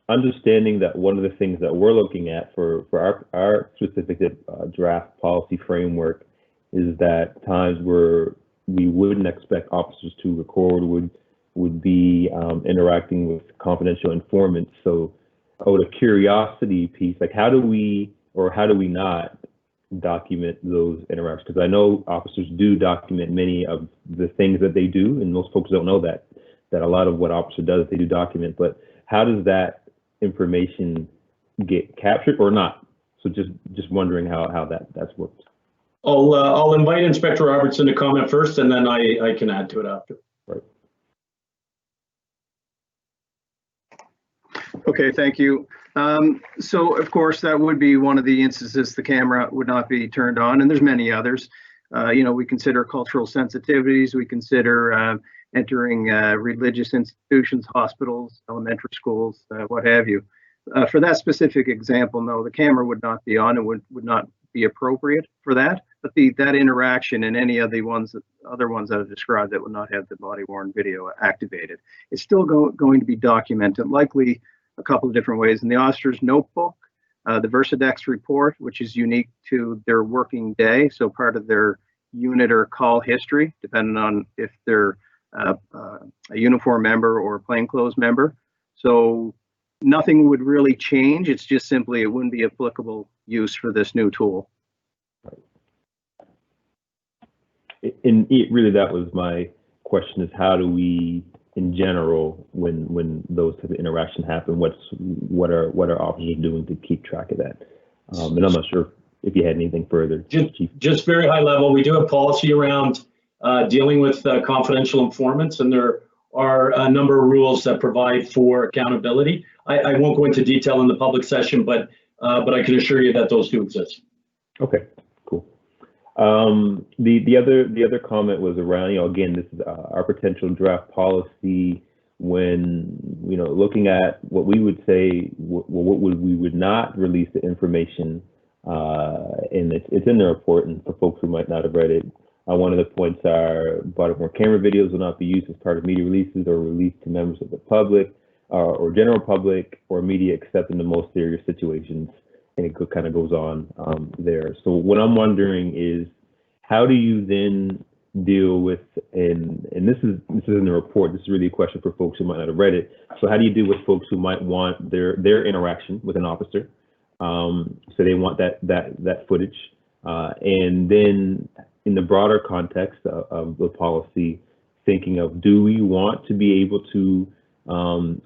understanding that one of the things that we're looking at for our specific draft policy framework is that times where we wouldn't expect officers to record would be interacting with confidential informants. So, out of curiosity piece, like how do we not document those interactions? Because I know officers do document many of the things that they do, and most folks don't know that a lot of what officer does, they do document, but how does that information get captured or not? So just wondering how that's worked. I'll invite Inspector Robertson to comment first, and then I can add to it after. Right. Okay, thank you. So of course that would be one of the instances the camera would not be turned on, and there's many others. We consider cultural sensitivities, we consider entering religious institutions, hospitals, elementary schools, what have you. For that specific example, no, the camera would not be on and would not be appropriate for that. But that interaction and any of the other ones that I've described that would not have the body-worn video activated, it's still going to be documented, likely a couple of different ways. In the officer's notebook, the Versadex report, which is unique to their working day, so part of their unit or call history, depending on if they're a uniform member or a plainclothes member. So nothing would really change. It's just simply it wouldn't be applicable use for this new tool. And really that was my question, is how do we, in general, when those type of interactions happen, what are officers doing to keep track of that? And I'm not sure if you had anything further. Just very high level, we do have policy around dealing with confidential informants, and there are a number of rules that provide for accountability. I won't go into detail in the public session, but I can assure you that those do exist. Okay, cool. The other comment was around, again, this is our potential draft policy when, looking at what we would say, we would not release the information, and it's in the report, and for folks who might not have read it, one of the points are body-worn camera videos will not be used as part of media releases or released to members of the public or general public or media except in the most serious situations. And it kind of goes on there. So what I'm wondering is, how do you then deal with, and this is in the report, this is really a question for folks who might not have read it. So how do you deal with folks who might want their interaction with an officer? So they want that footage. And then in the broader context of the policy, thinking of, do we want to be able to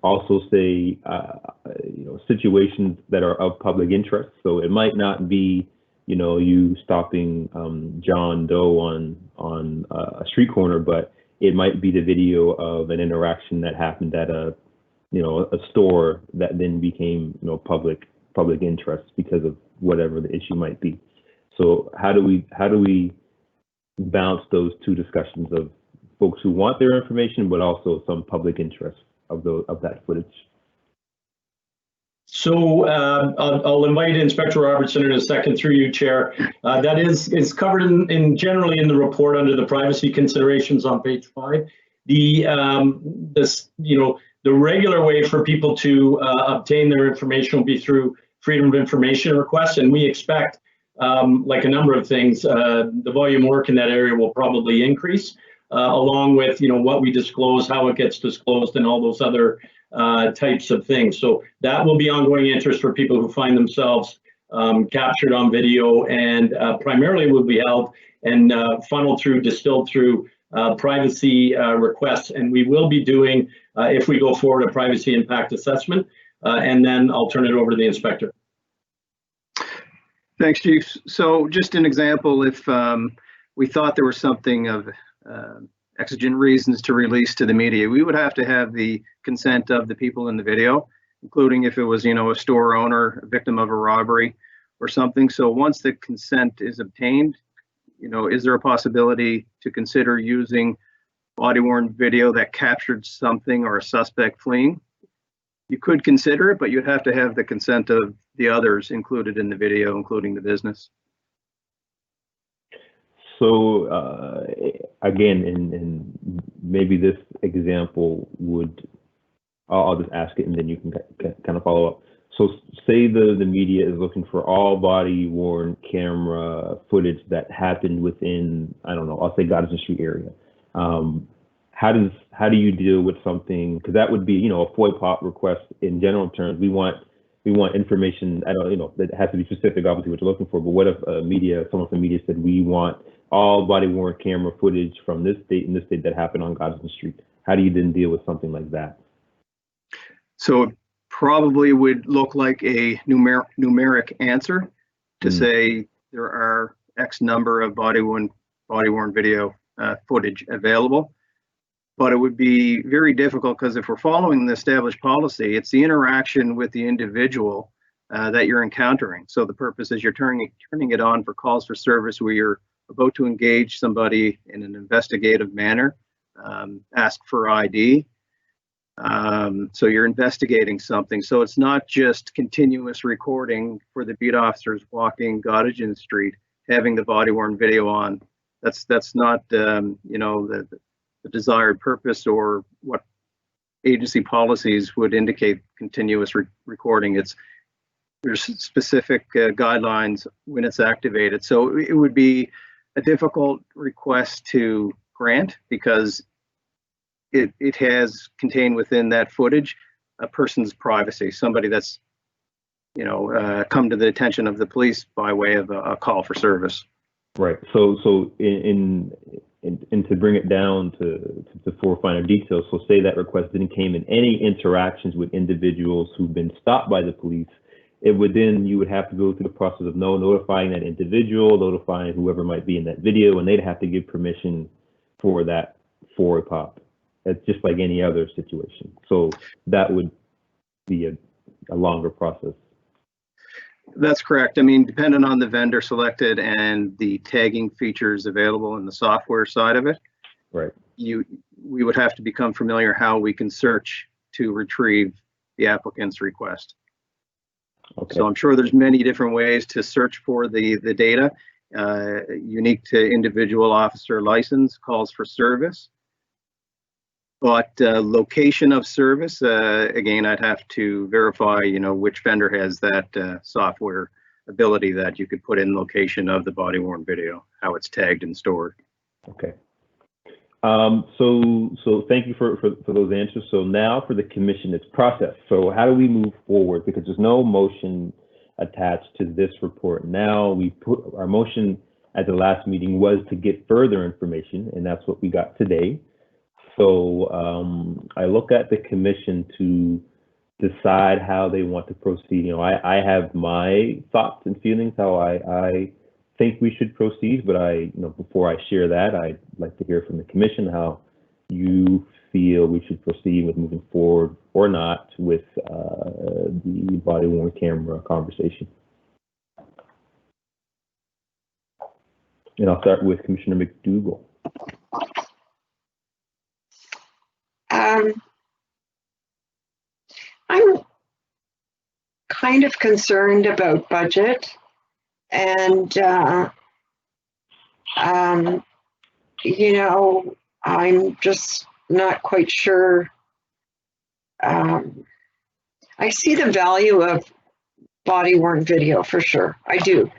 also say, situations that are of public interest? So it might not be, you stopping John Doe on a street corner, but it might be the video of an interaction that happened at a store that then became, public interest because of whatever the issue might be. So how do we balance those two discussions of folks who want their information, but also some public interest of that footage. So I'll invite Inspector Robertson in a second through you, Chair. That is covered in generally in the report under the privacy considerations on page 5. The regular way for people to obtain their information will be through Freedom of Information requests, and we expect, like a number of things, the volume of work in that area will probably increase, along with what we disclose, how it gets disclosed, and all those other types of things. So that will be ongoing interest for people who find themselves captured on video, and primarily will be held and funneled through, distilled through privacy requests. And we will be doing, if we go forward, a privacy impact assessment, and then I'll turn it over to the inspector. Thanks, Chief. So just an example, if we thought there was something of exigent reasons to release to the media, we would have to have the consent of the people in the video, including if it was, a store owner, a victim of a robbery or something. So once the consent is obtained, is there a possibility to consider using body-worn video that captured something or a suspect fleeing? You could consider it, but you'd have to have the consent of the others included in the video, including the business. So again, and maybe this example would, I'll just ask it and then you can kind of follow up. So say the media is looking for all body-worn camera footage that happened within, I don't know, I'll say Goddison Street area. How do you deal with something? Because that would be, a FOI pop request in general terms. We want information. I don't, that has to be specific, obviously, what you're looking for. But what if someone from media said we want all body-worn camera footage from this date and this date that happened on Goddison Street? How do you then deal with something like that? So it probably would look like a numeric answer to say there are X number of body-worn video footage available. But it would be very difficult because if we're following the established policy, it's the interaction with the individual that you're encountering. So the purpose is you're turning it on for calls for service where you're about to engage somebody in an investigative manner, ask for ID. So you're investigating something. So it's not just continuous recording for the beat officers walking Goddison Street, having the body-worn video on. That's not the desired purpose or what agency policies would indicate continuous recording. There's specific guidelines when it's activated. So it would be a difficult request to grant because it has contained within that footage a person's privacy, somebody that's come to the attention of the police by way of a call for service. Right. So to bring it down to four finer details, so say that request didn't came in any interactions with individuals who've been stopped by the police, you would have to go through the process of notifying that individual, notifying whoever might be in that video, and they'd have to give permission for that FOI pop. It's just like any other situation. So that would be a longer process. That's correct. I mean, depending on the vendor selected and the tagging features available in the software side of it, right? We would have to become familiar how we can search to retrieve the applicant's request. Okay. So I'm sure there's many different ways to search for the data, unique to individual officer license, calls for service. But location of service, again, I'd have to verify, which vendor has that software ability that you could put in location of the body-worn video, how it's tagged and stored. Okay. So thank you for those answers. So now for the commission, it's process. So how do we move forward? Because there's no motion attached to this report. Now we put our motion at the last meeting was to get further information, and that's what we got today. So I look at the commission to decide how they want to proceed. I have my thoughts and feelings how I think we should proceed, but before I share that, I'd like to hear from the commission how you feel we should proceed with moving forward or not with the body-worn camera conversation. And I'll start with Commissioner McDougall. kind of concerned about budget, and you know, I'm just not quite sure. I see the value of body-worn video for sure. I do,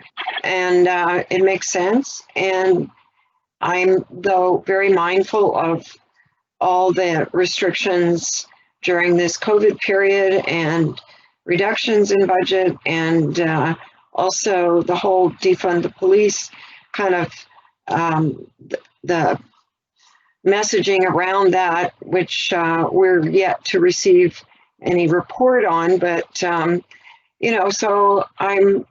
and it makes sense. And I'm, though, very mindful of all the restrictions during this COVID period and reductions in budget, and also the whole defund the police kind of the messaging around that, which we're yet to receive any report on. But you know, so I'm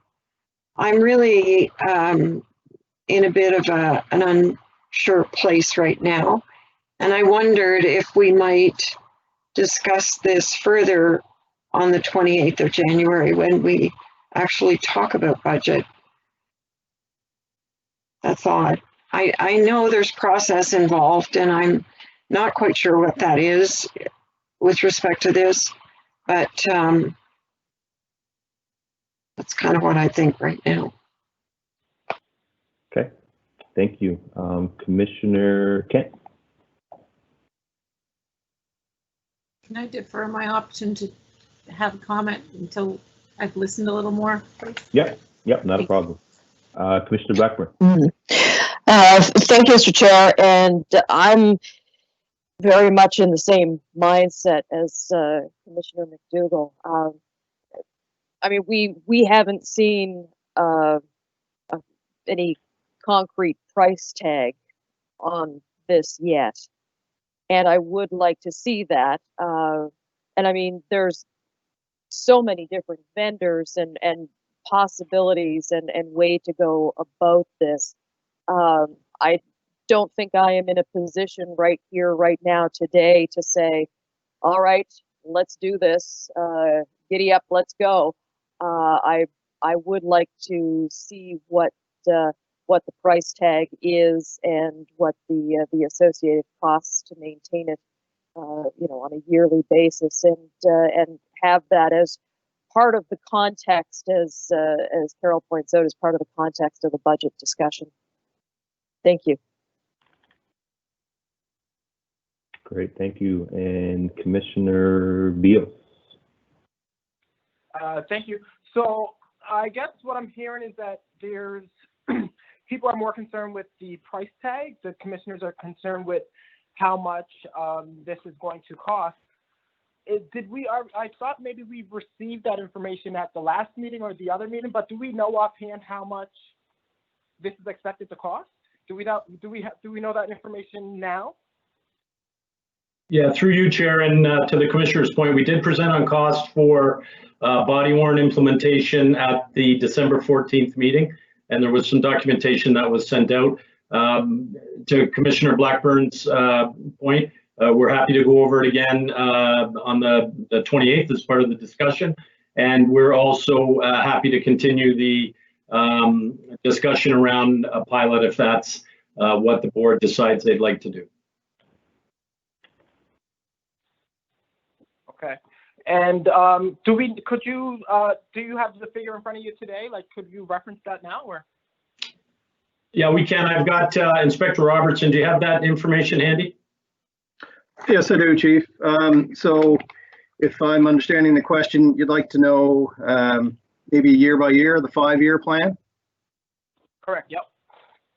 really in a bit of an unsure place right now, and I wondered if we might discuss this further on the 28th of January when we actually talk about budget. That's all. I know there's process involved, and I'm not quite sure what that is with respect to this, but that's kind of what I think right now. Okay, thank you. Commissioner Kent? Can I defer my option to have a comment until I've listened a little more, please? Yep, not a problem. Commissioner Blackburn. Thank you, Mr. Chair, and I'm very much in the same mindset as Commissioner McDougall. I mean, we haven't seen any concrete price tag on this yet, and I would like to see that. And I mean, there's so many different vendors and possibilities and way to go about this. I don't think I am in a position right here, right now, today to say, all right, let's do this. Giddy up, let's go. I would like to see what the price tag is and what the associated costs to maintain it, you know, on a yearly basis, and have that as part of the context, as Carol points out, as part of the context of the budget discussion. Thank you. Great, thank you. And Commissioner Beals. Thank you. So I guess what I'm hearing is that there's people are more concerned with the price tag. The commissioners are concerned with how much this is going to cost. I thought maybe we received that information at the last meeting or the other meeting, but do we know offhand how much this is expected to cost? Do we know that information now? Yeah, through you, Chair, and to the Commissioner's point, we did present on cost for body-worn implementation at the December 14th meeting, and there was some documentation that was sent out. To Commissioner Blackburn's point, we're happy to go over it again on the 28th as part of the discussion, and we're also happy to continue the discussion around a pilot if that's what the board decides they'd like to do. Okay. And do you have the figure in front of you today? Like, could you reference that now, or? Yeah, we can. I've got Inspector Robertson. Do you have that information handy? Yes, I do, Chief. So if I'm understanding the question, you'd like to know maybe year by year, the 5-year plan? Correct, yep.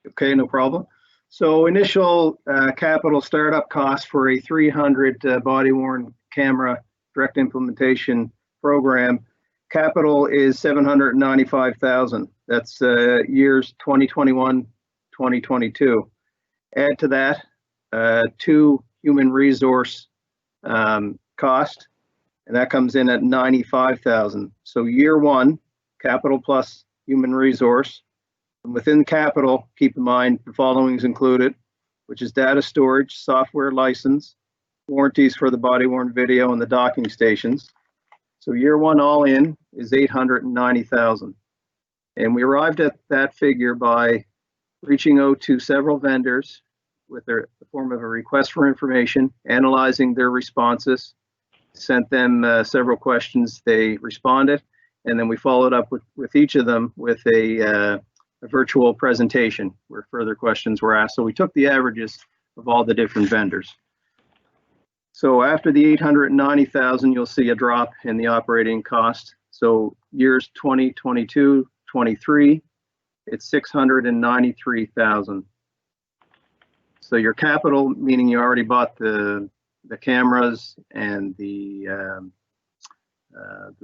Okay, no problem. So initial capital startup cost for a 300 body-worn camera direct implementation program, capital is $795,000. That's years 2021, 2022. Add to that 2 human resource cost, and that comes in at $95,000. So year 1, capital plus human resource. And within capital, keep in mind the following is included, which is data storage, software license, warranties for the body-worn video and the docking stations. So year 1 all in is $890,000. And we arrived at that figure by reaching out to several vendors with the form of a request for information, analyzing their responses, sent them several questions, they responded, And then we followed up with each of them with a virtual presentation where further questions were asked. So we took the averages of all the different vendors. So after the 890,000, you'll see a drop in the operating cost. So years 2022, 23, it's 693,000. So your capital, meaning you already bought the cameras and the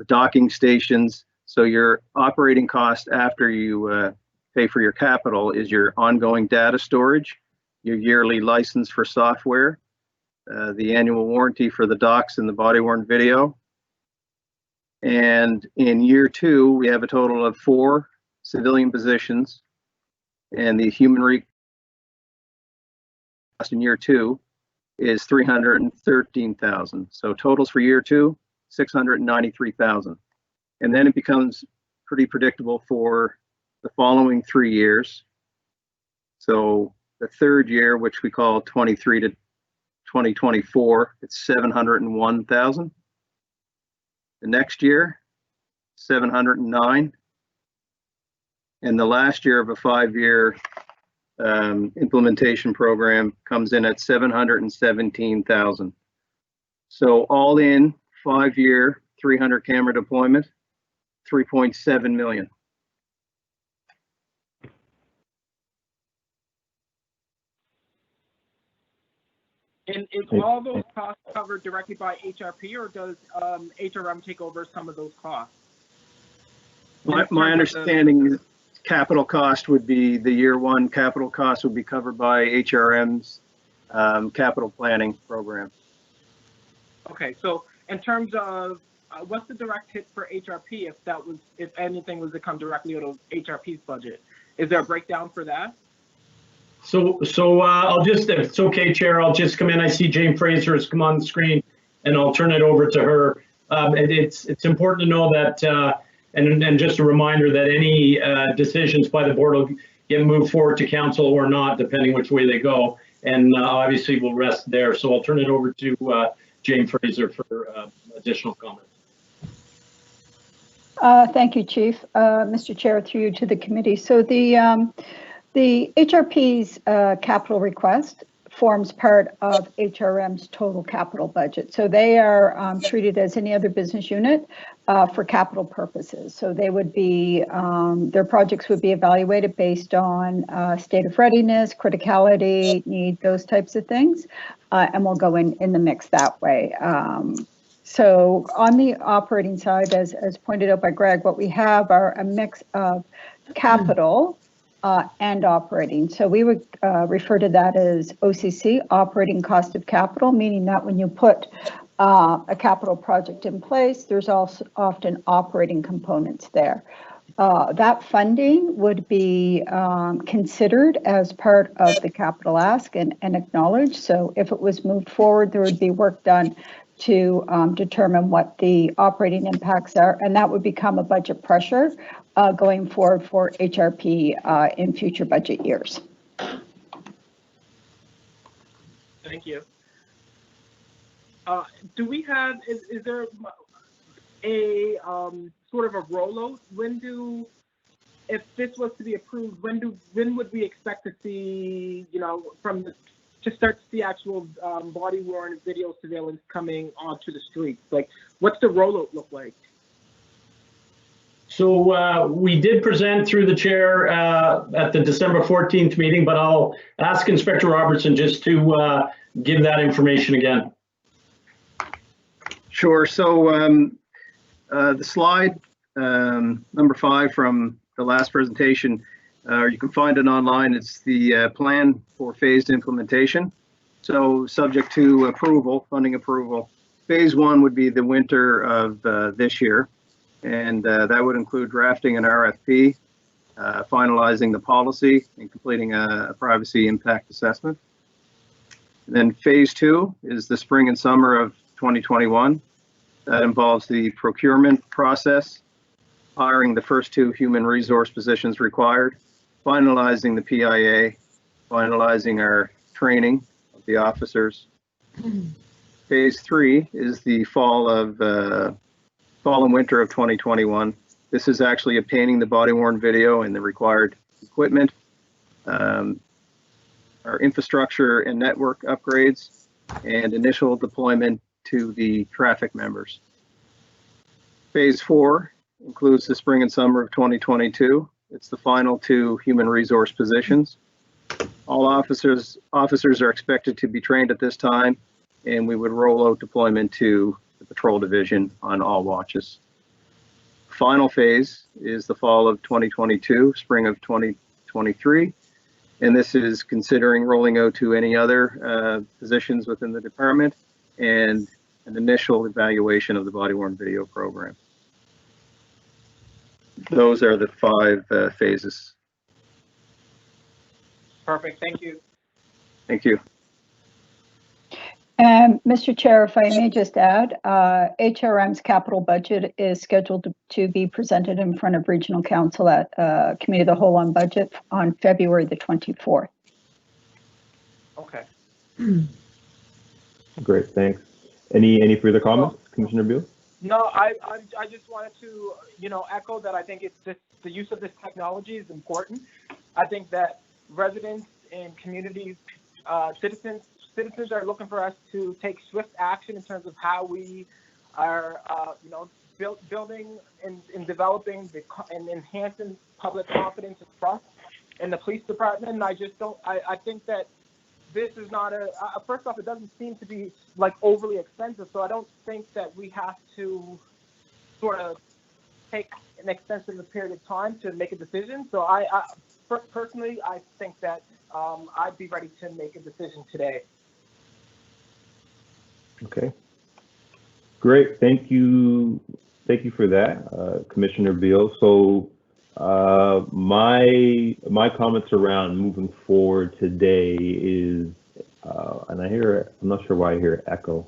docking stations. So your operating cost after you pay for your capital is your ongoing data storage, your yearly license for software, the annual warranty for the docks and the body-worn video. And in year 2, we have a total of 4 civilian positions, and the human resource in year 2 is 313,000. So totals for year 2, 693,000. And then it becomes pretty predictable for the following 3 years. So the third year, which we call 23 to 2024, it's 701,000. The next year, 709. And the last year of a 5-year implementation program comes in at 717,000. So all in 5-year, 300 camera deployment, 3.7 million. And is all those costs covered directly by HRP, or does HRM take over some of those costs? My understanding is capital cost would be, the year 1 capital cost would be covered by HRM's capital planning program. Okay, so in terms of what's the direct hit for HRP if anything was to come directly out of HRP's budget? Is there a breakdown for that? So I'll just, if it's okay, Chair, I'll just come in. I see Jane Fraser has come on the screen, and I'll turn it over to her. And it's important to know that, and just a reminder that any decisions by the board will get moved forward to council or not, depending which way they go. And obviously we'll rest there. So I'll turn it over to Jane Fraser for additional comments. Thank you, Chief. Mr. Chair, through you to the committee. So the HRP's capital request forms part of HRM's total capital budget. So they are treated as any other business unit for capital purposes. So they would be, their projects would be evaluated based on state of readiness, criticality, need, those types of things, and we'll go in the mix that way. So on the operating side, as pointed out by Greg, what we have are a mix of capital and operating. So we would refer to that as OCC, operating cost of capital, meaning that when you put a capital project in place, there's also often operating components there. That funding would be considered as part of the capital ask and acknowledged. So if it was moved forward, there would be work done to determine what the operating impacts are, and that would become a budget pressure going forward for HRP in future budget years. Thank you. Do we have, is there a sort of a rollout? If this was to be approved, when would we expect to see, to start to see actual body-worn video surveillance coming onto the streets? Like, what's the rollout look like? So we did present through the chair at the December 14th meeting, but I'll ask Inspector Robertson just to give that information again. Sure. So the slide number 5 from the last presentation, you can find it online. It's the plan for phased implementation. So subject to approval, funding approval, phase 1 would be the winter of this year. And that would include drafting an RFP, finalizing the policy, and completing a privacy impact assessment. And then phase 2 is the spring and summer of 2021. That involves the procurement process, hiring the first 2 human resource positions required, finalizing the PIA, finalizing our training of the officers. Phase 3 is the fall and winter of 2021. This is actually obtaining the body-worn video and the required equipment, our infrastructure and network upgrades, and initial deployment to the traffic members. Phase 4 includes the spring and summer of 2022. It's the final 2 human resource positions. All officers are expected to be trained at this time, and we would roll out deployment to the patrol division on all watches. Final phase is the fall of 2022, spring of 2023, and this is considering rolling out to any other positions within the department and an initial evaluation of the body-worn video program. Those are the 5 phases. Perfect. Thank you. Thank you. Mr. Chair, if I may just add, HRM's capital budget is scheduled to be presented in front of Regional Council at Committee of the Whole on Budget on February the 24th. Okay. Great, thanks. Any further comments, Commissioner Beal? No, I just wanted to, echo that I think it's just the use of this technology is important. I think that residents and communities, citizens are looking for us to take swift action in terms of how we are, building and developing and enhancing public confidence and trust in the police department. And I think that this is not first off, it doesn't seem to be like overly expensive. So I don't think that we have to sort of take an extensive period of time to make a decision. So personally, I think that I'd be ready to make a decision today. Okay. Great. Thank you. Thank you for that, Commissioner Beal. So my comments around moving forward today is, and I'm not sure why I hear echo.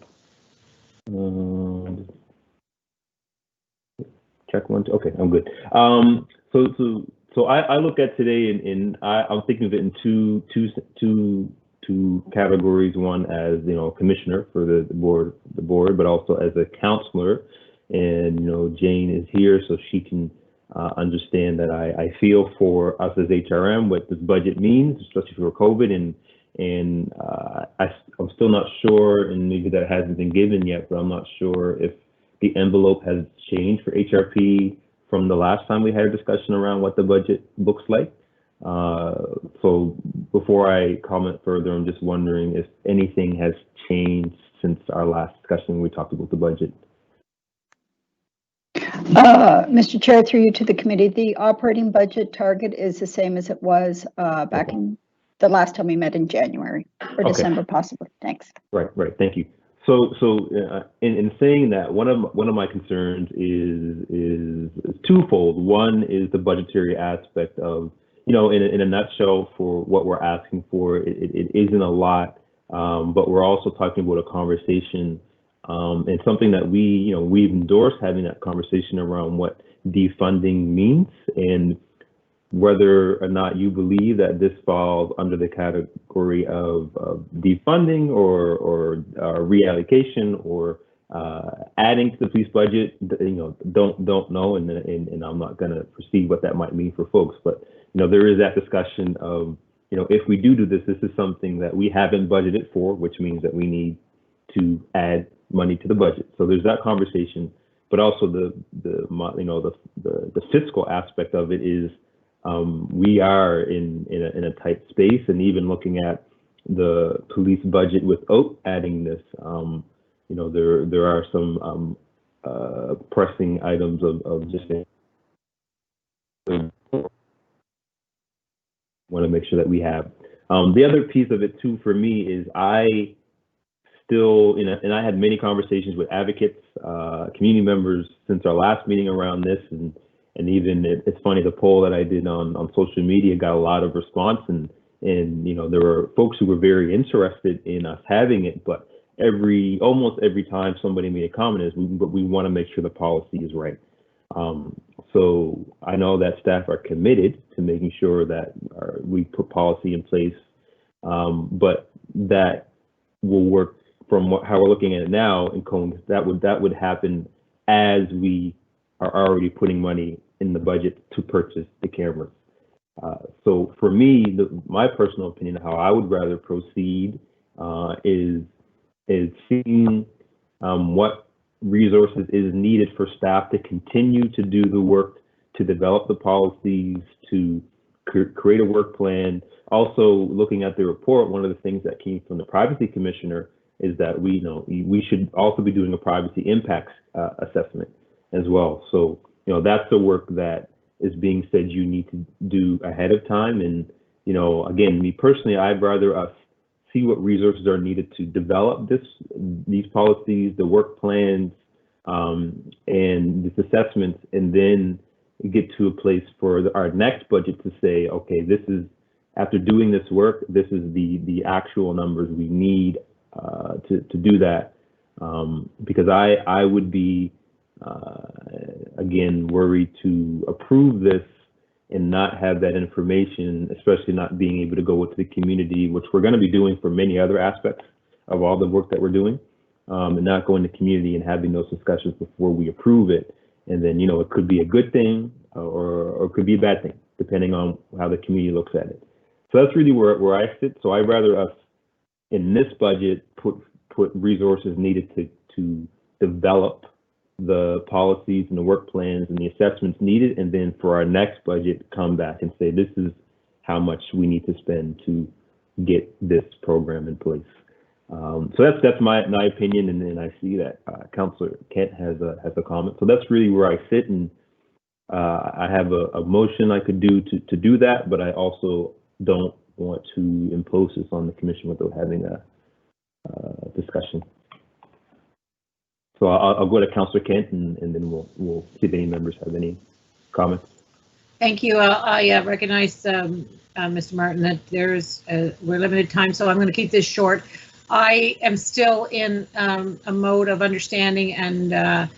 Check 1, 2. Okay, I'm good. So I look at today and I'm thinking of it in two categories. One as commissioner for the board, but also as a counselor. And Jane is here, so she can understand that I feel for us as HRM what this budget means, especially for COVID. And I'm still not sure, and maybe that hasn't been given yet, but I'm not sure if the envelope has changed for HRP from the last time we had a discussion around what the budget looks like. So before I comment further, I'm just wondering if anything has changed since our last discussion when we talked about the budget. Mr. Chair, through you to the committee, the operating budget target is the same as it was back in the last time we met in January or December, possibly. Thanks. Right. Thank you. So in saying that, one of my concerns is twofold. One is the budgetary aspect of, in a nutshell, for what we're asking for, it isn't a lot, but we're also talking about a conversation and something that we've endorsed, having that conversation around what defunding means and whether or not you believe that this falls under the category of defunding or reallocation or adding to the police budget. Don't know, and I'm not going to proceed what that might mean for folks. But there is that discussion of if we do this is something that we haven't budgeted for, which means that we need to add money to the budget. So there's that conversation, but also the fiscal aspect of it is. We are in a tight space, and even looking at the police budget without adding this, there are some pressing items of just want to make sure that we have. The other piece of it too for me is I still, and I had many conversations with advocates, community members since our last meeting around this, and even it's funny, the poll that I did on social media got a lot of response, and there were folks who were very interested in us having it, but almost every time somebody made a comment but we want to make sure the policy is right. So I know that staff are committed to making sure that we put policy in place, but that will work from how we're looking at it now in Combs. That would happen as we are already putting money in the budget to purchase the cameras. So for me, my personal opinion, how I would rather proceed is seeing what resources is needed for staff to continue to do the work, to develop the policies, to create a work plan. Also, looking at the report, one of the things that came from the privacy commissioner is that we should also be doing a privacy impacts assessment as well. So, that's the work that is being said you need to do ahead of time. And, again, me personally, I'd rather us see what resources are needed to develop these policies, the work plans, and these assessments, and then get to a place for our next budget to say, okay, this is, after doing this work, this is the actual numbers we need to do that. Because I would be, again, worried to approve this and not have that information, especially not being able to go into the community, which we're going to be doing for many other aspects of all the work that we're doing, and not going to community and having those discussions before we approve it. And then, it could be a good thing or it could be a bad thing, depending on how the community looks at it. So that's really where I sit. So I'd rather us in this budget put resources needed to develop the policies and the work plans and the assessments needed, and then for our next budget come back and say this is how much we need to spend to get this program in place. So that's my opinion, and then I see that Councillor Kent has a comment. So that's really where I sit, and I have a motion I could do to do that, but I also don't want to impose this on the commission without having a discussion. So I'll go to Councillor Kent, and then we'll see if any members have any comments. Thank you. I recognize, Mr. Martin, that we're limited time, so I'm going to keep this short. I am still in a mode of understanding and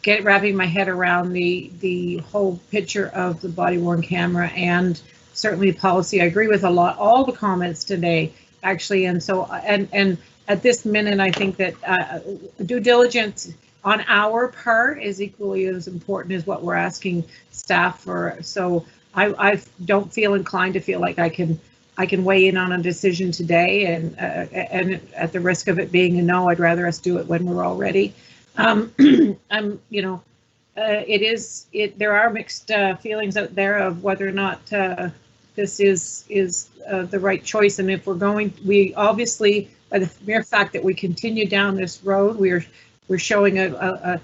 wrapping my head around the whole picture of the body-worn camera and certainly policy. I agree with all the comments today, actually, and so and at this minute, I think that due diligence on our part is equally as important as what we're asking staff for. So I don't feel inclined to feel like I can weigh in on a decision today, and at the risk of it being a no, I'd rather us do it when we're all ready. There are mixed feelings out there of whether or not this is the right choice, and if we obviously, by the mere fact that we continue down this road, we're showing a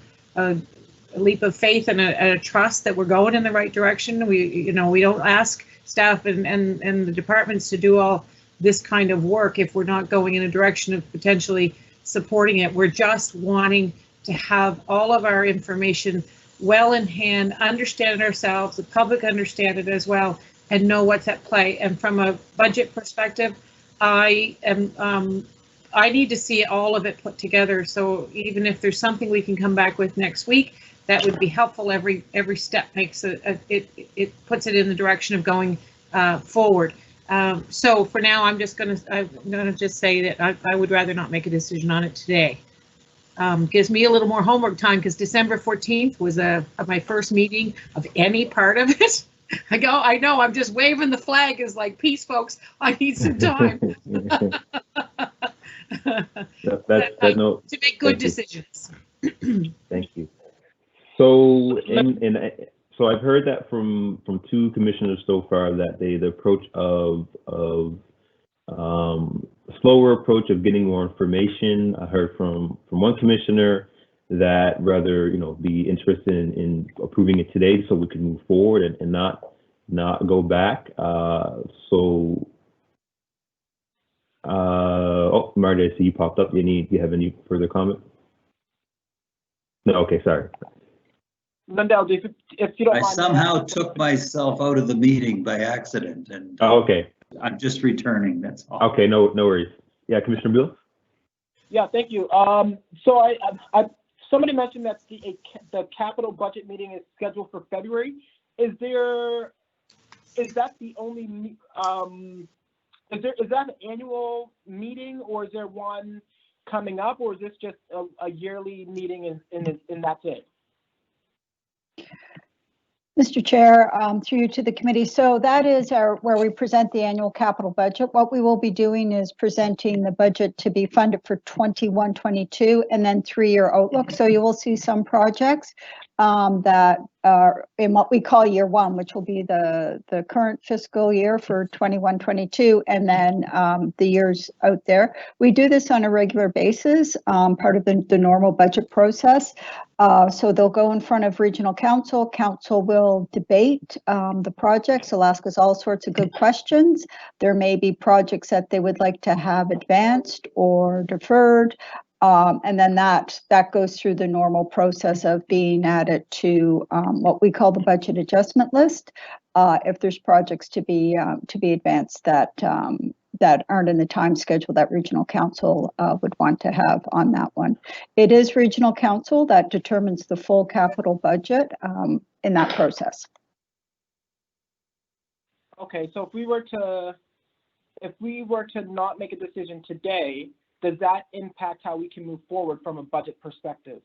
leap of faith and a trust that we're going in the right direction. We don't ask staff and the departments to do all this kind of work if we're not going in a direction of potentially supporting it. We're just wanting to have all of our information well in hand, understand it ourselves, the public understand it as well, and know what's at play. And from a budget perspective, I need to see all of it put together. So even if there's something we can come back with next week, that would be helpful. Every step makes it puts it in the direction of going forward. So for now, I'm gonna just say that I would rather not make a decision on it today. Gives me a little more homework time because December 14th was my first meeting of any part of it. I know, I'm just waving the flag as like, peace, folks. I need some time. To make good decisions. Thank you. So, so I've heard that from two commissioners so far that the approach of slower approach of getting more information. I heard from one commissioner that rather be interested in approving it today so we can move forward and not go back. Oh, Marty, I see you popped up. Do you have any further comment? No. Okay, sorry. Lindell, if you don't mind. I somehow took myself out of the meeting by accident, and okay. I'm just returning. That's all. Okay, no worries. Yeah, Commissioner Bill. Yeah, thank you. So somebody mentioned that the capital budget meeting is scheduled for February. Is that the only is that an annual meeting, or is there one coming up, or is this just a yearly meeting and that's it? Mr. Chair, through you to the committee. So that is where we present the annual capital budget. What we will be doing is presenting the budget to be funded for 21-22 and then 3-year outlook. So you will see some projects that are in what we call year one, which will be the current fiscal year for 21-22, and then the years out there. We do this on a regular basis, part of the normal budget process. So they'll go in front of regional council. Council will debate the projects. They'll ask us all sorts of good questions. There may be projects that they would like to have advanced or deferred. And then that goes through the normal process of being added to what we call the budget adjustment list. If there's projects to be advanced that aren't in the time schedule that regional council would want to have on that one. It is regional council that determines the full capital budget in that process. Okay, so if we were to not make a decision today, does that impact how we can move forward from a budget perspective?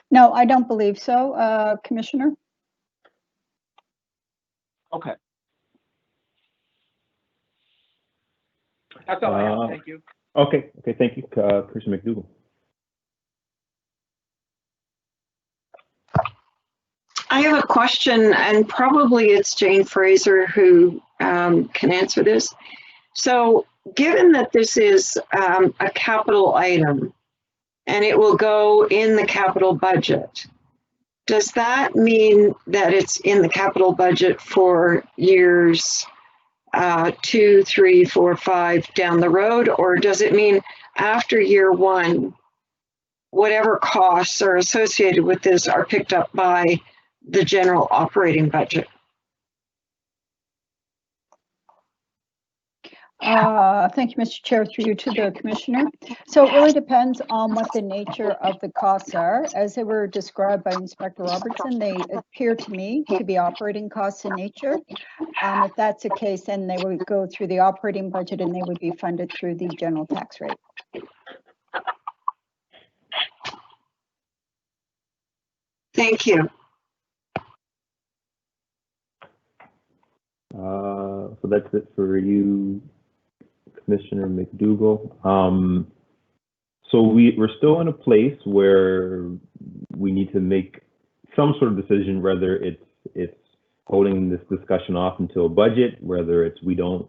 No, I don't believe so, Commissioner. Okay. That's all I have. Thank you. Okay, thank you, Commissioner McDougall. I have a question, and probably it's Jane Fraser who can answer this. So given that this is a capital item and it will go in the capital budget, does that mean that it's in the capital budget for years 2, 3, 4, 5 down the road? Or does it mean after year one, whatever costs are associated with this are picked up by the general operating budget? Thank you, Mr. Chair, through you to the Commissioner. So it really depends on what the nature of the costs are. As they were described by Inspector Robertson, they appear to me to be operating costs in nature. If that's the case, then they would go through the operating budget and they would be funded through the general tax rate. Thank you. So that's it for you, Commissioner McDougall. So we're still in a place where we need to make some sort of decision, whether it's holding this discussion off until budget, whether it's we don't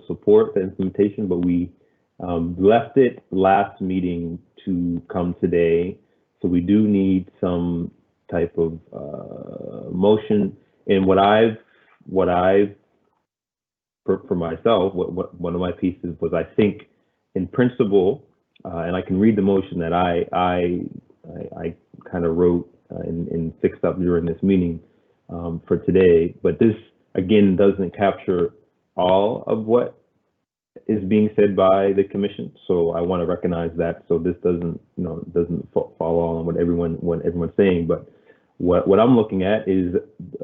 support the implementation, but we left it last meeting to come today. So we do need some type of motion. And what I've for myself, what one of my pieces was, I think in principle, and I can read the motion that I kind of wrote and fixed up during this meeting for today, but this again doesn't capture all of what is being said by the commission. So I want to recognize that. So this doesn't follow on what everyone's saying, but what I'm looking at is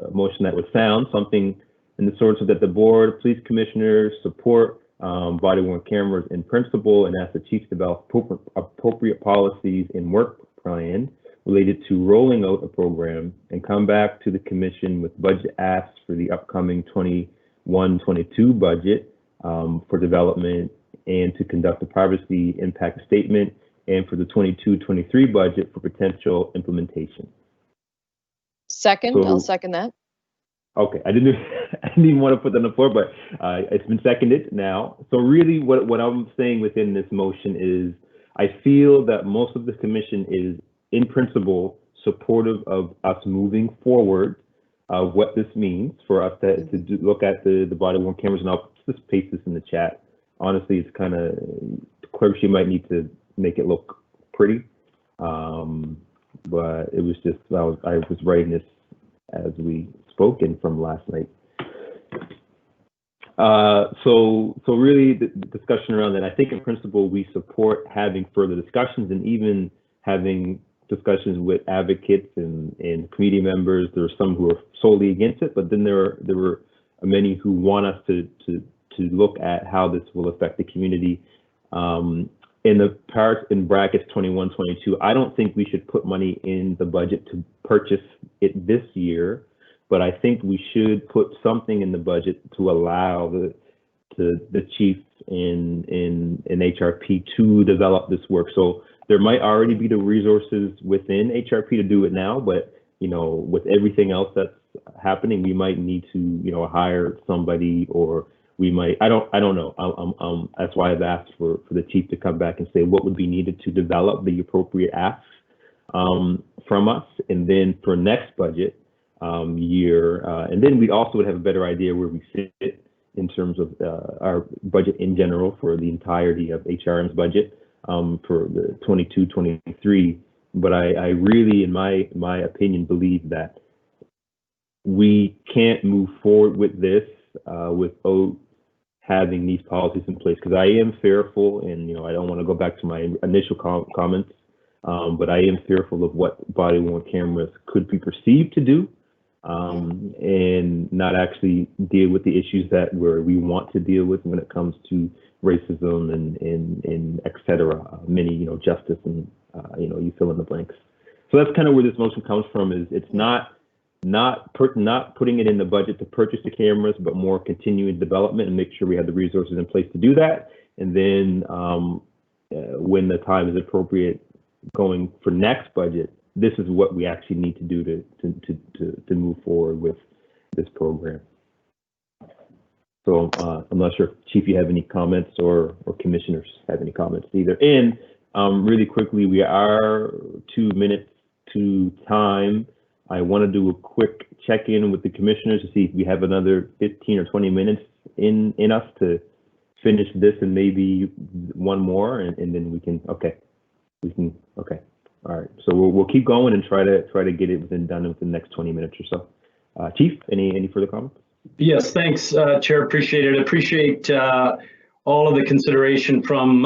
a motion that would sound something in the sorts of that the board, police commissioners support body-worn cameras in principle and ask the chief to develop appropriate policies and work plan related to rolling out a program and come back to the commission with budget asks for the upcoming 21-22 budget for development and to conduct a privacy impact statement and for the 22-23 budget for potential implementation. Second, So, I'll second that. Okay, I didn't even want to put that on the floor, but it's been seconded now. So really what I'm saying within this motion is I feel that most of the commission is in principle supportive of us moving forward, what this means for us to look at the body-worn cameras, and I'll just paste this in the chat. Honestly, it's kind of, the clerk, she might need to make it look pretty, but it was just, I was writing this as we spoken from last night. So really the discussion around that, I think in principle, we support having further discussions and even having discussions with advocates and committee members. There are some who are solely against it, but then there were many who want us to look at how this will affect the community. And in the part in brackets 21, 22, I don't think we should put money in the budget to purchase it this year, but I think we should put something in the budget to allow the chief in HRP to develop this work. So there might already be the resources within HRP to do it now, but you know, with everything else that's happening, we might need to, you know, hire somebody, or we might, I don't know. That's why I've asked for the chief to come back and say what would be needed to develop the appropriate asks from us. And then for next budget year, and then we also would have a better idea where we sit in terms of our budget in general for the entirety of HRM's budget for the 22, 23. But I really, in my opinion, believe that we can't move forward with this without having these policies in place, because I am fearful, and you know, I don't want to go back to my initial comments, but I am fearful of what body-worn cameras could be perceived to do, and not actually deal with the issues that we want to deal with when it comes to racism and et cetera, many, you know, justice and you know, you fill in the blanks. So that's kind of where this motion comes from. Is it's not putting it in the budget to purchase the cameras, but more continuing development and make sure we have the resources in place to do that. And then when the time is appropriate, going for next budget, this is what we actually need to do to move forward with this program. So I'm not sure, Chief, you have any comments, or commissioners have any comments either. And really quickly, we are 2 minutes to time. I want to do a quick check-in with the commissioners to see if we have another 15 or 20 minutes in us to finish this and maybe one more, and then we can, okay. All right, so we'll keep going and try to get it done within the next 20 minutes or so. Chief, any further comments? Yes, thanks, Chair. Appreciate it. Appreciate all of the consideration from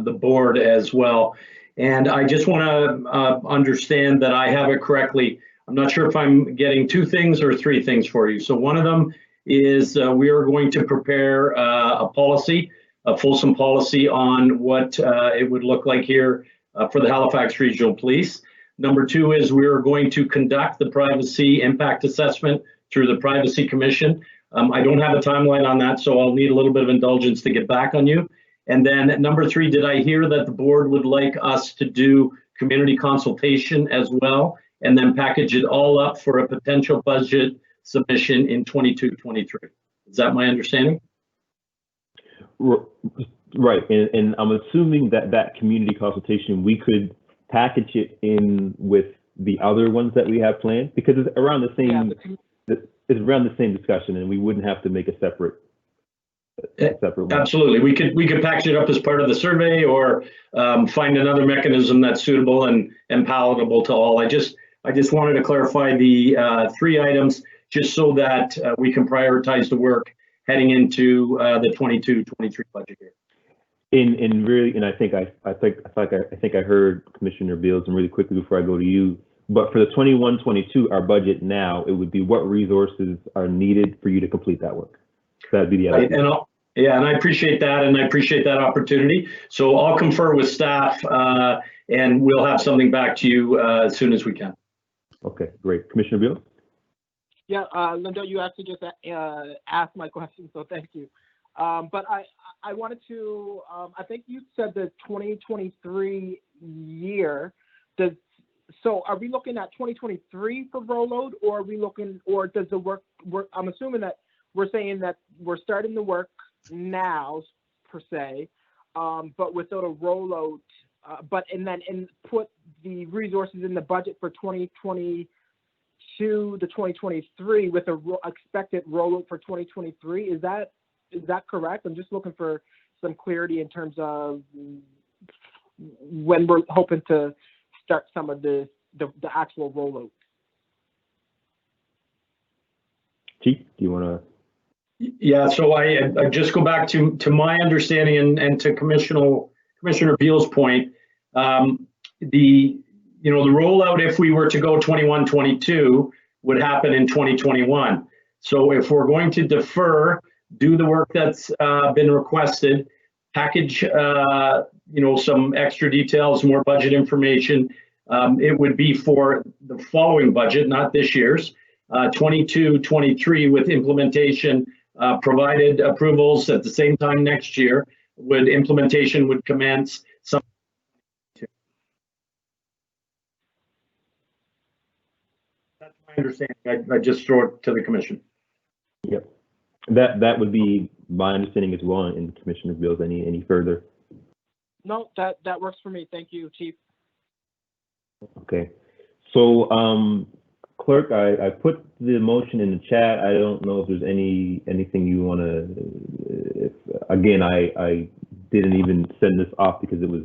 the board as well. And I just want to understand that I have it correctly. I'm not sure if I'm getting 2 things or 3 things for you. So one of them is we are going to prepare a policy, a fulsome policy on what it would look like here for the Halifax Regional Police. Number 2 is we are going to conduct the privacy impact assessment through the Privacy Commission. I don't have a timeline on that, so I'll need a little bit of indulgence to get back on you. And then number 3, did I hear that the board would like us to do community consultation as well, and then package it all up for a potential budget submission in 22-23? Is that my understanding? Right, and I'm assuming that community consultation, we could package it in with the other ones that we have planned, because it's around the same. It's around the same discussion, and we wouldn't have to make a separate one. Absolutely, we could package it up as part of the survey, or find another mechanism that's suitable and palatable to all. I just wanted to clarify the 3 items, just so that we can prioritize the work heading into the 22-23 budget year. And I think I heard Commissioner Beals, and really quickly before I go to you. But for the 21-22, our budget now, it would be what resources are needed for you to complete that work. So that'd be the other. And I appreciate that, and I appreciate that opportunity. So I'll confer with staff, and we'll have something back to you as soon as we can. Okay, great. Commissioner Beals? Yeah, Linda, you actually just asked my question, so thank you. But I wanted to, I think you said the 2023 year. So are we looking at 2023 for rollout, or are we looking, or does the work, I'm assuming that we're saying that we're starting the work now, per se, but without a rollout, and put the resources in the budget for 2022 to 2023 with a expected rollout for 2023. Is that correct? I'm just looking for some clarity in terms of when we're hoping to start some of the actual rollout. Chief, do you want to? Yeah, so I just go back to my understanding and to Commissioner Beals' point. The rollout, if we were to go 21-22, would happen in 2021. So if we're going to defer, do the work that's been requested, package, some extra details, more budget information. It would be for the following budget, not this year's, 22-23 with implementation, provided approvals at the same time next year. Implementation would commence some. That's my understanding. I just throw it to the commission. Yep. That would be my understanding as well, and Commissioner Beals, any further? No, that works for me. Thank you, Chief. Okay. So, Clerk, I put the motion in the chat. I don't know if there's anything you want to, again, I didn't even send this off because it was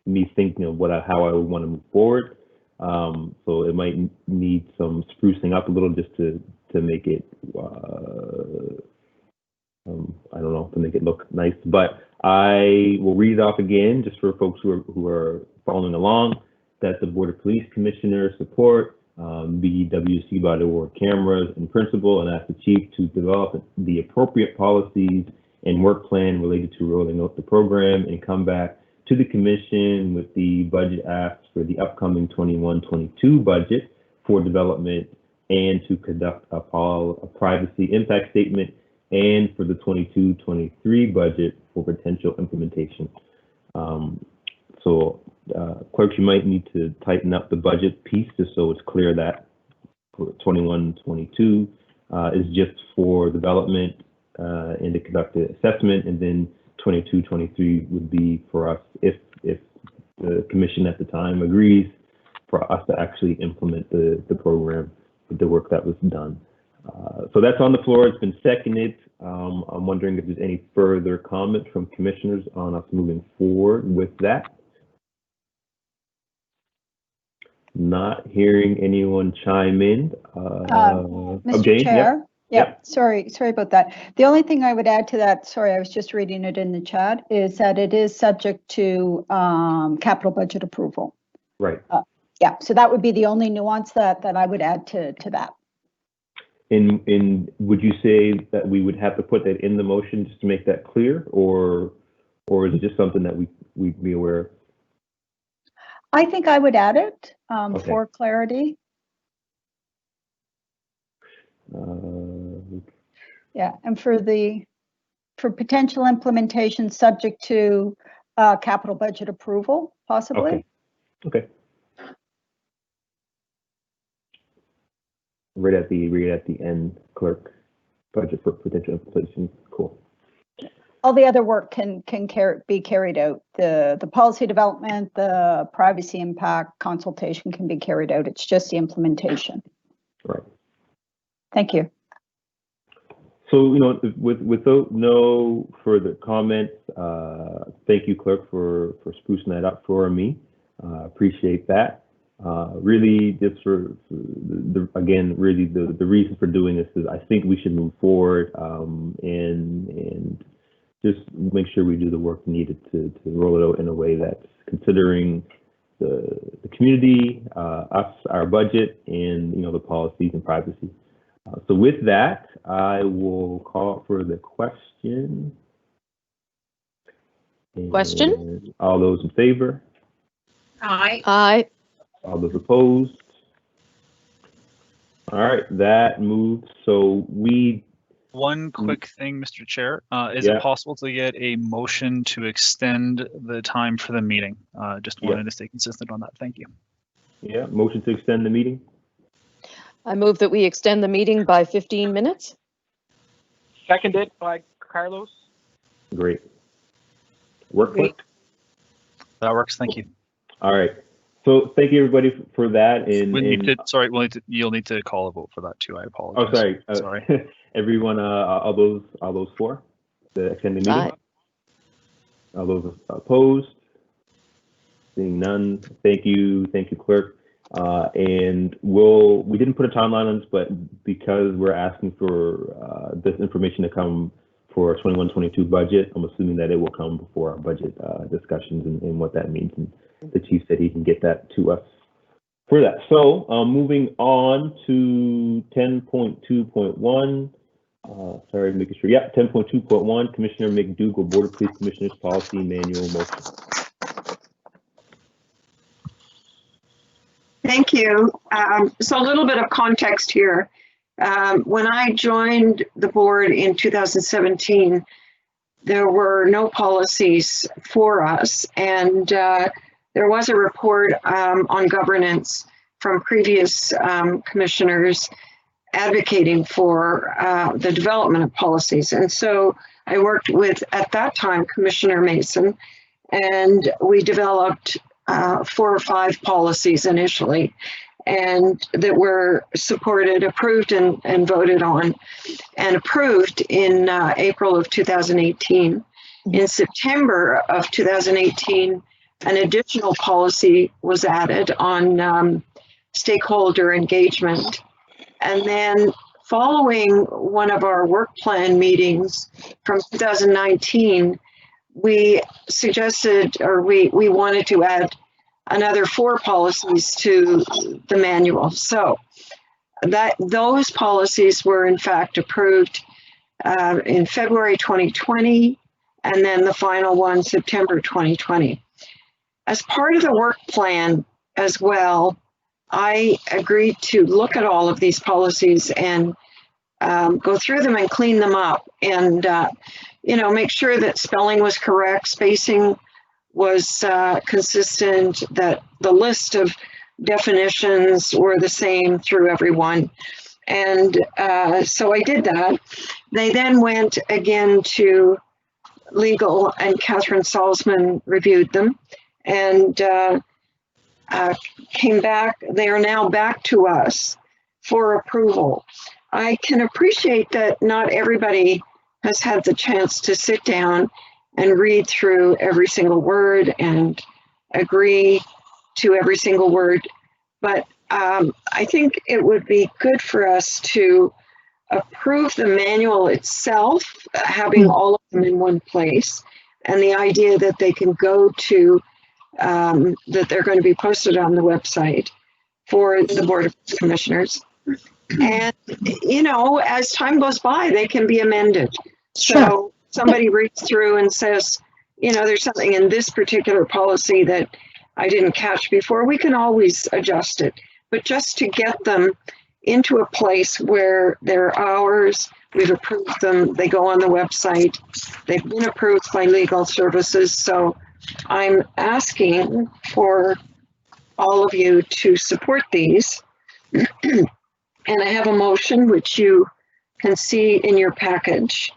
me thinking of how I would want to move forward. So it might need some sprucing up a little just to make it, I don't know, to make it look nice. But I will read it off again just for folks who are following along, that the Board of Police Commissioners support BWC body worn cameras in principle, and ask the Chief to develop the appropriate policies and work plan related to rolling out the program and come back to the Commission with the budget asks for the upcoming 21-22 budget for development, and to conduct a privacy impact statement, and for the 22-23 budget for potential implementation. Clerks, you might need to tighten up the budget piece just so it's clear that 21-22 is just for development and to conduct the assessment, and then 22-23 would be for us, if the commission at the time agrees, for us to actually implement the program with the work that was done. So that's on the floor. It's been seconded. I'm wondering if there's any further comment from commissioners on us moving forward with that. Not hearing anyone chime in. Mr. Jane, Chair? Yep. Sorry about that. The only thing I would add to that, sorry, I was just reading it in the chat, is that it is subject to capital budget approval. Right. Yeah, so that would be the only nuance that I would add to that. And would you say that we would have to put that in the motion just to make that clear, or is it just something that we'd be aware of? I think I would add it Okay. for clarity. Yeah, and for potential implementation subject to capital budget approval, possibly. Okay. Right at the end, clerk, budget for potential implementation. Cool. All the other work can be carried out. The policy development, the privacy impact, consultation can be carried out. It's just the implementation. Right. Thank you. So, without no further comments, thank you, clerk, for sprucing that up for me. Appreciate that. Really, just for the reason for doing this is I think we should move forward and just make sure we do the work needed to roll it out in a way that's considering the community, us, our budget, and the policies and privacy. So with that, I will call for the question. Question? All those in favor? Aye. Aye. All those opposed? All right, that moves. So One quick thing, Mr. Chair, is Yeah. it possible to get a motion to extend the time for the meeting? Just wanted to stay consistent on that. Thank you. Yeah, motion to extend the meeting. I move that we extend the meeting by 15 minutes. Seconded by Carlos. Great. Work quick. That works. Thank you. All right. So thank you everybody for that. You'll need to call a vote for that too. I apologize. Oh, sorry. Sorry. Everyone, all those for the extended meeting. Aye. All those opposed? Seeing none. Thank you, clerk. And we didn't put a timeline on this, but because we're asking for this information to come for our 21-22 budget, I'm assuming that it will come before our budget discussions and what that means. And the chief said he can get that to us for that. So moving on to 10.2.1, Sorry, making sure. Yeah, 10.2.1, Commissioner McDougall, Board of Police Commissioners Policy Manual motion. Thank you. So a little bit of context here. When I joined the board in 2017, there were no policies for us, and there was a report on governance from previous commissioners advocating for the development of policies. And so I worked with, at that time, Commissioner Mason, and we developed 4 or 5 policies initially, and that were supported, approved, and voted on, and approved in April of 2018. In September of 2018, an additional policy was added on stakeholder engagement. And then following one of our work plan meetings from 2019, we suggested, or we wanted to add another 4 policies to the manual. So those policies were in fact approved in February 2020, and then the final one, September 2020. As part of the work plan as well, I agreed to look at all of these policies and go through them and clean them up, and make sure that spelling was correct, spacing was consistent, that the list of definitions were the same through everyone. And so I did that. They then went again to legal, and Catherine Salzman reviewed them and came back. They are now back to us for approval. I can appreciate that not everybody has had the chance to sit down and read through every single word and agree to every single word, but I think it would be good for us to approve the manual itself, having all of them in one place, and the idea that they can go to, that they're going to be posted on the website for the Board of Commissioners. And, as time goes by, they can be amended. So somebody reads through and says, there's something in this particular policy that I didn't catch before, we can always adjust it. But just to get them into a place where they're ours, we've approved them, they go on the website, they've been approved by legal services. So I'm asking for all of you to support these. And I have a motion, which you can see in your package,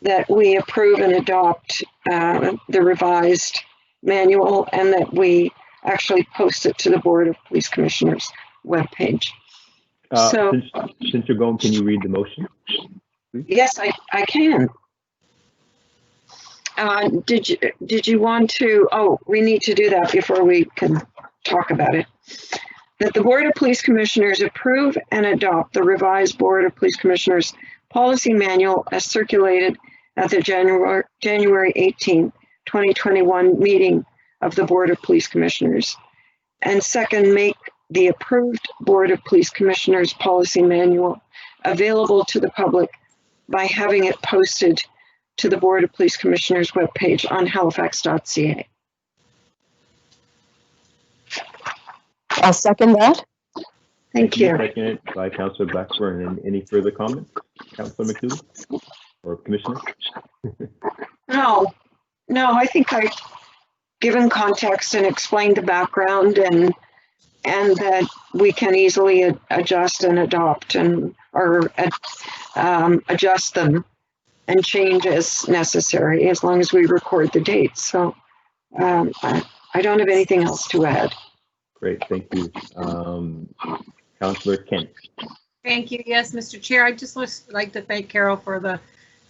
that we approve and adopt the revised manual, and that we actually post it to the Board of Police Commissioners webpage. So, since you're going, can you read the motion, please? Yes, I can. Did you want to? Oh, we need to do that before we can talk about it. That the Board of Police Commissioners approve and adopt the revised Board of Police Commissioners policy manual as circulated at the January 18, 2021 meeting of the Board of Police Commissioners. And second, make the approved Board of Police Commissioners policy manual available to the public by having it posted to the Board of Police Commissioners webpage on halifax.ca. I'll second that. Thank you. Seconded by Councillor Blackburn. And any further comments, Councillor McDougall or Commissioner? No, I think I've given context and explained the background, and that we can easily adjust and adopt or adjust them and change as necessary, as long as we record the dates. So I don't have anything else to add. Great, thank you. Councillor Kent. Thank you. Yes, Mr. Chair, I'd just like to thank Carol for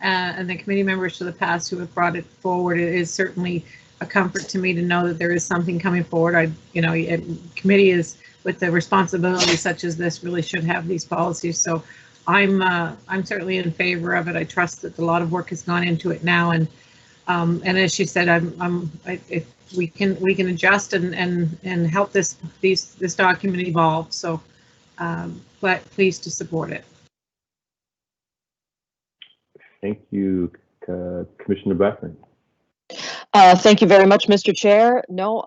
and the committee members to the past who have brought it forward. It is certainly a comfort to me to know that there is something coming forward. Committee is, with the responsibility such as this, really should have these policies. So I'm certainly in favor of it. I trust that a lot of work has gone into it now, and as she said, if we can adjust and help this document evolve. So, but pleased to support it. Thank you, Commissioner Blackburn. Thank you very much, Mr. Chair. No,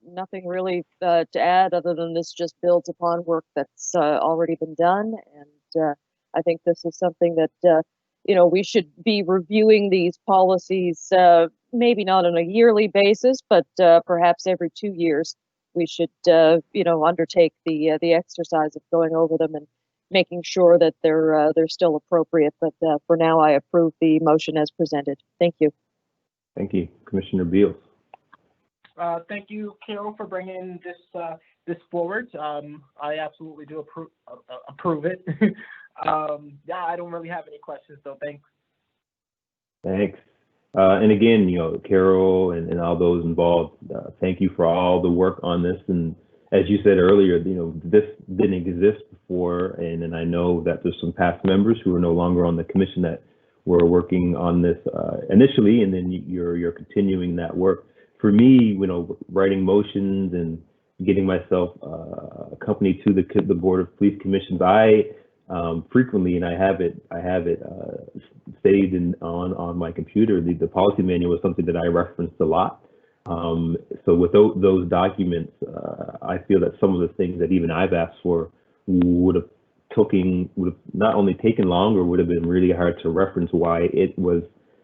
nothing really to add other than this just builds upon work that's already been done. And I think this is something that, we should be reviewing these policies, maybe not on a yearly basis, but perhaps every 2 years. We should, undertake the exercise of going over them and making sure that they're still appropriate. But for now, I approve the motion as presented. Thank you. Thank you, Commissioner Beals. Thank you, Carol, for bringing this forward. I absolutely do approve it. Yeah, I don't really have any questions, so thanks. Thanks. And again, Carol and all those involved, thank you for all the work on this. And as you said earlier, this didn't exist before, and I know that there's some past members who are no longer on the commission that were working on this initially, and then you're continuing that work. For me, writing motions and getting myself accompanied to the Board of Police Commissions, I frequently, and I have it saved on my computer. The policy manual is something that I referenced a lot. So with those documents, I feel that some of the things that even I've asked for would have not only taken longer, would have been really hard to reference why it was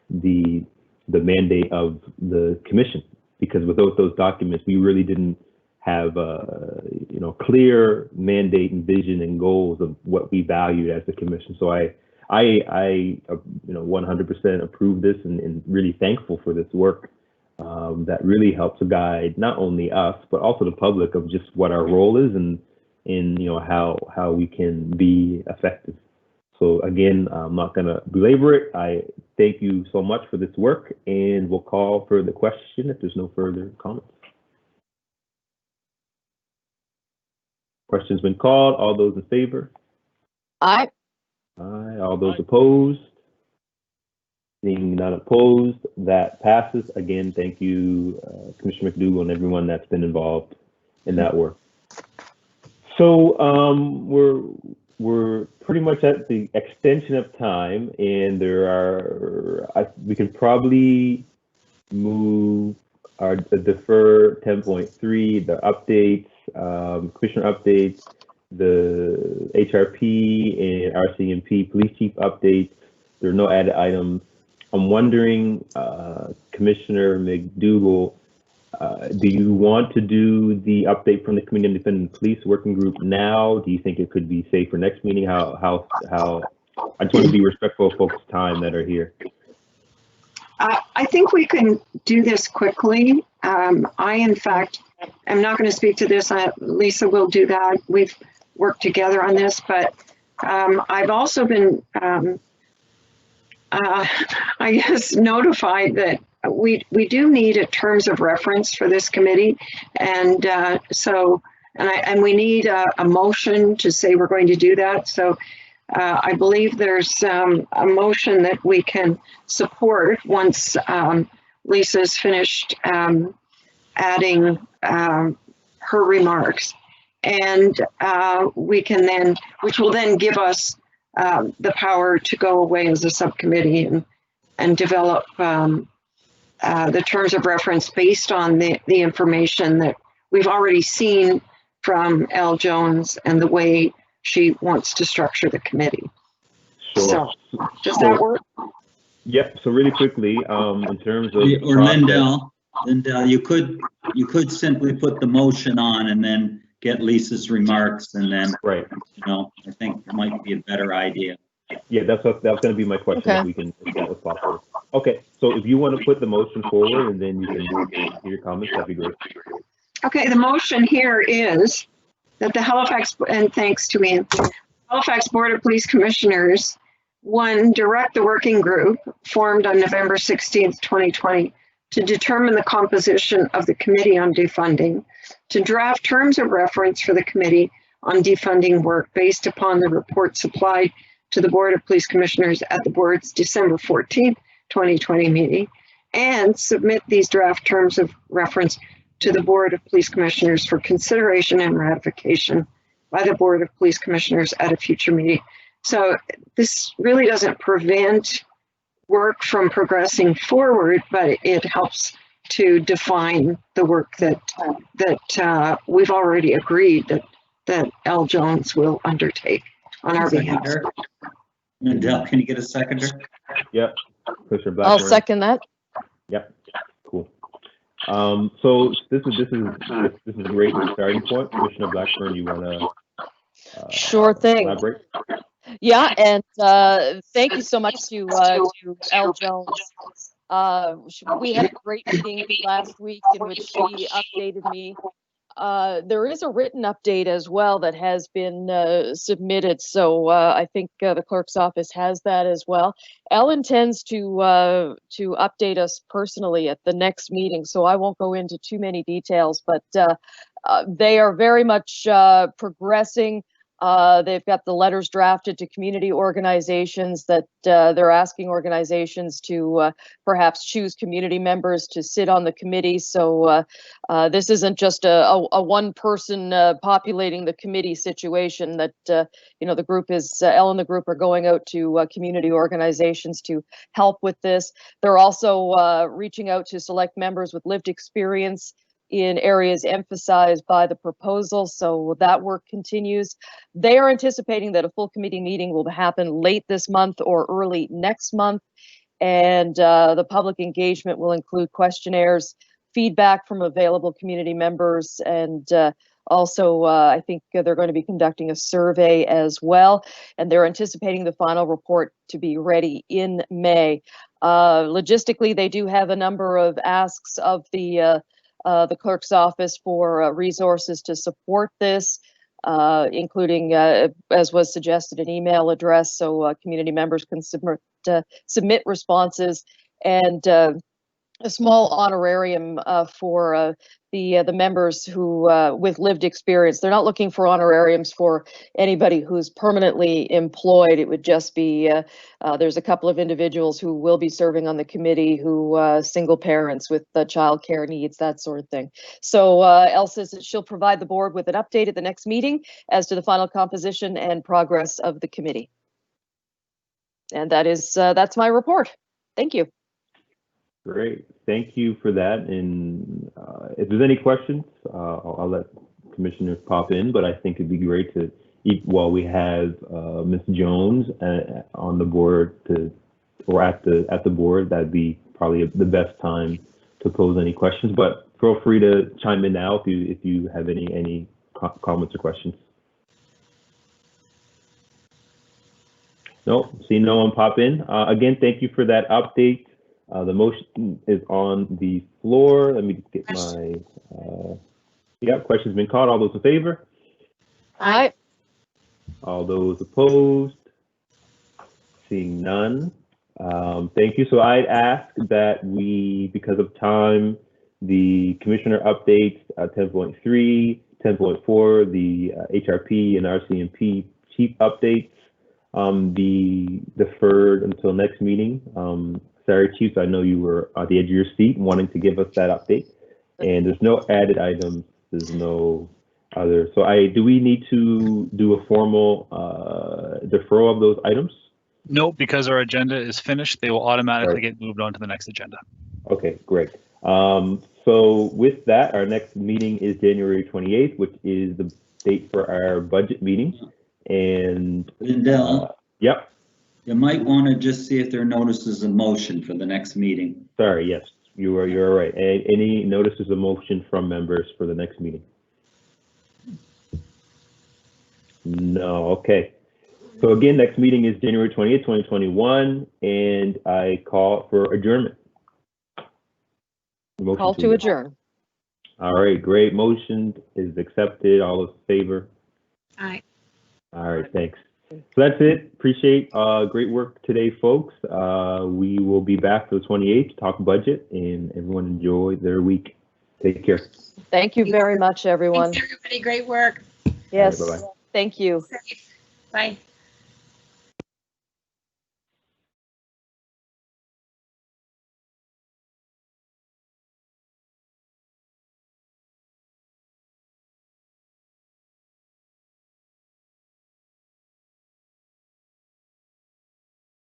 the mandate of the commission. Because without those documents, we really didn't have clear mandate and vision and goals of what we valued as the commission. So I 100% approve this and really thankful for this work that really helps guide not only us but also the public of just what our role is and how we can be effective. So again, I'm not going to belabor it. I thank you so much for this work, and we'll call for the question if there's no further comments. Question's been called. All those in favor? Aye. Aye. All those opposed? Seeing none opposed, that passes. Again, thank you, Commissioner McDougall and everyone that's been involved in that work. So we're pretty much at the extension of time, and we can probably move our defer 10.3, the updates, commissioner updates, the HRP and RCMP police chief updates. There are no added items. I'm wondering, Commissioner McDougall, do you want to do the update from the Committee on Independent Police Working Group now? Do you think it could be safe for next meeting? How? I just want to be respectful of folks' time that are here. I think we can do this quickly. I, in fact, am not going to speak to this. Lisa will do that. We've worked together on this, but I've also been, I guess, notified that we do need a terms of reference for this committee, and and we need a motion to say we're going to do that. So I believe there's a motion that we can support once Lisa's finished adding her remarks, and we can then, which will then give us the power to go away as a subcommittee and develop the terms of reference based on the information that we've already seen from Elle Jones and the way she wants to structure the committee. Sure. So, does that work? Yep. So really quickly, in terms of or Lindell, you could simply put the motion on and then get Lisa's remarks, and then right. I think it might be a better idea. Yeah, that was going to be my question. Okay. If we can, if that was possible. Okay. So if you want to put the motion forward and then you can do your comments, that'd be great. Okay. The motion here is that the Halifax, and thanks to Ian, Halifax Board of Police Commissioners, 1, direct the working group formed on November 16th, 2020 to determine the composition of the Committee on Defunding, to draft terms of reference for the Committee on Defunding work based upon the report supplied to the Board of Police Commissioners at the board's December 14th, 2020 meeting, and submit these draft terms of reference to the Board of Police Commissioners for consideration and ratification by the Board of Police Commissioners at a future meeting. So this really doesn't prevent work from progressing forward, but it helps to define the work that we've already agreed that L. Jones will undertake on our behalf. Mandel, can you get a seconder? Yep. Commissioner Blackburn. I'll second that. Yep. Cool. So this is a great starting point. Commissioner Blackburn, you want to Sure thing. elaborate? Yeah, and thank you so much to L. Jones. We had a great meeting last week in which she updated me. There is a written update as well that has been submitted, so I think the clerk's office has that as well. Elle intends to update us personally at the next meeting, so I won't go into too many details, but they are very much progressing. They've got the letters drafted to community organizations that they're asking organizations to perhaps choose community members to sit on the committee. So this isn't just a one person populating the committee situation. That the group is Elle and the group are going out to community organizations to help with this. They're also reaching out to select members with lived experience in areas emphasized by the proposal, so that work continues. They are anticipating that a full committee meeting will happen late this month or early next month, and the public engagement will include questionnaires, feedback from available community members, and also I think they're going to be conducting a survey as well, and they're anticipating the final report to be ready in May. Logistically, they do have a number of asks of the clerk's office for resources to support this, including, as was suggested, an email address so community members can submit responses, and a small honorarium for the members who with lived experience. They're not looking for honorariums for anybody who's permanently employed. It would just be there's a couple of individuals who will be serving on the committee who single parents with child care needs, that sort of thing. So Elle says that she'll provide the board with an update at the next meeting as to the final composition and progress of the committee. And that's my report. Thank you. Great, thank you for that. And if there's any questions, I'll let commissioners pop in, but I think it'd be great to, while we have Ms. Jones on the board or at the board, that'd be probably the best time to pose any questions, but feel free to chime in now if you have any comments or questions. No, see no one pop in. Again, thank you for that update. The motion is on the floor. Let me get my, question's been called. All those in favor? Aye. All those opposed? Seeing none. Thank you. So I'd ask that we, because of time, the commissioner updates 10.3, 10.4, the HRP and RCMP chief updates be deferred until next meeting. Sorry, Chief, I know you were at the edge of your seat wanting to give us that update. And there's no added items. There's no other. So do we need to do a formal deferral of those items? No, because our agenda is finished, they will automatically get moved on to the next agenda. Okay, great. So with that, our next meeting is January 28th, which is the date for our budget meeting. And Lindell, yep. You might want to just see if there are notices of motion for the next meeting. Sorry, yes, you're right. Any notices of motion from members for the next meeting? No, okay. So again, next meeting is January 28th, 2021, and I call for adjournment. Motion call to adjourn. All right, great. Motion is accepted. All in favor? Aye. All right, thanks. So that's it. Appreciate great work today, folks. We will be back for the 28th to talk budget, and everyone enjoy their week. Take care. Thank you very much, everyone. Thanks, everybody. Great work. Yes. Right, bye-bye. Thank you. Bye.